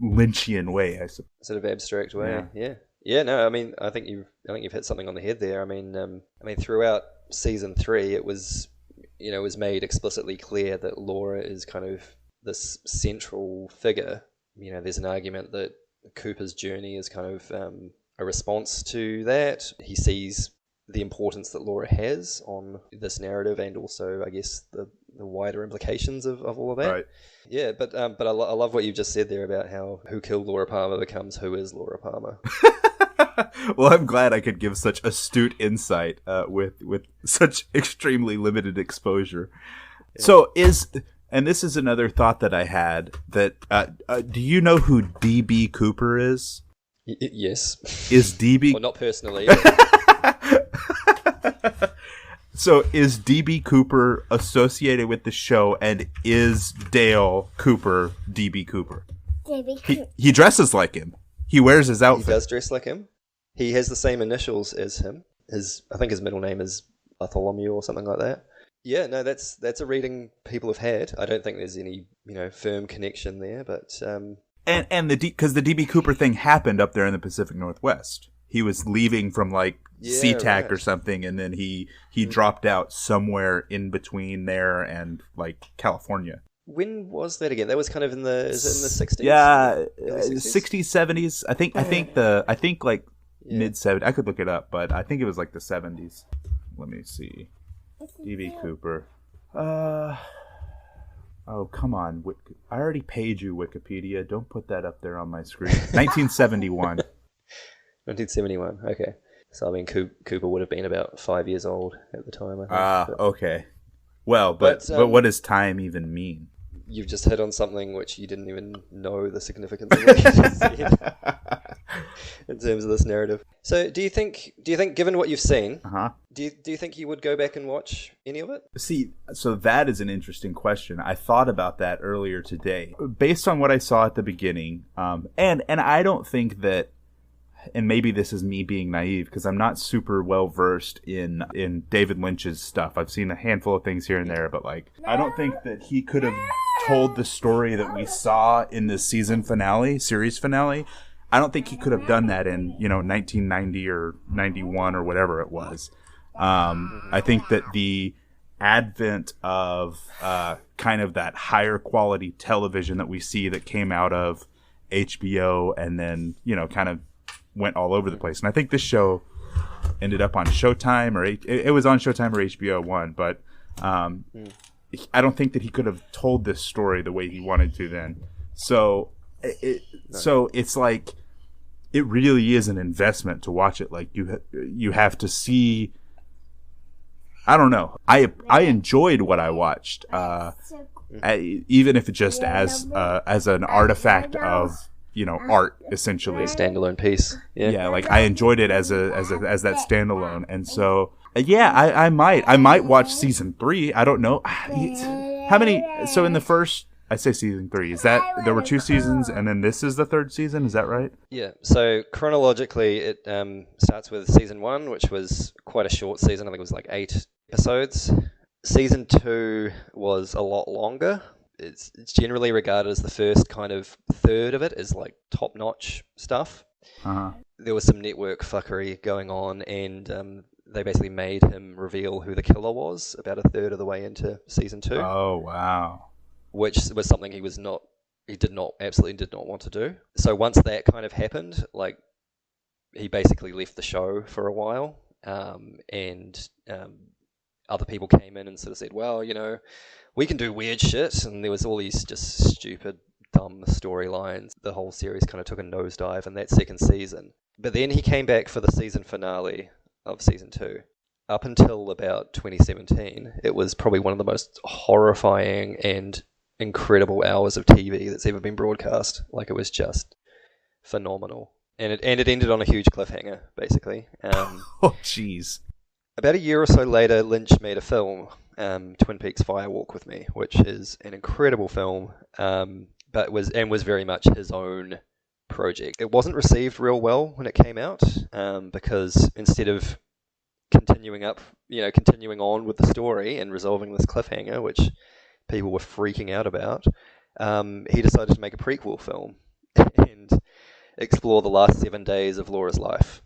Lynchian way, I suppose. Sort of abstract way. Yeah. No, I mean, I think you've hit something on the head there. I mean, throughout season 3, it was made explicitly clear that Laura is kind of this central figure. There's an argument that Cooper's journey is kind of a response to that. He sees the importance that Laura has on this narrative, and also, I guess, the wider implications of all of that. Right. Yeah, but I love what you've just said there about how who killed Laura Palmer becomes who is Laura Palmer. Well, I'm glad I could give such astute insight with such extremely limited exposure. Yeah. So and this is another thought that I had, that do you know who D.B. Cooper is? Yes. Is D.B. Well, not personally. So is D.B. Cooper associated with the show, and is Dale Cooper D.B. Cooper? D.B. Cooper. He dresses like him. He wears his outfit. He does dress like him. He has the same initials as him. I think his middle name is Bartholomew or something like that. Yeah, no, that's a reading people have had. I don't think there's any firm connection there, but and because the DB Cooper thing happened up there in the Pacific Northwest. He was leaving from SeaTac or something, and then he dropped out somewhere in between there and California. When was that again? That was kind of in the, is it in the 60s? Yeah, Early 60s? 60s, 70s. I think like mid 70s. I could look it up, but I think it was like the 70s. Let me see. D.B. Cooper. Oh, come on. I already paid you, Wikipedia. Don't put that up there on my screen. 1971. 1971, okay. So, I mean, Cooper would have been about 5 years old at the time, I think. Okay. Well, but what does time even mean? You've just hit on something which you didn't even know the significance of what you just said in terms of this narrative. So, do you think, given what you've seen, do you think you would go back and watch any of it? See, so that is an interesting question. I thought about that earlier today, based on what I saw at the beginning, and I don't think that. And maybe this is me being naive because I'm not super well versed in David Lynch's stuff. I've seen a handful of things here and there, but like I don't think that he could have told the story that we saw in the series finale. I don't think he could have done that in 1990 or 91 or whatever it was. I think that the advent of kind of that higher quality television that we see that came out of HBO and then kind of went all over the place. And I think this show ended up on Showtime or it was on Showtime or HBO One, but I don't think that he could have told this story the way he wanted to then. So it's like it really is an investment to watch it. Like you have to see. I don't know. I enjoyed what I watched, even if it just as an artifact of art, essentially. A standalone piece. Yeah, like I enjoyed it as that standalone, and so I might watch season 3. I don't know how many. So in the first, I say season 3. Is that there were 2 seasons, and then this is the 3rd season? Is that right? Yeah. So chronologically, it starts with season 1, which was quite a short season. I think it was like 8 episodes. Season 2 was a lot longer. It's generally regarded as the first kind of third of it is like top-notch stuff. There was some network fuckery going on, and they basically made him reveal who the killer was about a third of the way into season 2. Oh, wow. Which was something he absolutely did not want to do. So once that kind of happened, like he basically left the show for a while, and other people came in and sort of said, well, we can do weird shit, and there was all these just stupid, dumb storylines. The whole series kind of took a nosedive in that 2nd season. But then he came back for the season finale of season 2. Up until about 2017, it was probably one of the most horrifying and incredible hours of TV that's ever been broadcast. Like, it was just phenomenal. And it ended on a huge cliffhanger, basically. Oh, jeez. About a year or so later, Lynch made a film, Twin Peaks Fire Walk with Me, which is an incredible film, but was very much his own project. It wasn't received real well when it came out, because instead of continuing on with the story and resolving this cliffhanger, which people were freaking out about, he decided to make a prequel film and explore the last 7 days of Laura's life.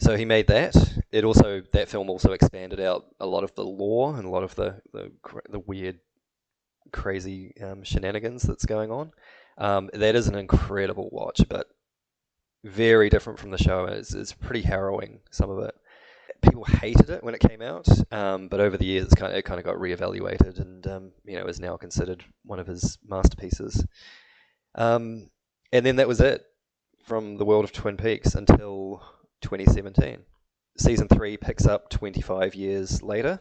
So he made that. That film also expanded out a lot of the lore and a lot of the weird, crazy shenanigans that's going on. That is an incredible watch, but very different from the show. It's pretty harrowing, some of it. People hated it when it came out, but over the years it kind of got reevaluated and is now considered one of his masterpieces. And then that was it from the world of Twin Peaks until 2017. Season 3 picks up 25 years later.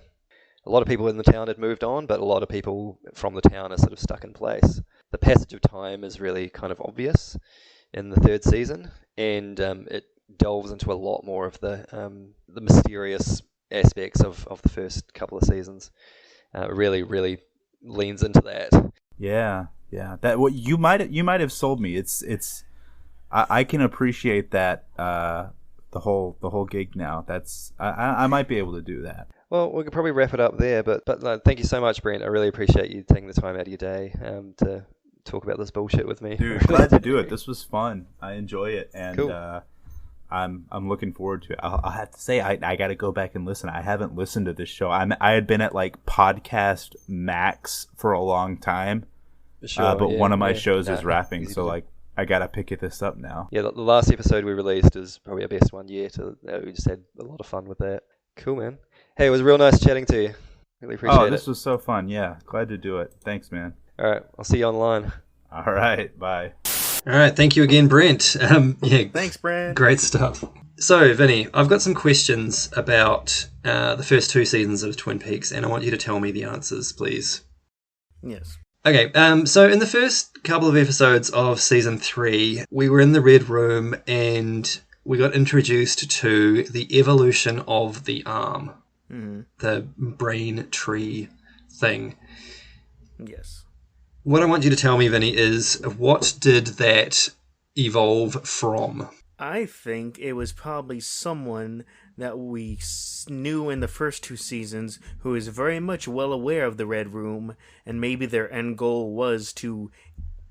A lot of people in the town had moved on, but a lot of people from the town are sort of stuck in place. The passage of time is really kind of obvious in the 3rd season, and it delves into a lot more of the mysterious aspects of the first couple of seasons. Really, really leans into that. Yeah. That what you might have sold me. It's I can appreciate that. The whole gig now. That's I might be able to do that. Well, we could probably wrap it up there, but thank you so much, Brent. I really appreciate you taking the time out of your day to talk about this bullshit with me. Dude, glad to do it. This was fun. I enjoy it, and cool. I'm looking forward to it. I'll have to say I got to go back and listen. I haven't listened to this show. I had been at like podcast max for a long time, but one of my shows is wrapping, so like I gotta pick this up now. Yeah, the last episode we released is probably our best one yet. We just had a lot of fun with that. Cool, man. Hey, it was real nice chatting to you. Really appreciate it. Oh, this was so fun. Yeah, glad to do it. Thanks, man. All right, I'll see you online. All right, bye. All right, thank you again, Brent. Thanks, Brent. Great stuff. So, Vinny, I've got some questions about the first 2 seasons of Twin Peaks, and I want you to tell me the answers, please. Yes. Okay, so in the first couple of episodes of season 3, we were in the Red Room and we got introduced to the evolution of the arm, the brain tree thing. Yes. What I want you to tell me, Vinny, is what did that evolve from? I think it was probably someone that we knew in the first 2 seasons who is very much well aware of the Red Room, and maybe their end goal was to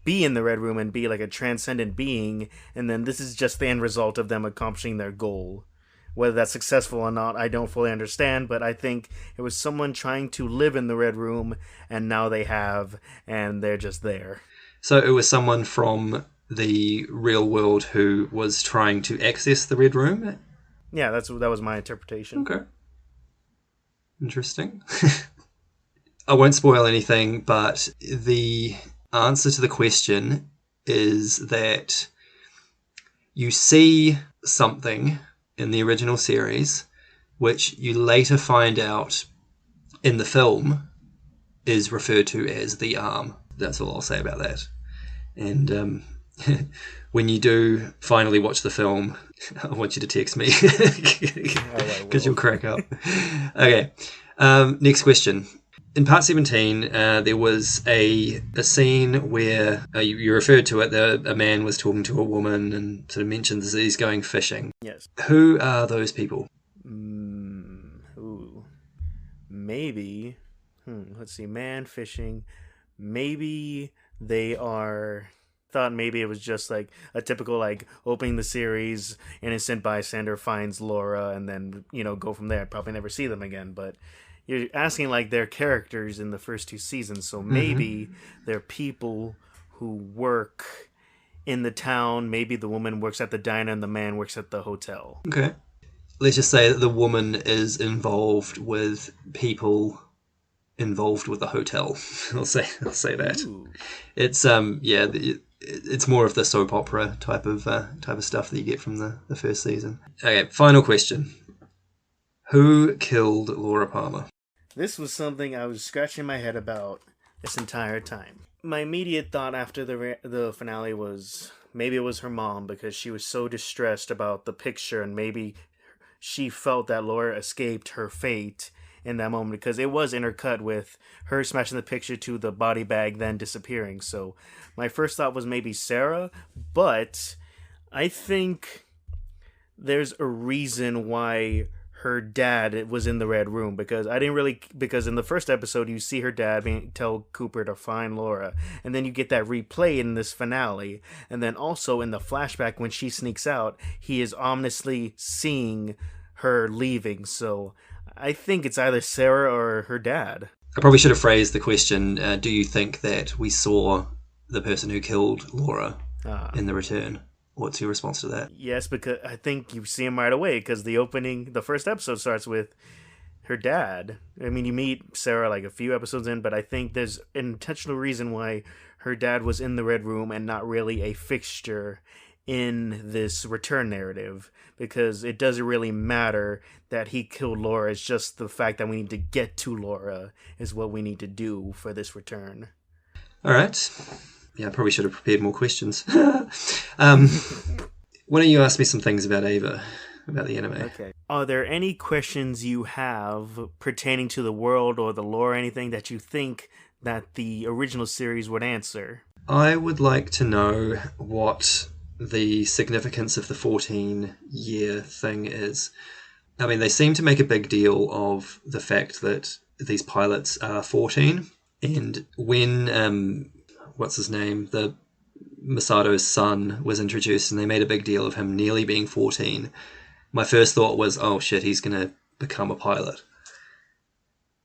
be in the Red Room and be like a transcendent being, and then this is just the end result of them accomplishing their goal. Whether that's successful or not, I don't fully understand, but I think it was someone trying to live in the Red Room, and now they have, and they're just there. So it was someone from the real world who was trying to access the Red Room? Yeah, that was my interpretation. Okay. Interesting. I won't spoil anything, but the answer to the question is that you see something in the original series which you later find out in the film is referred to as the arm. That's all I'll say about that. And when you do finally watch the film, I want you to text me because you'll crack up. Okay, next question. In part 17, there was a scene where you referred to it. A man was talking to a woman and sort of mentions that he's going fishing. Yes. Who are those people? Maybe. Let's see. Man fishing. Maybe they are. Thought maybe it was just like a typical like opening the series, innocent bystander finds Laura, and then go from there. Probably never see them again, but. You're asking like they're characters in the first 2 seasons, so maybe they're people who work in the town. Maybe the woman works at the diner and the man works at the hotel. Okay. Let's just say that the woman is involved with people involved with the hotel. I'll say that. Ooh. It's it's more of the soap opera type of stuff that you get from the first season. Okay, final question. Who killed Laura Palmer? This was something I was scratching my head about this entire time. My immediate thought after the finale was maybe it was her mom, because she was so distressed about the picture, and maybe she felt that Laura escaped her fate in that moment, because it was intercut with her smashing the picture to the body bag, then disappearing. So my first thought was maybe Sarah, but I think there's a reason why her dad was in the Red Room, because in the first episode you see her dad tell Cooper to find Laura, and then you get that replay in this finale, and then also in the flashback when she sneaks out, he is ominously seeing her leaving. So I think it's either Sarah or her dad. I probably should have phrased the question, do you think that we saw the person who killed Laura in the return? What's your response to that? Yes, because I think you see him right away, because the first episode starts with her dad. I mean, you meet Sarah like a few episodes in, but I think there's an intentional reason why her dad was in the Red Room and not really a fixture in this return narrative, because it doesn't really matter that he killed Laura. It's just the fact that we need to get to Laura is what we need to do for this return. All right. Yeah, I probably should have prepared more questions. Why don't you ask me some things about Ava, about the anime? Okay. Are there any questions you have pertaining to the world or the lore, or anything that you think that the original series would answer? I would like to know what the significance of the 14-year thing is. I mean, they seem to make a big deal of the fact that these pilots are 14, and when... what's his name? The Masato's son was introduced and they made a big deal of him nearly being 14, my first thought was, oh shit, he's going to become a pilot.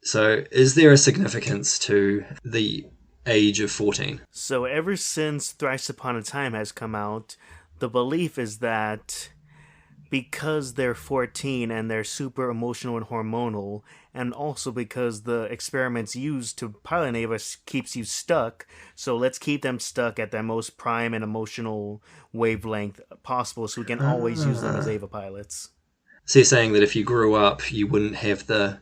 So is there a significance to the age of 14? So ever since Thrice Upon a Time has come out, the belief is that because they're 14 and they're super emotional and hormonal, and also because the experiments used to pilot Ava keeps you stuck, so let's keep them stuck at their most prime and emotional wavelength possible so we can always use them as Ava pilots. So you're saying that if you grew up, you wouldn't have the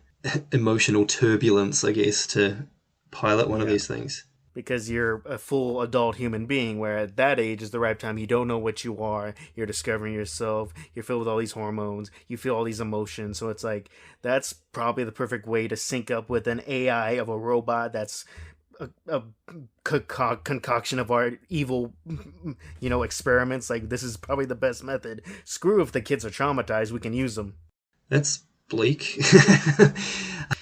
emotional turbulence, I guess, to pilot one of these things? Because you're a full adult human being, where at that age is the right time. You don't know what you are. You're discovering yourself. You're filled with all these hormones. You feel all these emotions. So it's like, that's probably the perfect way to sync up with an AI of a robot that's a concoction of our evil, experiments. Like, this is probably the best method. Screw if the kids are traumatized, we can use them. That's bleak.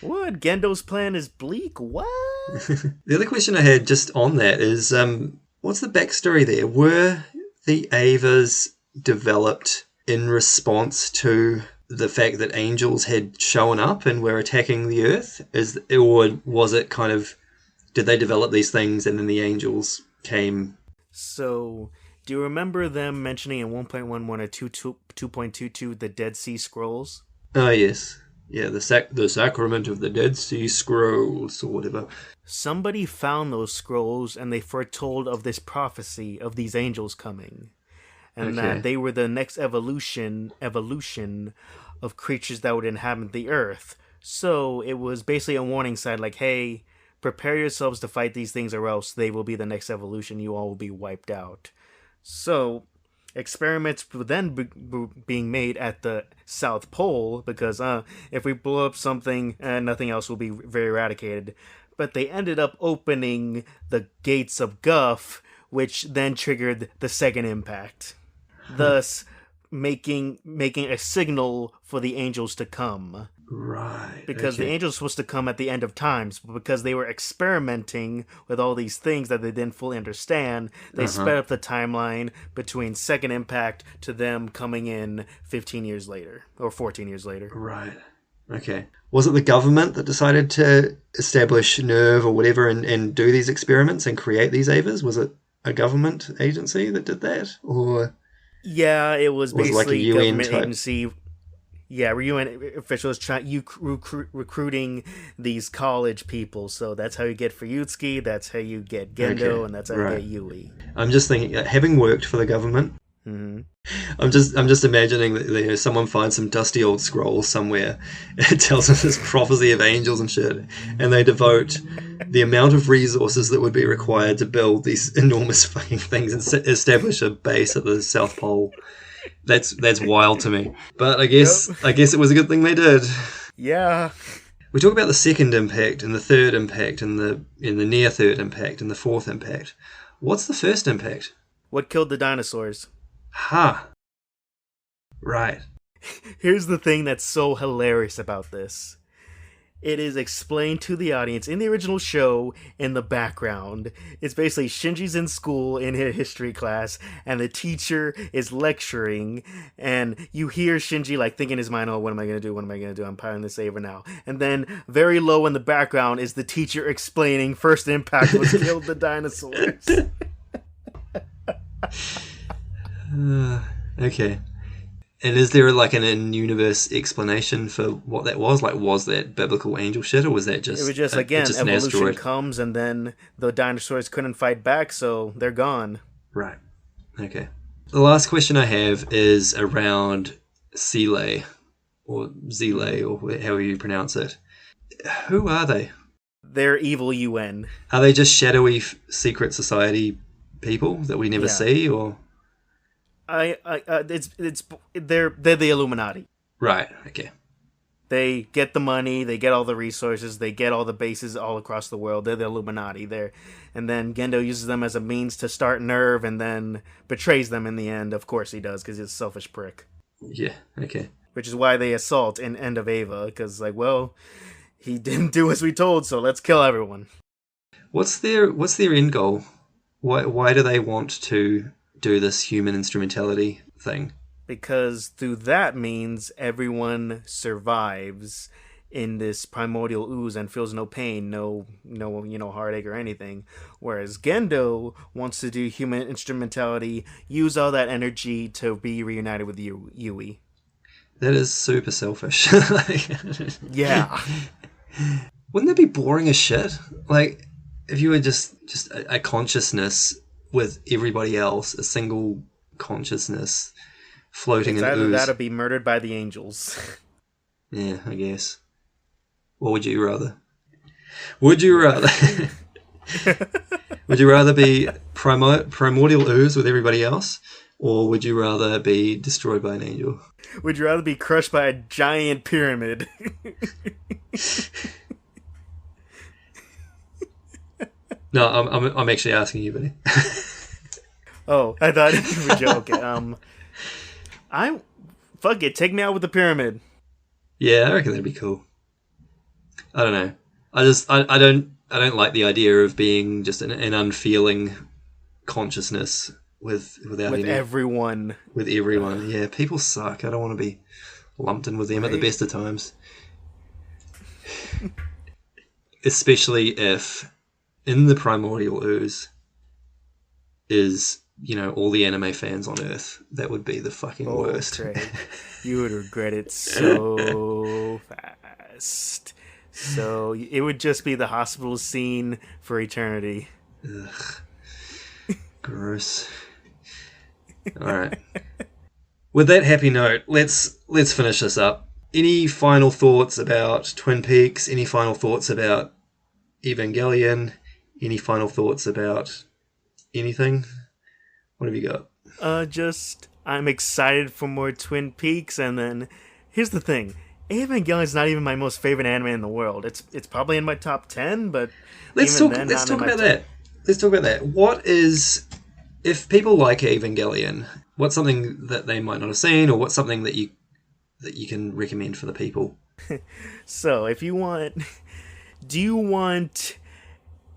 What? Gendo's plan is bleak? What? The other question I had just on that is, what's the backstory there? Were the Avas developed in response to the fact that angels had shown up and were attacking the Earth? Or was it kind of, did they develop these things and then the angels came? So, do you remember them mentioning in 1.11 or 2.22 the Dead Sea Scrolls? Oh, yes. Yeah, the sacrament of the Dead Sea Scrolls, or whatever. Somebody found those scrolls, and they foretold of this prophecy of these angels coming. And that they were the next evolution of creatures that would inhabit the earth. So, it was basically a warning sign, like, hey, prepare yourselves to fight these things, or else they will be the next evolution. You all will be wiped out. So, experiments were then being made at the South Pole, because if we blow up something, nothing else will be very eradicated. But they ended up opening the gates of Guff, which then triggered the second impact, thus making a signal for the angels to come. Right. Because the angels were supposed to come at the end of times, but because they were experimenting with all these things that they didn't fully understand, they sped up the timeline between second impact to them coming in 15 years later, or 14 years later. Right. Okay. Was it the government that decided to establish NERV or whatever and do these experiments and create these Avas? Was it a government agency that did that? Or yeah, it was basically like a UN government type agency. Yeah, UN officials recruiting these college people. So that's how you get Fuyutsuki, that's how you get Gendo, and that's how you get Yui. I'm just thinking, having worked for the government, I'm just imagining that someone finds some dusty old scrolls somewhere. It tells us this prophecy of angels and shit, and they devote the amount of resources that would be required to build these enormous fucking things and establish a base at the South Pole. That's wild to me. But I guess it was a good thing they did. Yeah. We talk about the second impact and the third impact and the near third impact and the fourth impact. What's the first impact? What killed the dinosaurs? Right. Here's the thing that's so hilarious about this. It is explained to the audience in the original show in the background. It's basically Shinji's in school in his history class, and the teacher is lecturing, and you hear Shinji like thinking in his mind, oh, what am I going to do? What am I going to do? I'm piling this Ava now. And then very low in the background is the teacher explaining first impact was killed the dinosaurs. Okay. And is there like an in-universe explanation for what that was? Like, was that biblical angel shit, or was that just... It was just, again, evolution comes, and then the dinosaurs couldn't fight back, so they're gone. Right. Okay. The last question I have is around Seele, or Zile, or however you pronounce it. Who are they? They're evil UN. Are they just shadowy secret society people that we never see, or... they're the Illuminati. Right. Okay. They get the money, they get all the resources, they get all the bases all across the world. They're the Illuminati. And then Gendo uses them as a means to start NERV, and then betrays them in the end. Of course he does, because he's a selfish prick. Yeah. Okay. Which is why they assault in End of Ava, because he didn't do as we told, so let's kill everyone. What's their end goal? Why do they want to do this human instrumentality thing? Because through that means everyone survives in this primordial ooze and feels no pain, no heartache or anything. Whereas Gendo wants to do human instrumentality, use all that energy to be reunited with Yui. That is super selfish. Yeah. Wouldn't that be boring as shit? Like, if you were just a consciousness with everybody else, a single consciousness floating It's in either ooze. that or be murdered by the angels. Yeah, I guess. What would you rather? Would you rather? Would you rather be primordial ooze with everybody else, or would you rather be destroyed by an angel? Would you rather be crushed by a giant pyramid? No, I'm actually asking you, buddy. Oh, I thought you were joking. Fuck it, take me out with the pyramid. Yeah, I reckon that'd be cool. I don't know. I don't like the idea of being just an unfeeling consciousness without With any, everyone. with everyone. Yeah, people suck. I don't want to be lumped in with them at the best of times. Especially if in the primordial ooze is, all the anime fans on Earth. That would be the fucking worst. Craig, you would regret it so fast. So it would just be the hospital scene for eternity. Ugh. Gross. All right. With that happy note, let's finish this up. Any final thoughts about Twin Peaks? Any final thoughts about Evangelion? Any final thoughts about anything? What have you got? I'm excited for more Twin Peaks, and then here's the thing. Evangelion is not even my most favorite anime in the world. It's probably in my top 10, but Let's talk about that. Let's talk about that. What is, if people like Evangelion, what's something that they might not have seen, or what's something that you can recommend for the people? So, if you want, do you want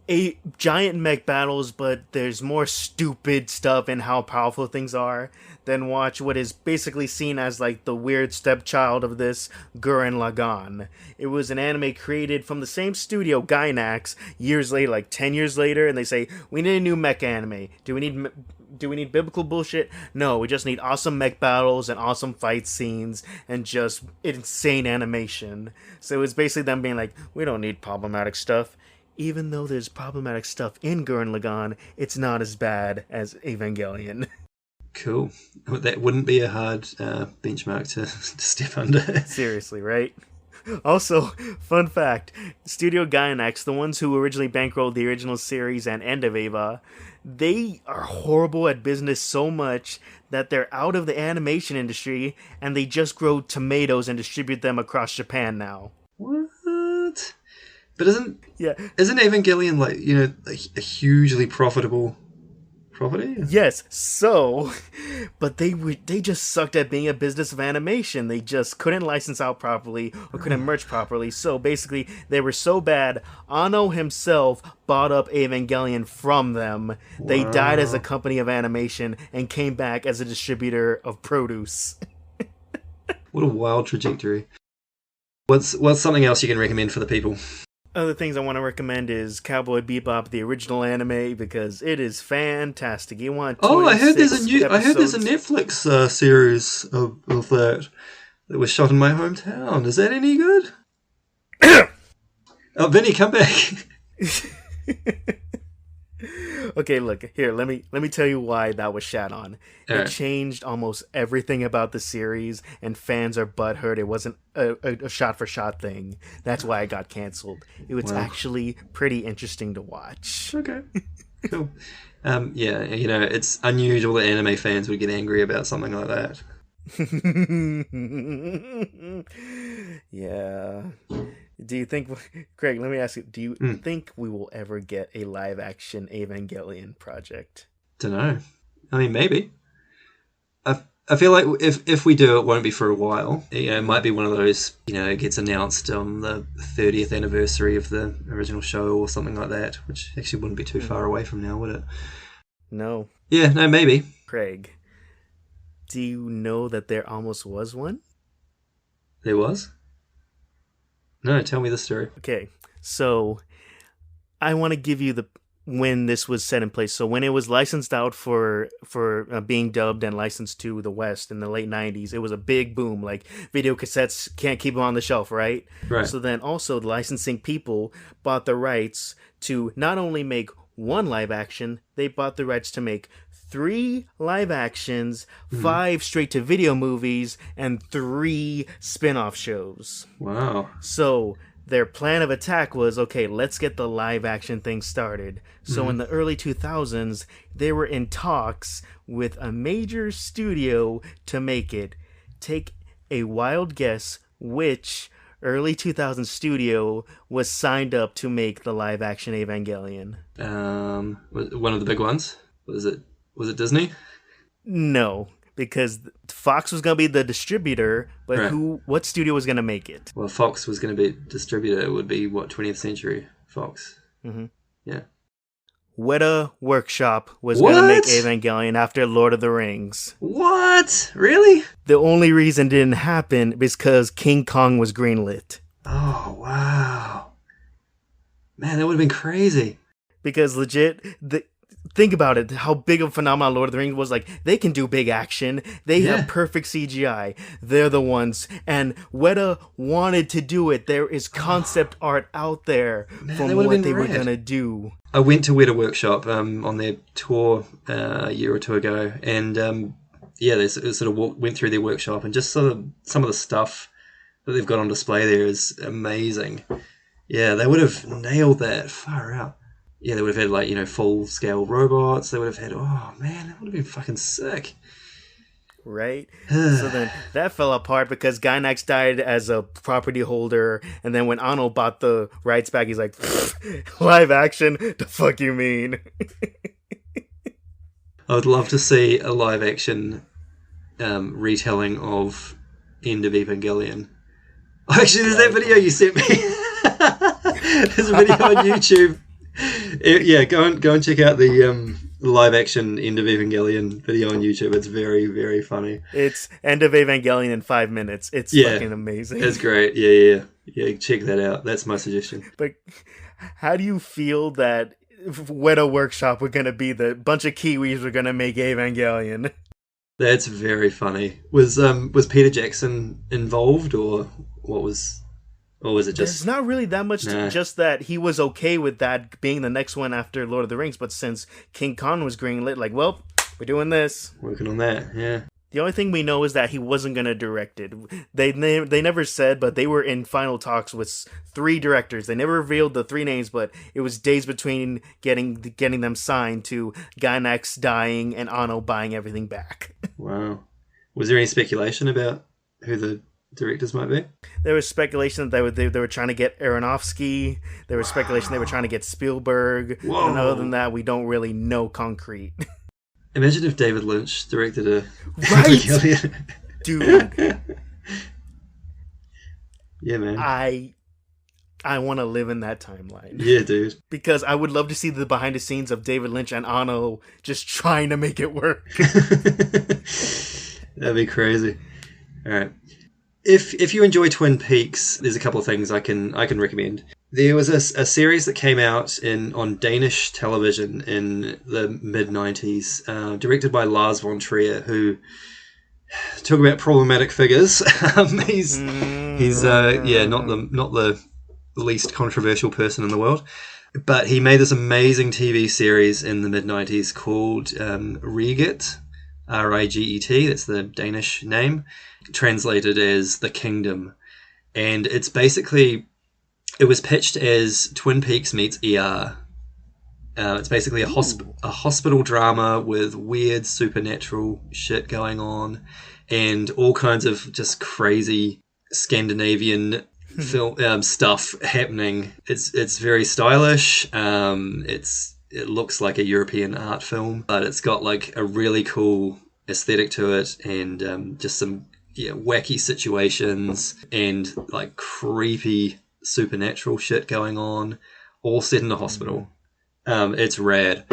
a giant mech battles, but there's more stupid stuff in how powerful things are? Then watch what is basically seen as like the weird stepchild of this, Gurren Lagann. It was an anime created from the same studio, Gainax, years later, like 10 years later, and they say, we need a new mech anime. Do we need biblical bullshit? No, we just need awesome mech battles and awesome fight scenes and just insane animation. So it's basically them being like, we don't need problematic stuff. Even though there's problematic stuff in Gurren Lagann, it's not as bad as Evangelion. Cool. That wouldn't be a hard benchmark to step under. Seriously, right? Also, fun fact, Studio Gainax, the ones who originally bankrolled the original series and end of Eva, they are horrible at business so much that they're out of the animation industry and they just grow tomatoes and distribute them across Japan now. What? But isn't Yeah. Evangelion like, a hugely profitable property? Yes, so, but they just sucked at being a business of animation. They just couldn't license out properly or couldn't merch properly. So basically, they were so bad, Anno himself bought up Evangelion from them. They died as a company of animation and came back as a distributor of produce. What a wild trajectory. What's something else you can recommend for the people? Other things I want to recommend is Cowboy Bebop, the original anime, because it is fantastic. You want I heard there's a episodes. Netflix series of that was shot in my hometown. Is that any good? Oh, Vinny, come back. Okay, look here. Let me tell you why that was shat on. All It right. changed almost everything about the series, and fans are butthurt. It wasn't a shot for shot thing. That's why it got canceled. It was actually pretty interesting to watch. Okay, cool. Yeah, it's unusual that anime fans would get angry about something like that. Yeah. Do you think, Craig? Let me ask you. Do you think we will ever get a live action Evangelion project? Don't know. I mean, maybe. I I feel like if we do, it won't be for a while. It might be one of those, it gets announced on the 30th anniversary of the original show or something like that, which actually wouldn't be too far away from now, would it? No. Yeah, no, maybe. Craig, do you know that there almost was one? There was? No, tell me the story. Okay, so I want to give you when this was set in place. So when it was licensed out for being dubbed and licensed to the West in the late 90s, it was a big boom. Like, video cassettes can't keep them on the shelf, right? Right. So then also the licensing people bought the rights to not only make one live action, they bought the rights to make 3 live actions, 5 straight-to-video movies, and 3 spin-off shows. Wow. So their plan of attack was, okay, let's get the live-action thing started. So in the early 2000s, they were in talks with a major studio to make it. Take a wild guess which early 2000s studio was signed up to make the live-action Evangelion. One of the big ones? Was it Disney? No, because Fox was going to be the distributor, but Right. what studio was going to make it? Well, Fox was going to be distributor. It would be, 20th Century Fox? Mm-hmm. Yeah. Weta Workshop was going to make Evangelion after Lord of the Rings. What? Really? The only reason it didn't happen is because King Kong was greenlit. Oh, wow. Man, that would have been crazy. Because legit, think about it, how big of a phenomenon Lord of the Rings was. Like, they can do big action. They have perfect CGI. They're the ones. And Weta wanted to do it. There is concept art out there from what they were going to do. I went to Weta Workshop on their tour a year or two ago. And, they sort of went through their workshop. And just sort of some of the stuff that they've got on display there is amazing. Yeah, they would have nailed that. Far out. Yeah, they would have had, full-scale robots. They would have had, oh, man, that would have been fucking sick. Right? So then that fell apart because Gainax died as a property holder, and then when Anno bought the rights back, he's like, live action? The fuck you mean? I would love to see a live-action retelling of End of Evangelion. Actually, there's that video you sent me. There's a video on YouTube. Yeah, go and check out the live action End of Evangelion video on YouTube. It's very, very funny. It's End of Evangelion in 5 minutes. It's fucking amazing. It's great. Yeah. Check that out. That's my suggestion. But how do you feel that Weta Workshop were gonna be the bunch of Kiwis were gonna make Evangelion? That's very funny. Was Peter Jackson involved, or what was? Or was it just... There's not really that much, just that he was okay with that being the next one after Lord of the Rings, but since King Kong was greenlit, like, well, we're doing this. Working on that, yeah. The only thing we know is that he wasn't going to direct it. They never said, but they were in final talks with 3 directors. They never revealed the 3 names, but it was days between getting them signed to Gainax dying and Anno buying everything back. Wow. Was there any speculation about who the directors might be? There was speculation that they were trying to get Aronofsky. There was speculation they were trying to get Spielberg. Whoa. And other than that, we don't really know concrete. Imagine if David Lynch directed a... Right! Dude. Yeah, man. I want to live in that timeline. Yeah, dude. Because I would love to see the behind the scenes of David Lynch and Anno just trying to make it work. That'd be crazy. All right. If you enjoy Twin Peaks, there's a couple of things I can recommend. There was a series that came out on Danish television in the mid-90s, directed by Lars von Trier, who, talk about problematic figures. He's not the least controversial person in the world. But he made this amazing TV series in the mid-90s called Riget, R-I-G-E-T, that's the Danish name, translated as The Kingdom. And it's basically, it was pitched as Twin Peaks meets ER. It's basically a hospital drama with weird supernatural shit going on and all kinds of just crazy Scandinavian film stuff happening. It's very stylish. It looks like a European art film, but it's got like a really cool aesthetic to it, and just some wacky situations and like creepy supernatural shit going on, all set in a hospital. It's rad.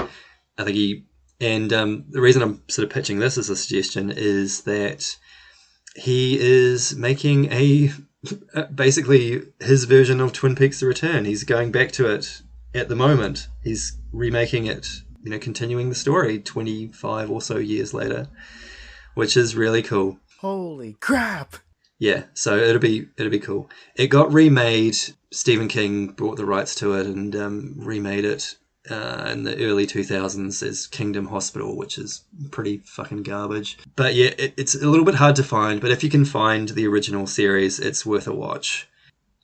I think the reason I'm sort of pitching this as a suggestion is that he is making basically his version of Twin Peaks: The Return. He's going back to it at the moment. He's remaking it, continuing the story 25 or so years later, which is really cool. Holy crap! Yeah, so it'll be cool. It got remade. Stephen King bought the rights to it and remade it in the early 2000s as Kingdom Hospital, which is pretty fucking garbage. But yeah, it's a little bit hard to find, but if you can find the original series, it's worth a watch.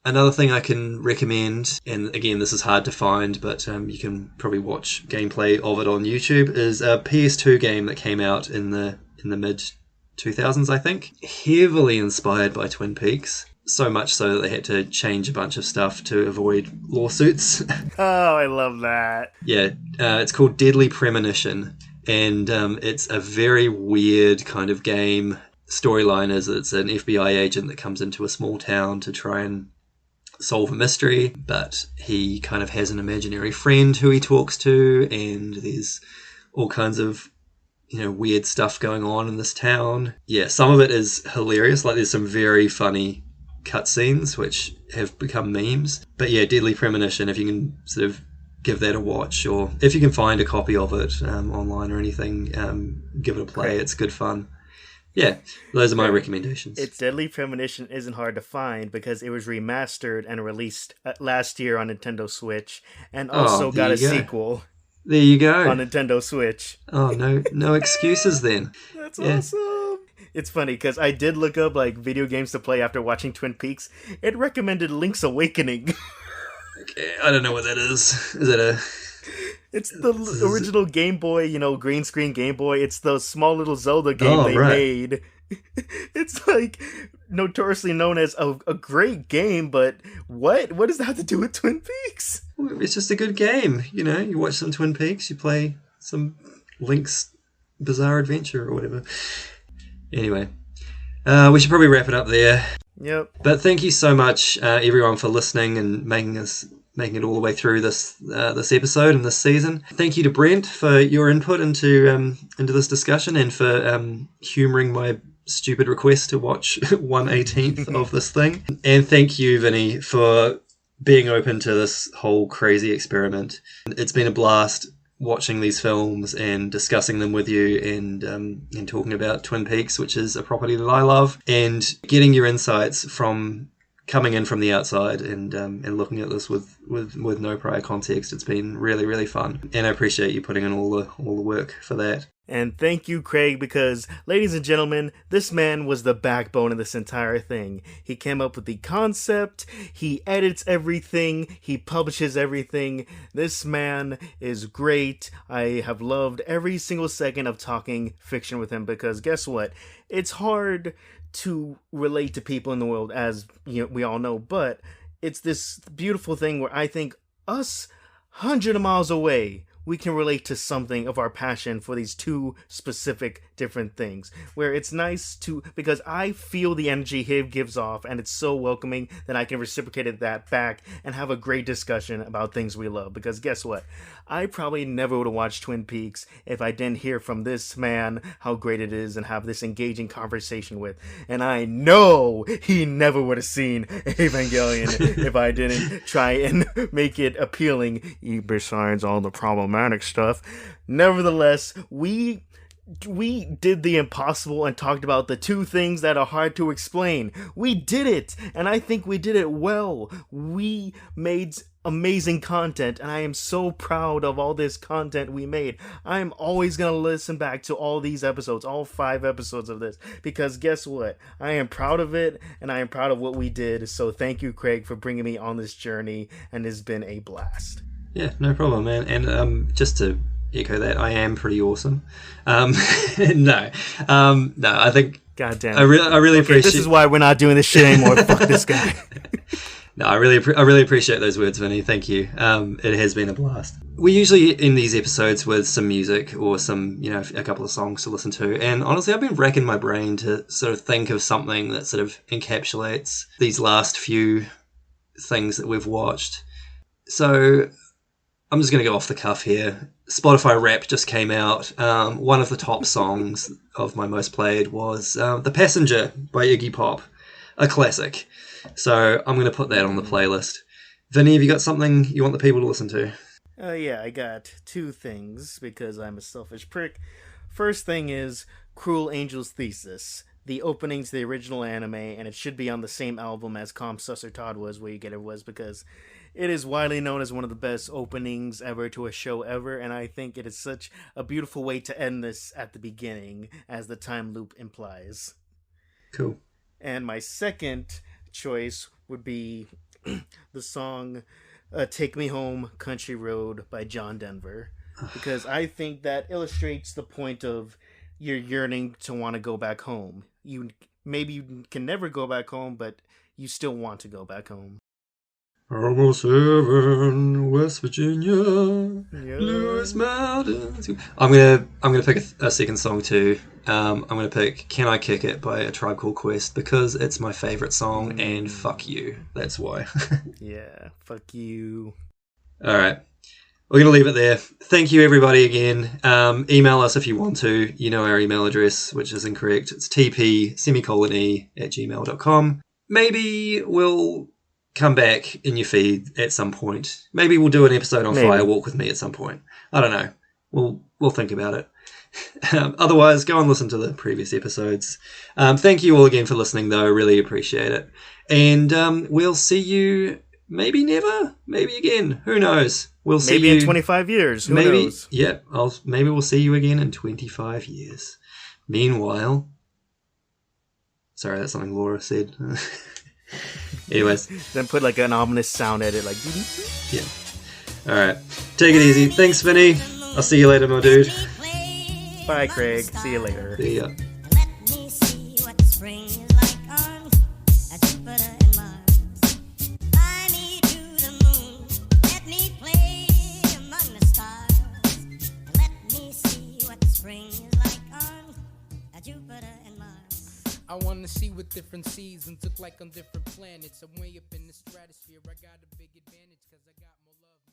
Another thing I can recommend, and again, this is hard to find, but you can probably watch gameplay of it on YouTube, is a PS2 game that came out in the mid-2000s, I think. Heavily inspired by Twin Peaks. So much so that they had to change a bunch of stuff to avoid lawsuits. Oh, I love that. Yeah, it's called Deadly Premonition, and it's a very weird kind of game. Storyline is it's an FBI agent that comes into a small town to try and solve a mystery, but he kind of has an imaginary friend who he talks to, and there's all kinds of weird stuff going on in this town. Yeah, some of it is hilarious. Like there's some very funny cutscenes which have become memes. But yeah, Deadly Premonition, if you can sort of give that a watch, or if you can find a copy of it online or anything, give it a play. It's good fun. Yeah, those are my recommendations. Its Deadly Premonition isn't hard to find because it was remastered and released last year on Nintendo Switch, and also got a sequel. There you go. On Nintendo Switch. Oh, no excuses then. That's awesome. It's funny because I did look up like video games to play after watching Twin Peaks. It recommended Link's Awakening. Okay, I don't know what that is. Is it a... It's the original Game Boy, green screen Game Boy. It's the small little Zelda game they made. It's like notoriously known as a great game, but what does that have to do with Twin Peaks? It's just a good game. You watch some Twin Peaks, you play some Link's Bizarre Adventure or whatever. Anyway, we should probably wrap it up there. Yep. But thank you so much, everyone, for listening and making it all the way through this episode and this season. Thank you to Brent for your input into this discussion and for humouring my stupid request to watch 1/18 of this thing. And thank you, Vinny, for being open to this whole crazy experiment. It's been a blast watching these films and discussing them with you, and talking about Twin Peaks, which is a property that I love, and getting your insights from coming in from the outside and looking at this with no prior context. It's been really, really fun, and I appreciate you putting in all the work for that. And thank you, Craig, because, ladies and gentlemen, this man was the backbone of this entire thing. He came up with the concept, he edits everything, he publishes everything. This man is great. I have loved every single second of talking fiction with him, because guess what? It's hard to relate to people in the world, as we all know, but it's this beautiful thing where I think us 100 miles away, we can relate to something of our passion for these two specific different things, where it's nice because I feel the energy he gives off, and it's so welcoming that I can reciprocate that back and have a great discussion about things we love. Because guess what? I probably never would have watched Twin Peaks if I didn't hear from this man how great it is and have this engaging conversation with. And I know he never would have seen Evangelion if I didn't try and make it appealing, besides all the problematic stuff. Nevertheless, we did the impossible and talked about the two things that are hard to explain. We did it, and I think we did it well. We made amazing content, and I am so proud of all this content we made. I'm always gonna listen back to all these episodes, all 5 episodes of this, because guess what? I am proud of it, and I am proud of what we did. So thank you, Craig, for bringing me on this journey, and it's been a blast. Yeah, no problem, man. And just to echo that, I am pretty awesome. No, I think. God damn. I really appreciate. This is why we're not doing this shit anymore. Fuck this guy. No, I really appreciate those words, Vinny. Thank you. It has been a blast. We usually end these episodes with some music or some, a couple of songs to listen to. And honestly, I've been racking my brain to sort of think of something that sort of encapsulates these last few things that we've watched. So I'm just going to go off the cuff here. Spotify Wrapped just came out. One of the top songs of my most played was The Passenger by Iggy Pop, a classic. So I'm going to put that on the playlist. Vinny, have you got something you want the people to listen to? Yeah, I got two things because I'm a selfish prick. First thing is Cruel Angel's Thesis, the opening to the original anime, and it should be on the same album as Com Susser Todd was, where you get it was, because it is widely known as one of the best openings ever to a show ever, and I think it is such a beautiful way to end this at the beginning, as the time loop implies. Cool. And my second choice would be the song Take Me Home, Country Road by John Denver, because I think that illustrates the point of your yearning to want to go back home. You can never go back home, but you still want to go back home. Almost heaven, West Virginia, Lewis Mountains. I'm gonna pick a second song too. I'm gonna pick "Can I Kick It" by A Tribe Called Quest because it's my favorite song, and fuck you. That's why. Yeah, fuck you. All right, we're gonna leave it there. Thank you everybody again. Email us if you want to. You know our email address, which is incorrect. It's tp@gmail.com. Maybe we'll come back in your feed at some point. Maybe we'll do an episode on Firewalk with me at some point. I don't know. We'll think about it. Otherwise, go and listen to the previous episodes. Thank you all again for listening, though. Really appreciate it. And we'll see you maybe never, maybe again. Who knows? We'll see maybe you in 25 years. Who maybe, knows? Yeah, maybe we'll see you again in 25 years. Meanwhile, sorry, that's something Laura said. Anyways. Then put like an ominous sound edit, like. Yeah. Alright. Take it easy. Thanks, Vinny. I'll see you later, my dude. Bye, Craig. See you later. See ya. Let me see what the spring is like on Jupiter and Mars. Fly me to the moon. Let me play among the stars. Let me see what the spring is like on Jupiter and Mars. I wanna see what different seasons look like on different planets. I'm way up in the stratosphere. I got a big advantage 'cause I got more love.